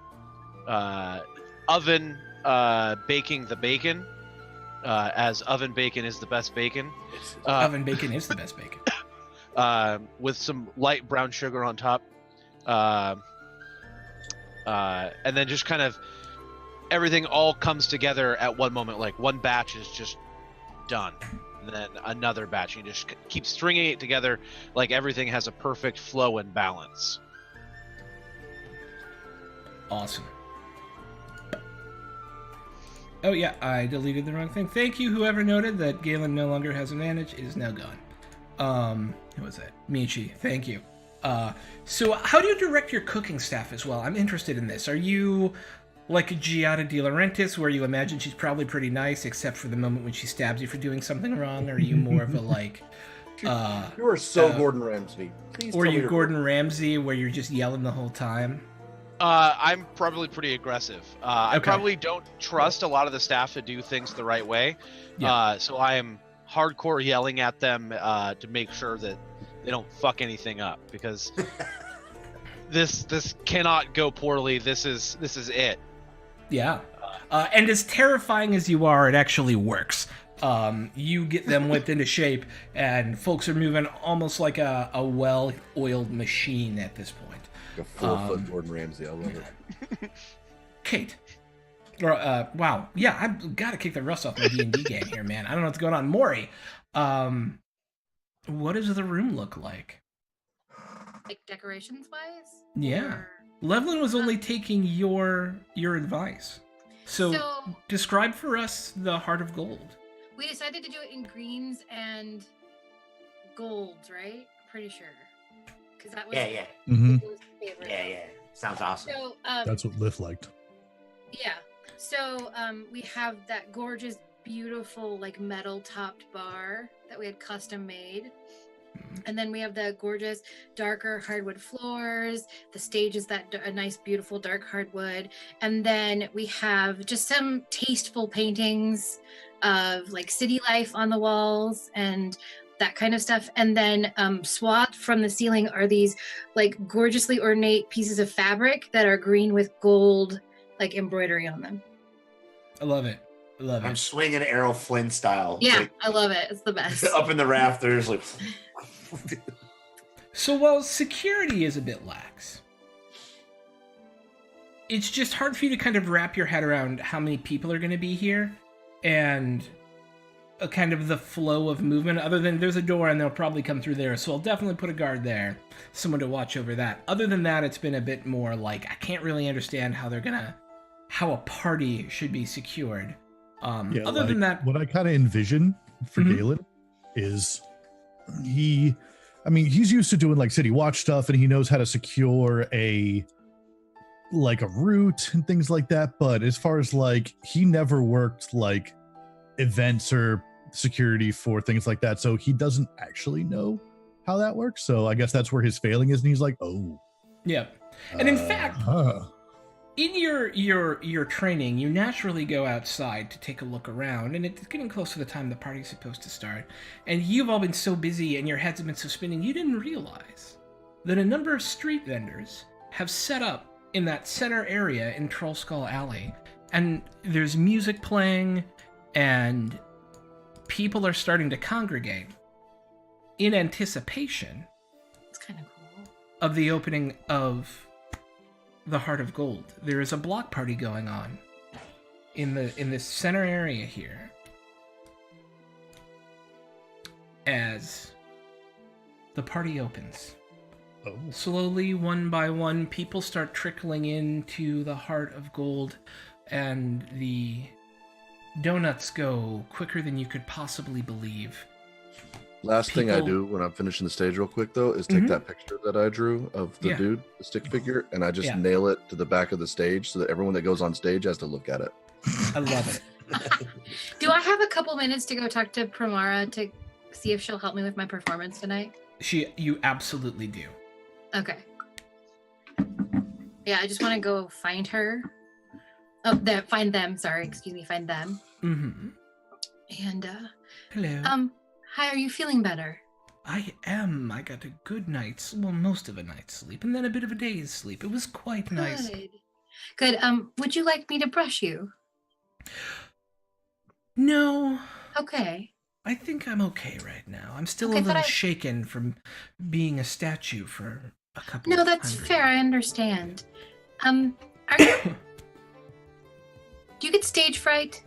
baking the bacon, as oven bacon is the best bacon. Oven bacon is the best bacon. With some light brown sugar on top, and then just kind of everything all comes together at one moment. Like one batch is just done, and then another batch. You just keep stringing it together, like everything has a perfect flow and balance. Awesome. Oh yeah, I deleted the wrong thing. Thank you, whoever noted that Galen no longer has advantage. It is now gone. Who was that? Michi. Thank you. So how do you direct your cooking staff as well? I'm interested in this. Are you like a Giada De Laurentiis, where you imagine she's probably pretty nice, except for the moment when she stabs you for doing something wrong? Or are you more of a like, You are so Gordon Ramsay. Please or tell me you you're Gordon Ramsay, where you're just yelling the whole time? I'm probably pretty aggressive. I Okay. probably don't trust a lot of the staff to do things the right way. Yeah. So I am hardcore yelling at them to make sure that they don't fuck anything up, because this cannot go poorly. This is it. Yeah. And as terrifying as you are, it actually works. You get them whipped into shape, and folks are moving almost like a well-oiled machine at this point. like a 4-foot Gordon Ramsay. I love it. Kate. Or, wow. Yeah, I've got to kick the rust off my D&D game here, man. I don't know what's going on. Maury, what does the room look like? Like decorations wise? Yeah. Levlin was only taking your advice. So describe for us the Heart of Gold. We decided to do it in greens and golds, right? Pretty sure. Because that was Yeah. Mm-hmm. Liff's favorite. Yeah. Sounds awesome. So That's what Liff liked. yeah. So we have that gorgeous, beautiful, like metal topped bar that we had custom made. And then we have the gorgeous darker hardwood floors. The stage is that a nice, beautiful dark hardwood. And then we have just some tasteful paintings of like city life on the walls and that kind of stuff. And then swathed from the ceiling are these like gorgeously ornate pieces of fabric that are green with gold like embroidery on them. I love it. I love I'm it. swinging Errol Flynn style. Yeah, like, I love it. It's the best. up in the rafters, like. So while security is a bit lax, it's just hard for you to kind of wrap your head around how many people are going to be here and a kind of the flow of movement, other than there's a door and they'll probably come through there. So I'll definitely put a guard there, someone to watch over that. Other than that, it's been a bit more like, I can't really understand how how a party should be secured. Yeah, Other like, than that, what I kind of envision for Mhm. Galen is he's used to doing like city watch stuff, and he knows how to secure a route and things like that. But as far as like, he never worked like events or security for things like that, so he doesn't actually know how that works. So I guess that's where his failing is, and he's like, oh, yeah. And in fact, in your training, you naturally go outside to take a look around, and it's getting close to the time the party's supposed to start. And you've all been so busy, and your heads have been so spinning, you didn't realize that a number of street vendors have set up in that center area in Troll Skull Alley, and there's music playing, and people are starting to congregate in anticipation It's kind of cool. of the opening of the Heart of Gold. There is a block party going on in this center area here, as the party opens. Oh. Slowly, one by one, people start trickling into the Heart of Gold, and the donuts go quicker than you could possibly believe. Last thing I People- do when I'm finishing the stage real quick though is take Mhm. that picture that I drew of the Yeah. dude, the stick figure, and I just Yeah. nail it to the back of the stage so that everyone that goes on stage has to look at it. I love it. Do I have a couple minutes to go talk to Primara to see if she'll help me with my performance tonight? You absolutely do. Okay. Yeah, I just want to go find her. Oh, find them. Sorry, excuse me. Find them. Mm-hmm. And Hello. hi. Are you feeling better? I am. I got a good night's, well, most of a night's sleep, and then a bit of a day's sleep. It was quite nice. Good. Good. Would you like me to brush you? No, Okay. I think I'm okay right now. I'm still Okay, a but little I- shaken from being a statue for a couple No, of that's hundred fair. I understand. Are you? Do you get stage fright?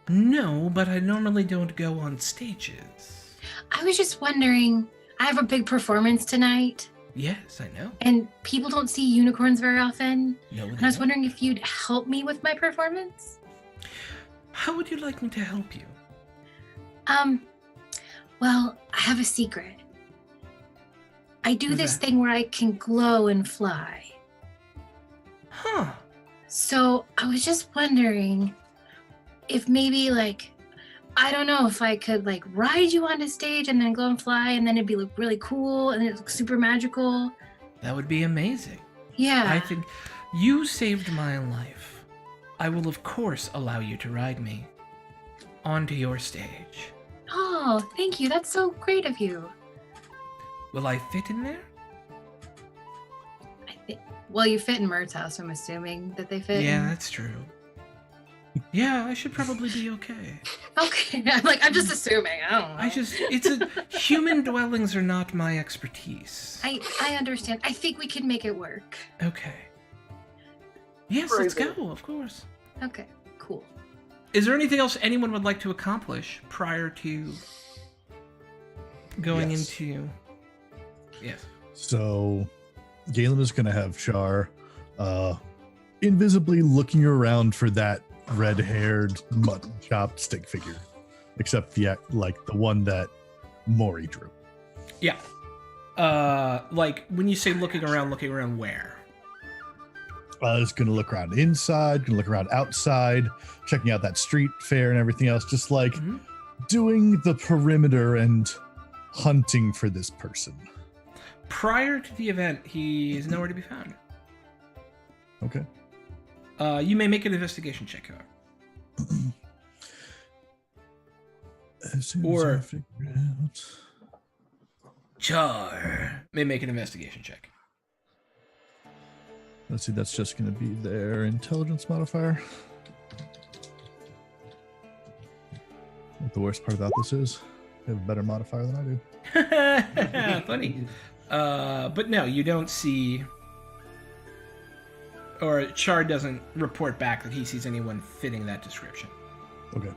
No, but I normally don't go on stages. I was just wondering. I have a big performance tonight, Yes, I know. and people don't see unicorns very often. No, And I was wondering if you'd help me with my performance. How would you like me to help you? Well, I have a secret. I do What's this that? thing where I can glow and fly. Huh. So I was just wondering if maybe I don't know if I could ride you onto stage and then glow and fly and then it'd be really cool and it'd look super magical. That would be amazing. Yeah. I think you saved my life. I will, of course, allow you to ride me onto your stage. Oh, thank you. That's so great of you. Will I fit in there? Well, you fit in Mert's house, I'm assuming that they fit. Yeah, in. that's true. Yeah, I should probably be okay. Okay. I'm just assuming. I don't know. Human dwellings are not my expertise. I understand. I think we can make it work. Okay. Yes, let's go, of course. Okay, cool. Is there anything else anyone would like to accomplish prior to going Yes. into... Yes. So Galen is going to have Char invisibly looking around for that red-haired mutton chopped stick figure, except the one that Maury drew. Yeah. When you say looking around where? Is going to look around inside, going to look around outside, checking out that street fair and everything else, just Mhm. doing the perimeter and hunting for this person. Prior to the event, he is nowhere to be found. Okay. You may make an investigation check, however. As soon Or- as I figure out. Char may make an investigation check. Let's see, that's just going to be their intelligence modifier. What the worst part about this is, they have a better modifier than I do. Funny. But no, you don't see... Or Char doesn't report back that he sees anyone fitting that description. Okay.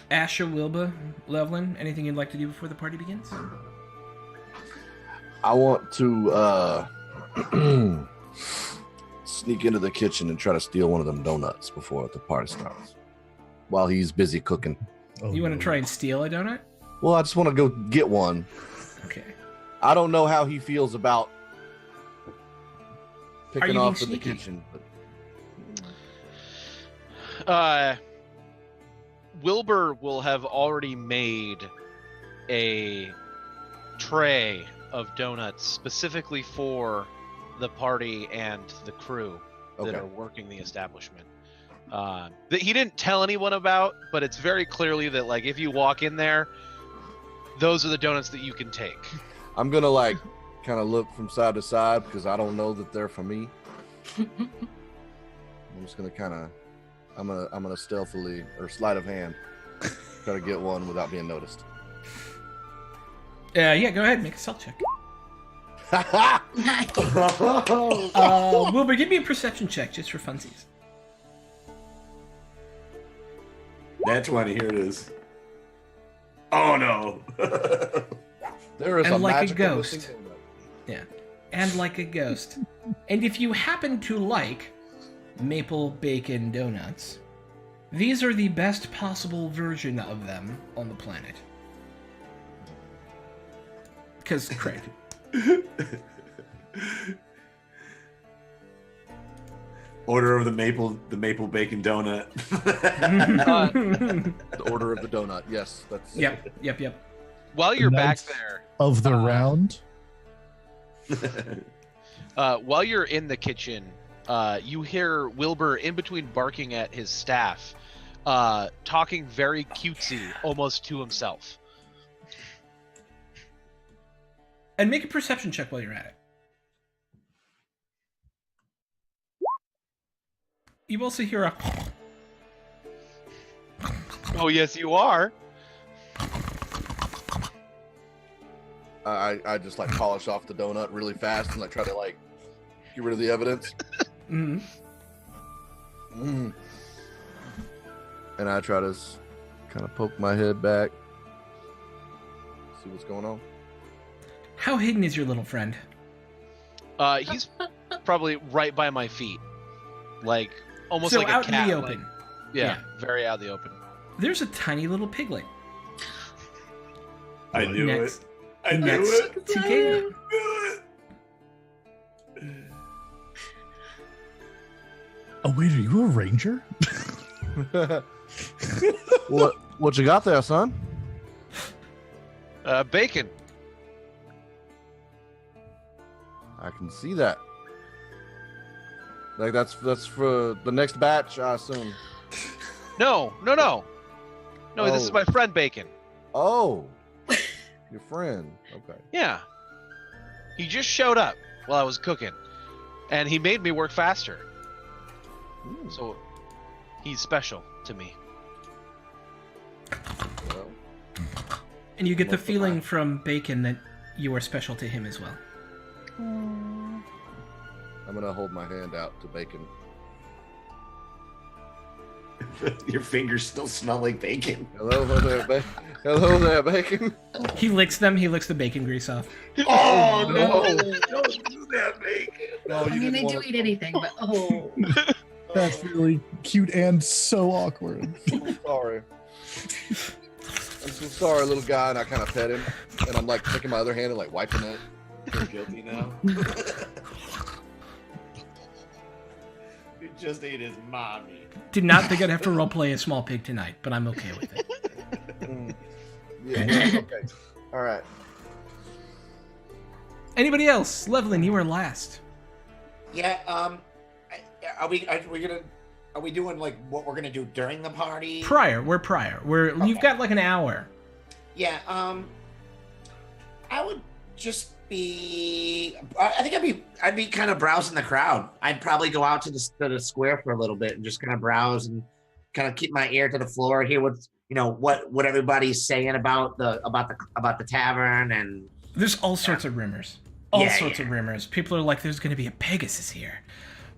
Asha, Wilbur, Levlin, anything you'd like to do before the party begins? I want to sneak into the kitchen and try to steal one of them donuts before the party starts. While he's busy cooking. Oh, You want to no. try and steal a donut? Well, I just want to go get one. Okay. I don't know how he feels about picking you off being in the sneaky? kitchen. But Wilbur will have already made a tray of donuts specifically for the party and the crew that Okay. are working the establishment. That he didn't tell anyone about, but it's very clearly that like if you walk in there, those are the donuts that you can take. I'm gonna like kind of look from side to side because I don't know that they're for me. I'm just gonna kind of, I'm gonna stealthily or sleight of hand try to get one without being noticed. Yeah, go ahead, make a stealth check. Nice. Wilbur, give me a perception check just for funsies. That's 20. Here it is. Oh no. There is And a like a magical ghost. missing donut. Yeah. And like a ghost. And if you happen to like maple bacon donuts, these are the best possible version of them on the planet. Because Craig. Order of the maple bacon donut. The order of the donut. Yes, that's. Yep. While you're back Knights there, of the round. while you're in the kitchen, you hear Wilbur in between barking at his staff, talking very cutesy, almost to himself. And make a perception check while you're at it. You also hear a... Oh yes, you are. I just like polish off the donut really fast and like try to like get rid of the evidence. Mhm. Mm. And I try to kind of poke my head back, see what's going on. How hidden is your little friend? He's probably right by my feet, like almost So like out a cat. in the like- open. yeah, very out in the open. There's a tiny little piglet I knew next, it. I knew next it. to Galen. Oh wait, are you a ranger? What you got there, son? Bacon. I can see that. Like that's for the next batch, I assume. No. This is Oh. my friend Bacon. Oh, your friend. Okay. Yeah. He just showed up while I was cooking, and he made me work faster. Ooh, So he's special to me. well, And you get the Most of feeling mine. from Bacon that you are special to him as well. I'm gonna hold my hand out to Bacon. Your fingers still smell like bacon. Hello there, Hello there, Bacon. He licks them. He licks the bacon grease off. Oh no. Don't do that, bacon. No, I mean, they do eat anything, but oh. That's really cute and so awkward. Sorry. I'm so sorry, little guy, and I kind of pet him, and I'm like taking my other hand and like wiping it. You're guilty now. You just ate his mommy. Did not think I'd have to roleplay a small pig tonight, but I'm okay with it. Yeah. Okay. All right. Anybody else? Levlin, you were last. Yeah. Are we doing like what we're gonna do during the party? We're prior. You've got like an hour. Yeah. I would just be. I think I'd be kind of browsing the crowd. I'd probably go out to the square for a little bit and just kind of browse and kind of keep my ear to the floor, hear what everybody's saying about the tavern and. There's all sorts of rumors. Of rumors. People are like, there's going to be a Pegasus here.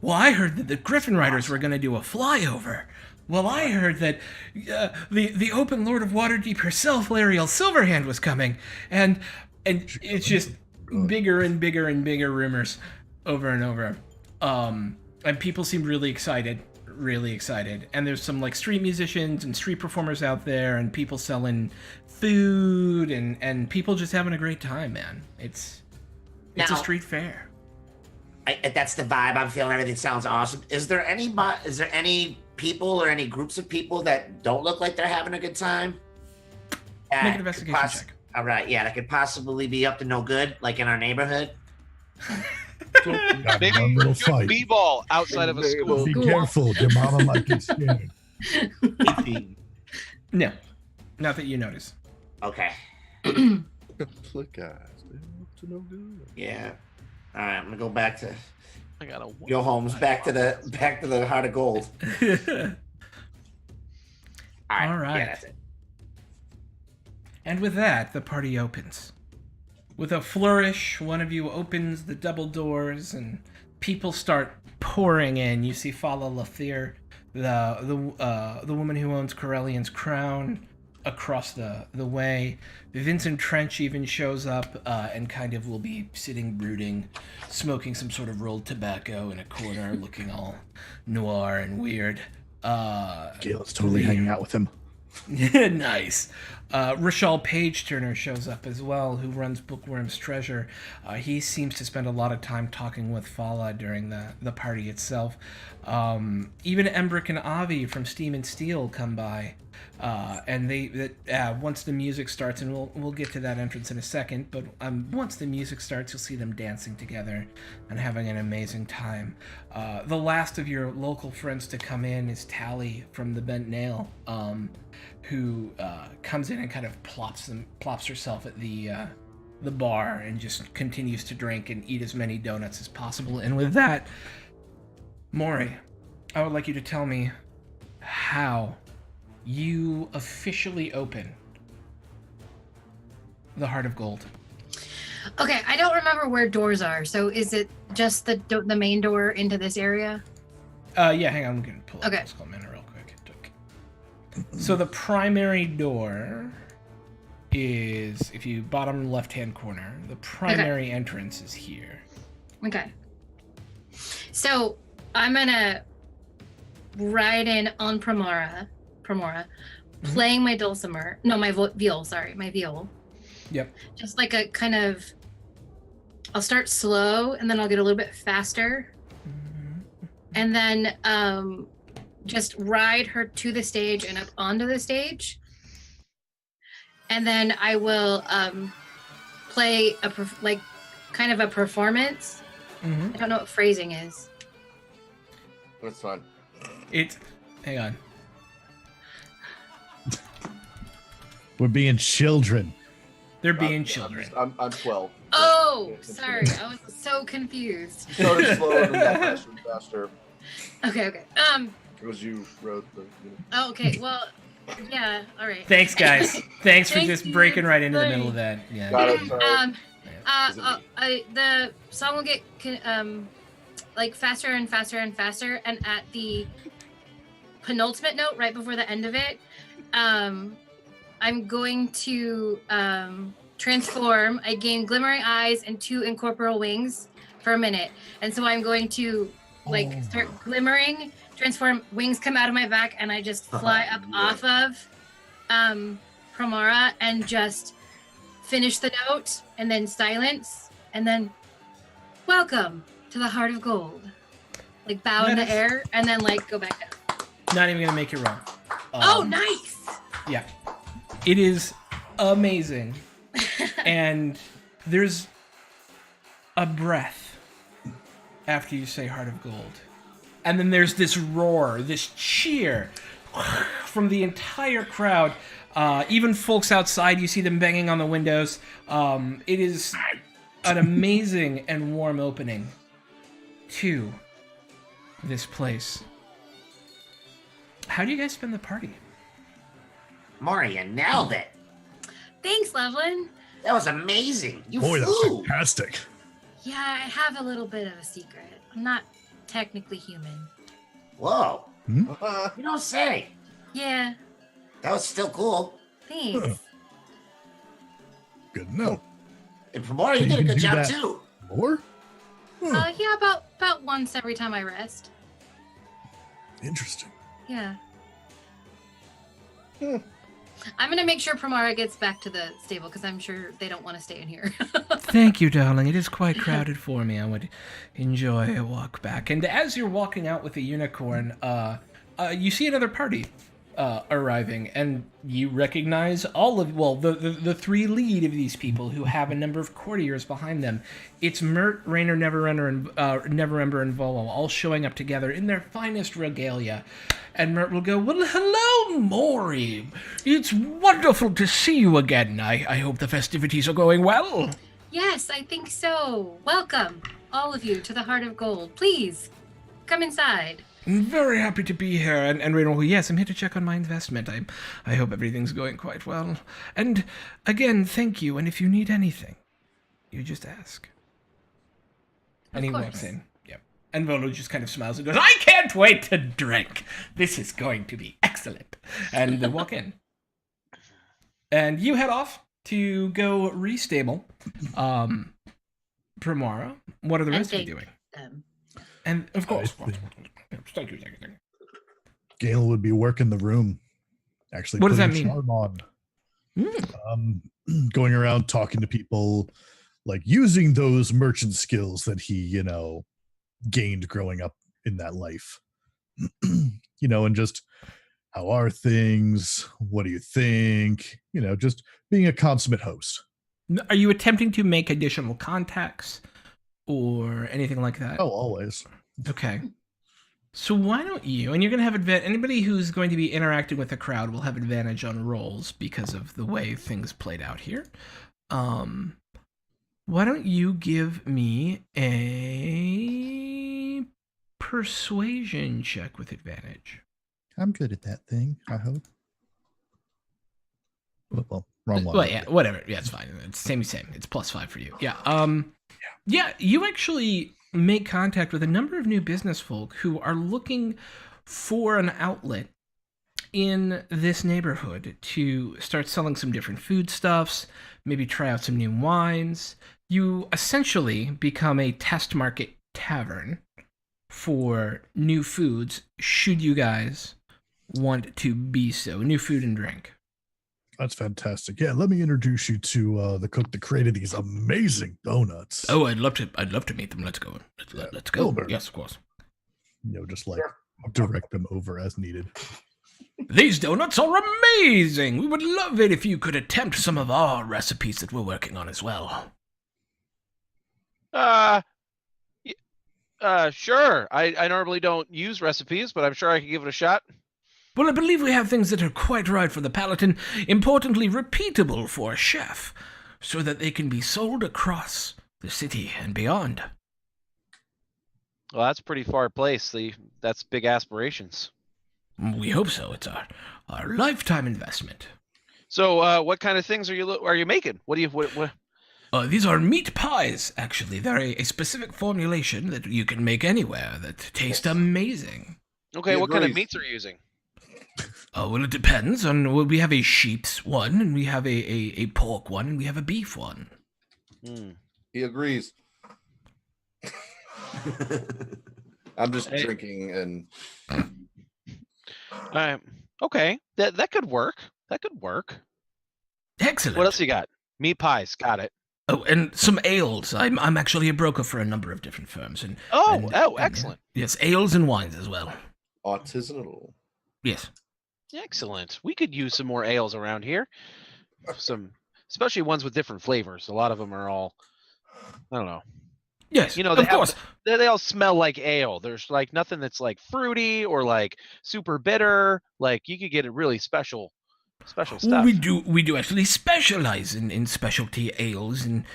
Well, I heard that the Griffin Riders were going to do a flyover. Well, I heard that the Open Lord of Waterdeep herself, Lariel Silverhand, was coming. And it's just bigger and bigger and bigger rumors over and over. And people seem really excited. And there's some like street musicians and street performers out there and people selling food and people just having a great time, man. It's a Now- street fair. That's the vibe I'm feeling. Everything sounds awesome. Is there any people or any groups of people that don't look like they're having a good time? Make an That investigation could check. All right, yeah, that could possibly be up to no good, like in our neighborhood. Got Maybe one little do fight. b-ball outside of a school. Be careful. Your mama might get scared. 18. No, not that you notice. Okay. Look, guys, they're up to no good. Yeah. All right. I'm gonna go back to I got a go homes. Back to the heart of gold. All right. Yeah, that's it. And with that, the party opens. With a flourish, one of you opens the double doors, and people start pouring in. You see Fala Lathir, the woman who owns Corellian's Crown, across the way. Vincent Trench even shows up and kind of will be sitting brooding, smoking some sort of rolled tobacco in a corner, looking all noir and weird. Galen's totally hanging out with him. Nice. Rishal Page Turner shows up as well, who runs Bookworm's Treasure. He seems to spend a lot of time talking with Fala during the party itself. Even Embrick and Avi from Steam and Steel come by. And once the music starts, and we'll get to that entrance in a second, but once the music starts, you'll see them dancing together and having an amazing time. The last of your local friends to come in is Tally from the Bent Nail, who comes in and kind of plops herself at the bar and just continues to drink and eat as many donuts as possible. And with that, Maury, I would like you to tell me how you officially open the Heart of Gold. Okay, I don't remember where doors are. So is it just the main door into this area? Yeah, hang on, I'm gonna pull up Okay. Skull Manor real quick. So the primary door is, if you bottom left-hand corner, the primary entrance is here. Okay. So I'm gonna ride in on Primora, playing my dulcimer. No, my viol. Sorry, my viol. Yep. Just like a kind of. I'll start slow, and then I'll get a little bit faster, and then just ride her to the stage and up onto the stage, and then I will play kind of a performance. Mm-hmm. I don't know what phrasing is. That's fine. Hang on. We're being children. They're being children. I'm 12. Oh, sorry. I was so confused. Started slow and then got faster and faster. Okay. Because you wrote the. Oh, okay. Well, yeah. All right. Thanks, guys. Thanks for Thank just you. breaking right into the Sorry. middle of that. Yeah. Got it. Sorry. The song will get like faster and faster and faster, and at the penultimate note, right before the end of it, I'm going to transform. I gain glimmering eyes and 2 incorporeal wings for a minute, and so I'm going to start glimmering, transform, wings come out of my back, and I just fly up off of Primora and just finish the note, and then silence, and then welcome to the Heart of Gold. Like bow in the air, and then go back down. Not even gonna make you wrong. Oh, nice! Yeah. It is amazing. And there's a breath after you say Heart of Gold. And then there's this roar, this cheer from the entire crowd. Even folks outside, you see them banging on the windows. It is an amazing and warm opening to this place. How do you guys spend the party? Maury, you nailed it. Thanks, Loveland. That was amazing. You Boy, that's flew. fantastic. Yeah, I have a little bit of a secret. I'm not technically human. Whoa. Hmm? You don't say. Yeah, That was still cool. thanks. Good to know. And for Maury, you You did a can good do job that. too. More? Yeah, about once every time I rest. Interesting. Yeah. I'm gonna make sure Primara gets back to the stable because I'm sure they don't want to stay in here. Thank you, darling. It is quite crowded for me. I would enjoy a walk back. And as you're walking out with the unicorn, you see another party. arriving, and you recognize all of the three lead of these people who have a number of courtiers behind them. It's Mert, Rainer, Neverember, and Volo all showing up together in their finest regalia. And Mert will go, "Well, hello, Maury. It's wonderful to see you again. I hope the festivities are going well." Yes, I think so. Welcome, all of you, to the Heart of Gold. Please, come inside. I'm very happy to be here. And Rainer will, "Yes, I'm here to check on my investment. I hope everything's going quite well. And again, thank you. And if you need anything, you just ask." And he walks in. Yep. And Volo just kind of smiles and goes, "I can't wait to drink. This is going to be excellent." And they walk in. And you head off to go restable Primara. What are the rest of you doing? And of course, thank you. Galen would be working the room. Actually, what does that putting mean? charm on. Going around talking to people, like using those merchant skills that he, gained growing up in that life. And just, how are things? What do you think? Just being a consummate host. Are you attempting to make additional contacts or anything like that? Oh, always. Okay. So why don't you, and you're going to have anybody who's going to be interacting with the crowd will have advantage on rolls because of the way things played out here. Why don't you give me a persuasion check with advantage? I'm good at that thing, I hope. Well, wrong one. Well, yeah, whatever. Yeah, it's fine. It's same. It's +5 for you. Yeah. Yeah, you actually make contact with a number of new business folk who are looking for an outlet in this neighborhood to start selling some different foodstuffs, maybe try out some new wines. You essentially become a test market tavern for new foods, should you guys want to be so. New food and drink. That's fantastic. Yeah, let me introduce you to the cook that created these amazing donuts. Oh, I'd love to meet them. Let's go. Let's go. Wilbur. Yes, of course. Just like direct them over as needed. These donuts are amazing. We would love it if you could attempt some of our recipes that we're working on as well. Sure. I normally don't use recipes, but I'm sure I can give it a shot. Well, I believe we have things that are quite right for the palate and, importantly, repeatable for a chef, so that they can be sold across the city and beyond. Well, that's a pretty far place. That's big aspirations. We hope so. It's our lifetime investment. So, what kind of things are you making? What? These are meat pies, actually. They're a specific formulation that you can make anywhere that taste amazing. Okay, what kind of meats are you using? Well, it depends on. Well, we have a sheep's one, and we have a pork one, and we have a beef one. He agrees. I'm just drinking and. Okay, that could work. That could work. Excellent. What else you got? Meat pies. Got it. Oh, and some ales. I'm actually a broker for a number of different firms, and excellent. Yes, ales and wines as well. Artisanal. Yes. Excellent. We could use some more ales around here. Especially ones with different flavors. A lot of them are all, I don't know. Yes, they of course. They all smell like ale. There's like nothing that's like fruity or like super bitter. Like you could get a really special stuff. We do actually specialize in specialty ales and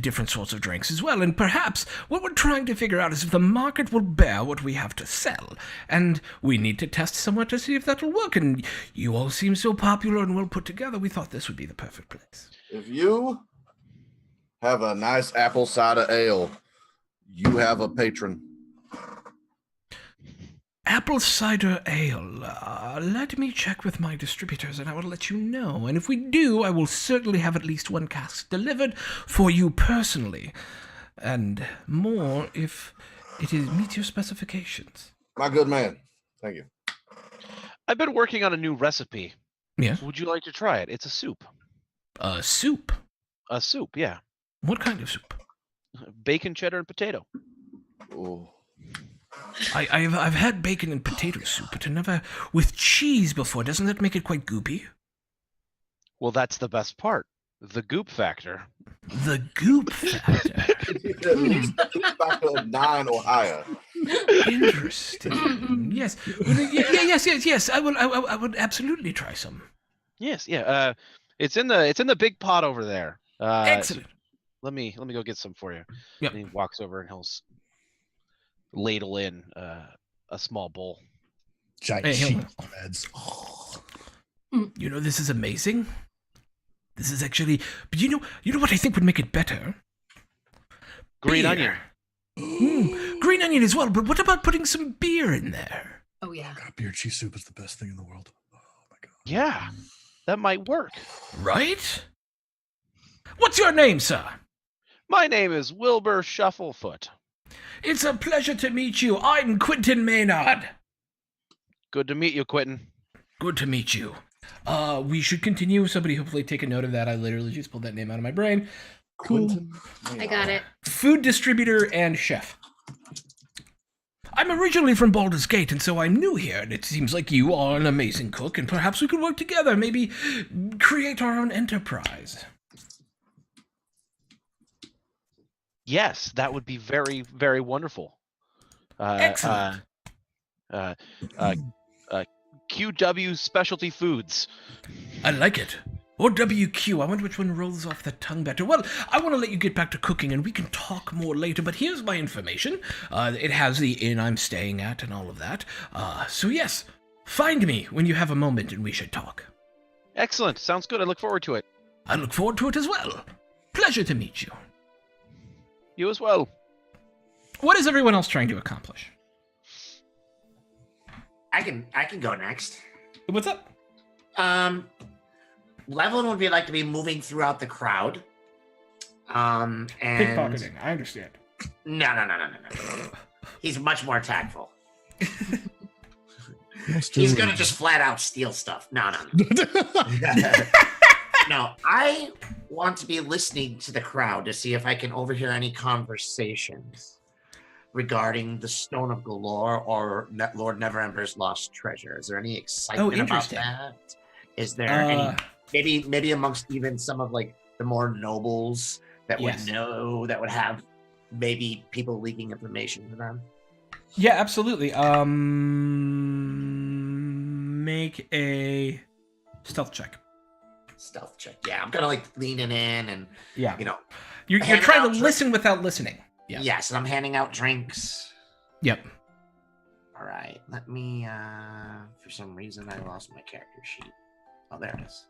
different sorts of drinks as well. And perhaps what we're trying to figure out is if the market will bear what we have to sell. And we need to test somewhere to see if that'll work. And you all seem so popular and well put together, we thought this would be the perfect place. If you have a nice apple cider ale, you have a patron. Apple cider ale. Let me check with my distributors and I will let you know. And if we do, I will certainly have at least one cask delivered for you personally. And more if it meets your specifications. My good man. Thank you. I've been working on a new recipe. Yes? Would you like to try it? It's a soup. A soup? A soup, yeah. What kind of soup? Bacon, cheddar, and potato. Oh. I've had bacon and potato soup, but never with cheese before. Doesn't that make it quite goopy? Well, that's the best part. The goop factor. The goop factor. At least back to 9 or higher. Interesting. Yes. Yes. I would absolutely try some. Yes, yeah. It's in the big pot over there. Excellent. Let me go get some for you. Yep. And he walks over and he'll ladle in a small bowl. Giant Hey, sheet Hilma. of beds. You know, this is amazing. This is actually, but you know what I think would make it better? Green Beer. onion. Green onion as well, but what about putting some beer in there? Oh yeah. God, beer cheese soup is the best thing in the world. Oh my god. Yeah, that might work. Right? What's your name, sir? My name is Wilbur Shufflefoot. It's a pleasure to meet you. I'm Quentin Maynard. Good to meet you, Quentin. Good to meet you. We should continue. Somebody hopefully take a note of that. I literally just pulled that name out of my brain. Quentin. I got it. Food distributor and chef. I'm originally from Baldur's Gate, and so I'm new here, and it seems like you are an amazing cook, and perhaps we could work together, maybe create our own enterprise. Yes, that would be very, very wonderful. Excellent. QW Specialty Foods. I like it. Or WQ. I wonder which one rolls off the tongue better. Well, I want to let you get back to cooking, and we can talk more later, but here's my information. It has the inn I'm staying at and all of that. So yes, find me when you have a moment and we should talk. Excellent. Sounds good. I look forward to it. I look forward to it as well. Pleasure to meet you. You as well. What is everyone else trying to accomplish? I can go next. What's up? Levlin would be like to be moving throughout the crowd. And Pickpocketing. I understand. No. He's much more tactful. Let's He's do gonna it. just flat out steal stuff. No. No, I want to be listening to the crowd to see if I can overhear any conversations regarding the Stone of Galore or Lord Neverember's lost treasure. Is there any excitement about interesting. that? Is there any maybe amongst even some of like the more nobles that Yes. would know, that would have maybe people leaking information to them? Yeah, absolutely. Make a stealth check. Stealth check. Yeah, I'm kind of like leaning in and Yeah. You're handing trying out to listen without listening. Yeah. Yes, and I'm handing out drinks. Yep. All right, let me. For some reason, I lost my character sheet. Oh, there it is.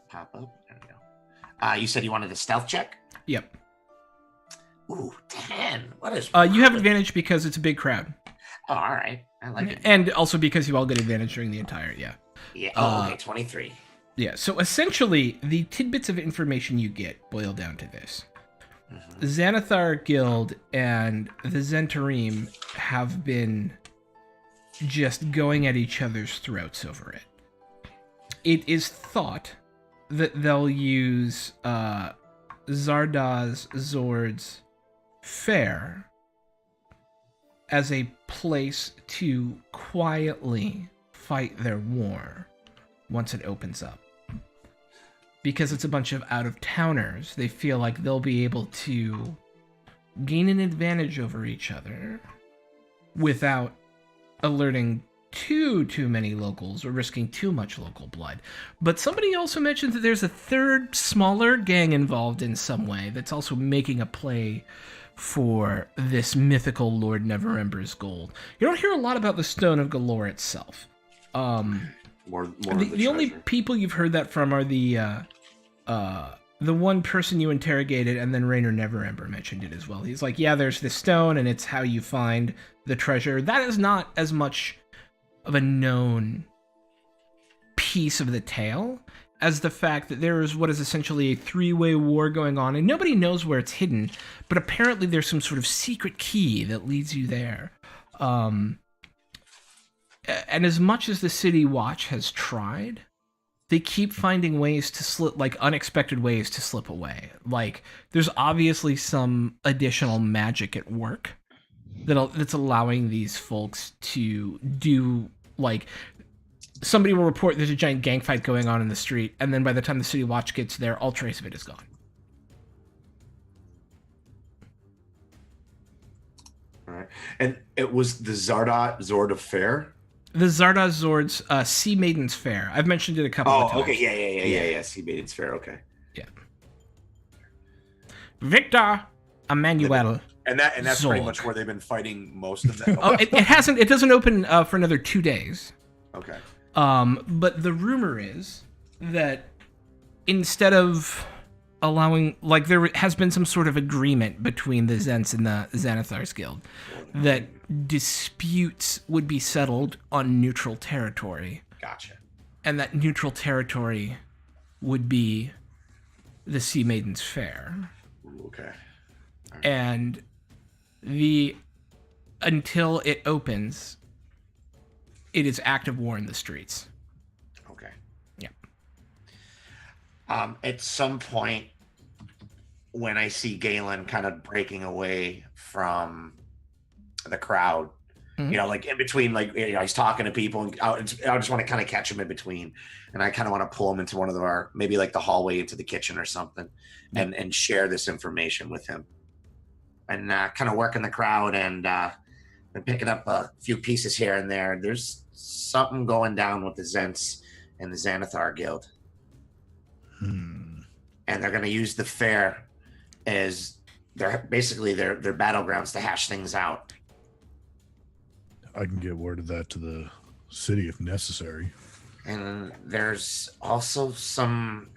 Pop up. There we go. You said you wanted a stealth check. Yep. Ooh, 10. What is? You have advantage because it's a big crowd. Oh, all right. I like it. And also because you all get advantage during the entire, yeah. Yeah. Oh, okay. 23. Yeah, so essentially, the tidbits of information you get boil down to this. Mhm. The Xanathar Guild and the Zentarim have been just going at each other's throats over it. It is thought that they'll use Zardoz Zord's Fair as a place to quietly fight their war once it opens up. Because it's a bunch of out-of-towners, they feel like they'll be able to gain an advantage over each other without alerting too many locals or risking too much local blood. But somebody also mentioned that there's a third, smaller gang involved in some way that's also making a play for this mythical Lord Neverember's gold. You don't hear a lot about the Stone of Galore itself. More The only treasure. people you've heard that from are the one person you interrogated, and then Rainer Neverember mentioned it as well. He's like, yeah, there's this stone, and it's how you find the treasure. That is not as much of a known piece of the tale as the fact that there is what is essentially a three-way war going on, and nobody knows where it's hidden, but apparently there's some sort of secret key that leads you there. And as much as the City Watch has tried, they keep finding ways to slip, like unexpected ways to slip away. Like, there's obviously some additional magic at work, that's allowing these folks to do, like, somebody will report there's a giant gang fight going on in the street, and then by the time the city watch gets there, all trace of it is gone. All right. And it was the Zord Fair? The Zardoz Zord's Sea Maiden's Fair. I've mentioned it a couple of times. Okay. Yeah. Sea Maiden's Fair. Okay. Yeah. Victor Emmanuel. And that's pretty Zorg. much where they've been fighting most of them. Oh, it hasn't. It doesn't open for another 2 days. Okay. But the rumor is that instead of allowing, like, there has been some sort of agreement between the Zents and the Xanathar's Guild that disputes would be settled on neutral territory, Gotcha. and that neutral territory would be the Sea Maiden's Fair. Ooh, okay. And until it opens, it is active war in the streets. Okay. Yeah. At some point, when I see Galen kind of breaking away from the crowd, Mhm. you know, like in between, like, you know, he's talking to people, and I just want to kind of catch him in between, and I kind of want to pull him into one of our, maybe like the hallway into the kitchen or something, and share this information with him, and kind of work in the crowd and picking up a few pieces here and there. There's something going down with the Zents and the Xanathar Guild. And they're going to use the fair as their battlegrounds to hash things out. I can get word of that to the city if necessary. And there's also some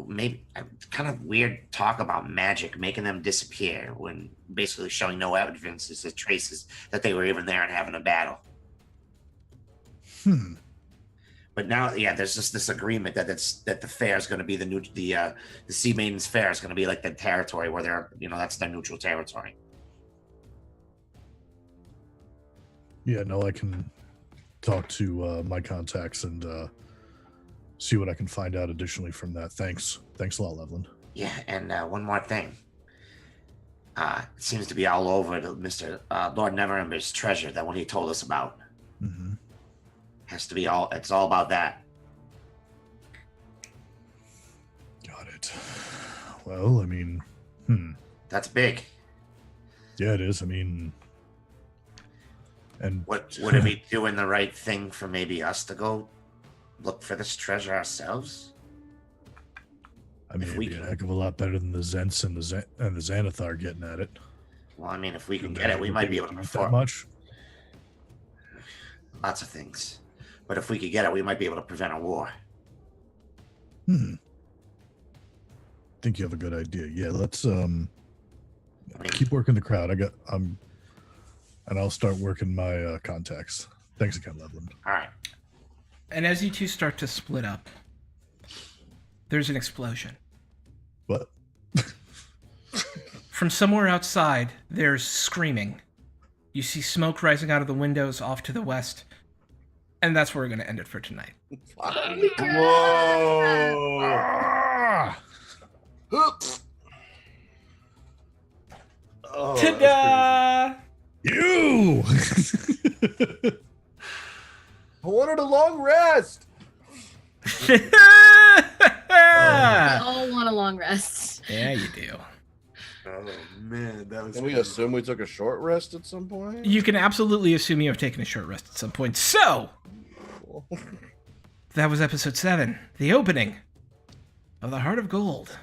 maybe kind of weird talk about magic making them disappear, when basically showing no evidences or traces that they were even there and having a battle. But now, yeah, there's just this agreement that the fair is going to be the Sea Maiden's Fair is going to be like the territory where they're, you know, that's their neutral territory. Yeah, no, I can talk to my contacts and see what I can find out additionally from that. Thanks a lot, Levlin. Yeah, and one more thing. It seems to be all over Mr. Lord Neverember's treasure, that one he told us about. Mm-hmm. Has to be it's all about that. Got it. Well, I mean, That's big. yeah, it is. I mean, and Would it be doing the right thing for maybe us to go look for this treasure ourselves? I mean, if it'd we be a can- heck of a lot better than the Zents and the Xanathar getting at it. Well, I mean, if we can You get it, we imagine might be they able to would eat afford that much. lots of things. But if we could get it, we might be able to prevent a war. Think you have a good idea. Yeah, let's keep working the crowd. And I'll start working my contacts. Thanks again, Levlin. All right. And as you two start to split up, there's an explosion. What? From somewhere outside, there's screaming. You see smoke rising out of the windows off to the west. And that's where we're going to end it for tonight. Whoa! Oh, Ta-da! You! I wanted a long rest. We all want a long rest. Yeah, you do. Oh man, that was. Can we assume we took a short rest at some point? You can absolutely assume you have taken a short rest at some point. So, that was episode 7, the opening of the Heart of Gold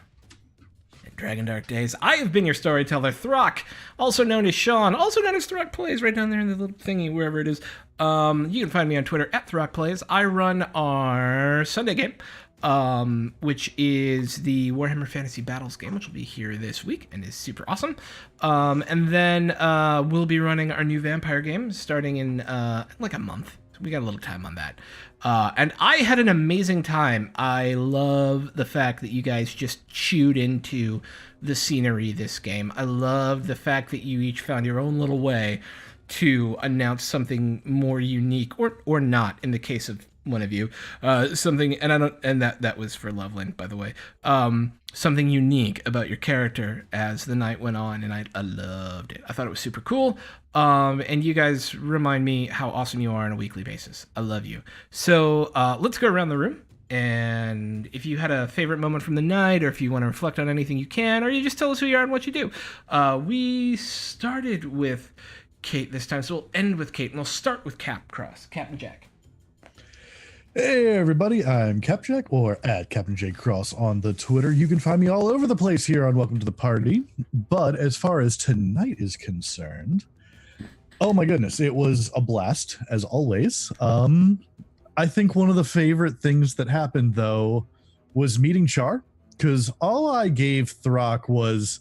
in Dragon Dark Days. I have been your storyteller, Throck, also known as Sean, also known as Throck Plays, right down there in the little thingy, wherever it is. You can find me on Twitter at Throck Plays. I run our Sunday game, which is the Warhammer Fantasy Battles game, which will be here this week and is super awesome. And then we'll be running our new vampire game starting in like a month. We got a little time on that. And I had an amazing time. I love the fact that you guys just chewed into the scenery this game. I love the fact that you each found your own little way to announce something more unique, or not in the case of one of you. Something, and I don't, and that was for Loveland, by the way. Something unique about your character as the night went on, and I loved it. I thought it was super cool. And you guys remind me how awesome you are on a weekly basis. I love you. So let's go around the room. And if you had a favorite moment from the night, or if you want to reflect on anything, you can, or you just tell us who you are and what you do. We started with Kate this time, so we'll end with Kate, and we'll start with Captain Jack. Hey everybody, I'm Capjack, or at Captain J Cross on the Twitter. You can find me all over the place here on Welcome to the Party. But as far as tonight is concerned, oh my goodness, it was a blast as always. I think one of the favorite things that happened though was meeting Char, because all I gave Throck was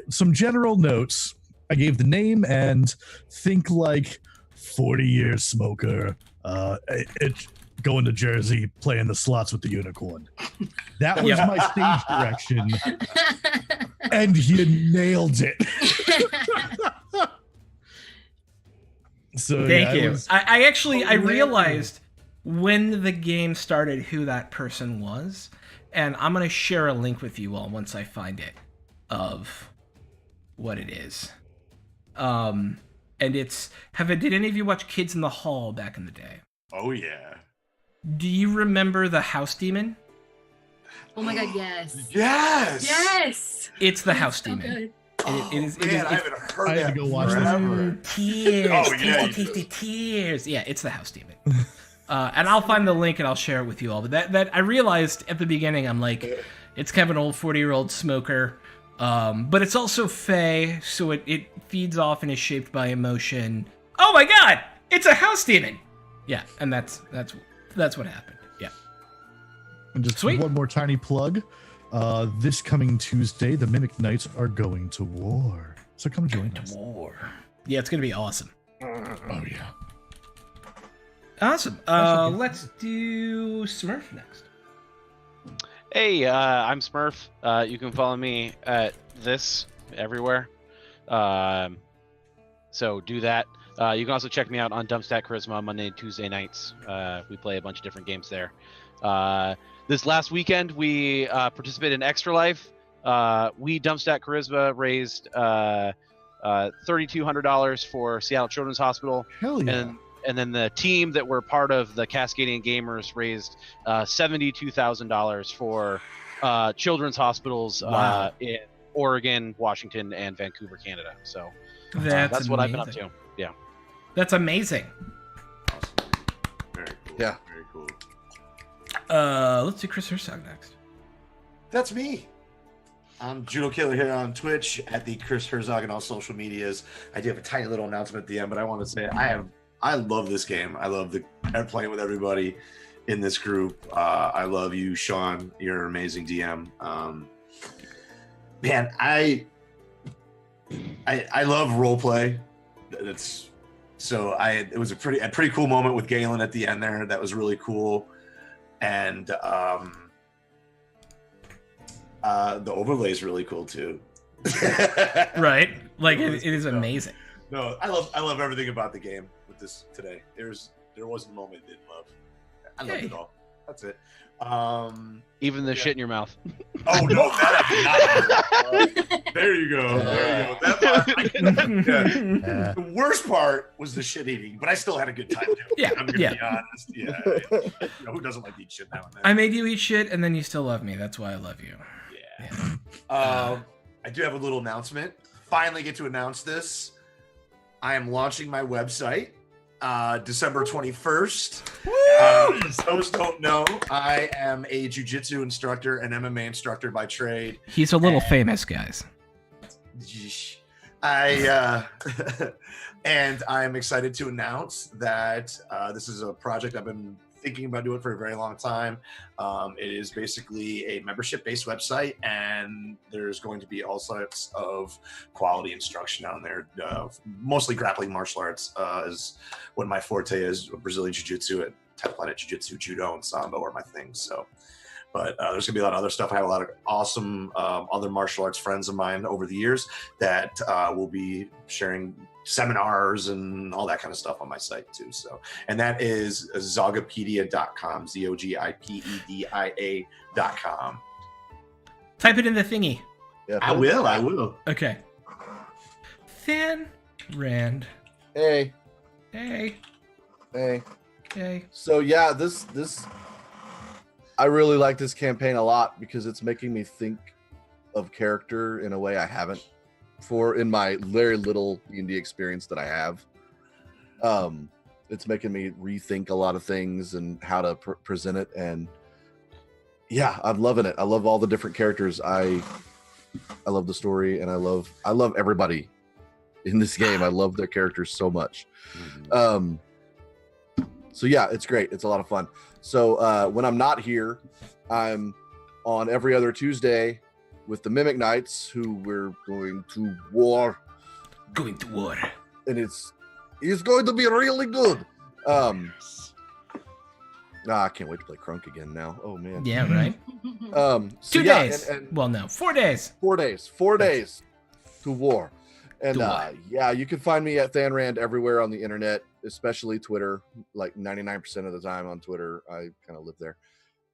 some general notes. I gave the name and think like 40-year smoker. Going to Jersey, playing the slots with the unicorn. That was my stage direction, and you nailed it. So Thank you. I realized when the game started who that person was, and I'm gonna share a link with you all once I find it of what it is. And it's did any of you watch Kids in the Hall back in the day? Oh yeah. Do you remember the house demon? Oh my god, yes. Yes. Yes. It's the house So demon. good. It is. Man, I haven't heard I had that to go watch forever. Tears. Oh, yeah, you tasty tears. Yeah, it's the house demon. And I'll find the link and I'll share it with you all. But that I realized at the beginning, I'm like, it's kind of an old 40-year-old smoker, but it's also Fey, so it feeds off and is shaped by emotion. Oh my god, it's a house demon. Yeah, and that's what happened. Yeah. And just Sweet. one more tiny plug. This coming Tuesday, the Mimic Knights are going to war. So come join us. War. Yeah, it's gonna be awesome. Oh yeah. Awesome. Let's do Smurf next. Hey, I'm Smurf. You can follow me at this everywhere. So do that. You can also check me out on Dumpstat Charisma Monday and Tuesday nights. We play a bunch of different games there. This last weekend, we participated in Extra Life. We, Dumpstat Charisma, raised $3,200 for Seattle Children's Hospital. Hell yeah. And then the team that were part of the Cascadian Gamers raised $72,000 for children's hospitals in Oregon, Washington, and Vancouver, Canada. So that's what I've been up to. Yeah. That's amazing. Awesome. Very cool. Yeah. Very cool. Let's do Chris Herzog next. That's me. I'm Judo Killer here on Twitch at the Chris Herzog and all social medias. I do have a tiny little announcement at the end, but I want to say I love this game. I love playing with everybody in this group. I love you, Sean. You're an amazing DM. Man, I love roleplay. It was a pretty cool moment with Galen at the end there. That was really cool. And the overlay is really cool too. Right? Like it is amazing. No, I love everything about the game with this today. There wasn't a moment I didn't love. I loved it all. That's it. Even the shit in your mouth. Oh no, that I did not. There you go. That part, the worst part was the shit eating, but I still had a good time doing it. Yeah, I'm gonna be honest. Yeah. Who doesn't like to eat shit now and then? I made you eat shit, and then you still love me. That's why I love you. Yeah. I do have a little announcement. Finally get to announce this. I am launching my website December 21st. Those don't know, I am a jiu-jitsu instructor and MMA instructor by trade. He's a little famous, guys. And I'm excited to announce that this is a project I've been thinking about doing for a very long time. It is basically a membership-based website, and there's going to be all sorts of quality instruction on there. Mostly grappling martial arts is what my forte is. Brazilian Jiu-Jitsu and Planet Jiu-Jitsu, Judo, and Sambo are my things. So, but there's gonna be a lot of other stuff. I have a lot of awesome other martial arts friends of mine over the years that will be sharing seminars and all that kind of stuff on my site too. So, and that is zogopedia.com, ZOGIPEDIA.com. Type it in the thingy. Yeah, I will. Okay. Than Rand. Hey, Hey. hey. Hey. So yeah, this I really like this campaign a lot because it's making me think of character in a way I haven't in my very little D&D experience that I have. It's making me rethink a lot of things and how to present it, and yeah, I'm loving it. I love all the different characters. I love the story, and I love everybody in this game. I love their characters so much. So yeah, it's great. It's a lot of fun. So when I'm not here, I'm on every other Tuesday with the Mimic Knights, who we're going to war. Going to war. And it's going to be really good. I can't wait to play Crunk again now. Oh man. Yeah, right? So 2 yeah, days. and Well, no, 4 days. 4 days. 4 days to war. And To war. yeah, you can find me at Thanrand everywhere on the internet, especially Twitter. Like 99% of the time on Twitter, I kind of live there.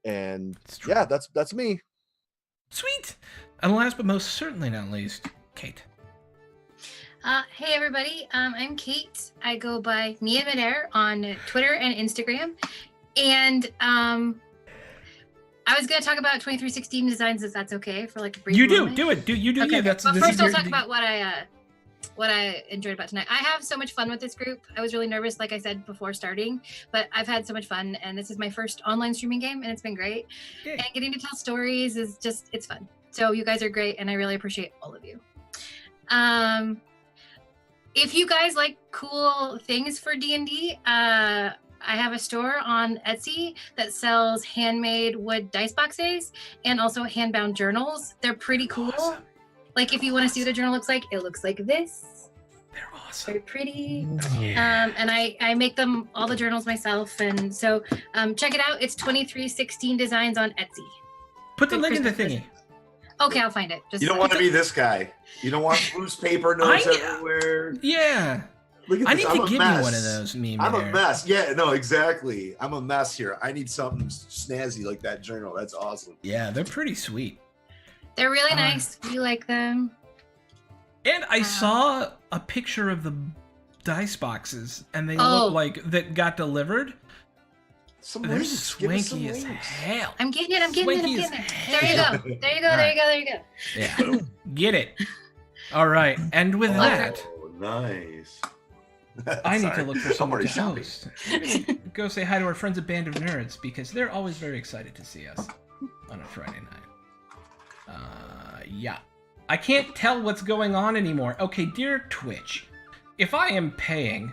And It's true. yeah, that's me. Sweet. And last but most certainly not least, Kate. Hey everybody, I'm Kate. I go by Nia Midair on Twitter and Instagram. And I was gonna talk about 2316 designs, if that's okay, for like a brief You do. moment. Do it. Do you do Okay, you. That's but this first is I'll your- talk about what I enjoyed about tonight. I have so much fun with this group. I was really nervous, like I said before starting, but I've had so much fun, and this is my first online streaming game, and it's been great. Yay. And getting to tell stories is just, it's fun. So you guys are great, and I really appreciate all of you. If you guys like cool things for D&D, I have a store on Etsy that sells handmade wood dice boxes and also handbound journals. They're pretty cool. Awesome. Like if you want to see what a journal looks like, it looks like this. They're awesome. Very pretty. Yeah. And I make them all the journals myself. And so check it out. It's 2316 Designs on Etsy. Put the link in the Christmas thingy. Okay, I'll find it. Just You don't want to be this guy. You don't want loose paper notes I- everywhere. Yeah. Look at I this. need I'm to a give mess. you one of those meme I'm a there. mess. Yeah, no, exactly. I'm a mess here. I need something snazzy like that journal. That's awesome. Yeah, they're pretty sweet. They're really Uh, nice. We like them. And I Wow. saw a picture of the dice boxes, and they Oh. look like that got delivered. Some They're links. Give us some swanky as links. hell. I'm getting it. I'm getting it. I'm Swanky as getting it. hell. There you go. There you go. There you go. There you go. Yeah. Get it. All right. And with that, Oh, nice. I need to Sorry. look for I'm someone already to shopping. host. We're gonna go say hi to our friends at Band of Nerds because they're always very excited to see us on a Friday night. Yeah. I can't tell what's going on anymore. Okay, dear Twitch, if I am paying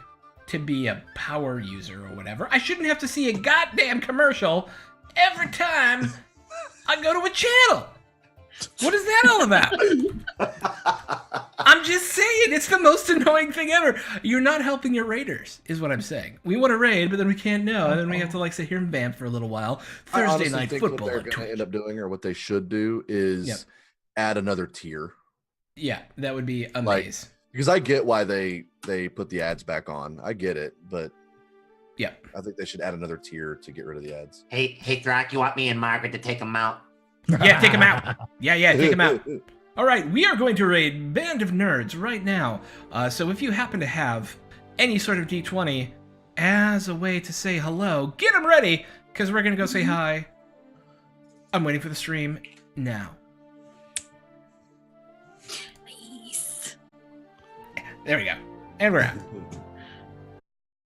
to be a power user or whatever, I shouldn't have to see a goddamn commercial every time I go to a channel. What is that all about? I'm just saying, it's the most annoying thing ever. You're not helping your raiders, is what I'm saying. We want to raid, but then we can't know, and then we have to like sit here and vamp for a little while. I Thursday honestly night think football. what they're on going to Twitch. end up doing, or what they should do, is Yep. add another tier. Yeah, that would be amazing. Because I get why they put the ads back on. I get it, but Yeah. I think they should add another tier to get rid of the ads. Hey, Thrak, you want me and Margaret to take them out? Yeah, take him out. Yeah, take him out. All right, we are going to raid Band of Nerds right now. So if you happen to have any sort of D20 as a way to say hello, get them ready, because we're going to go say hi. I'm waiting for the stream now. Nice. There we go. And we're out.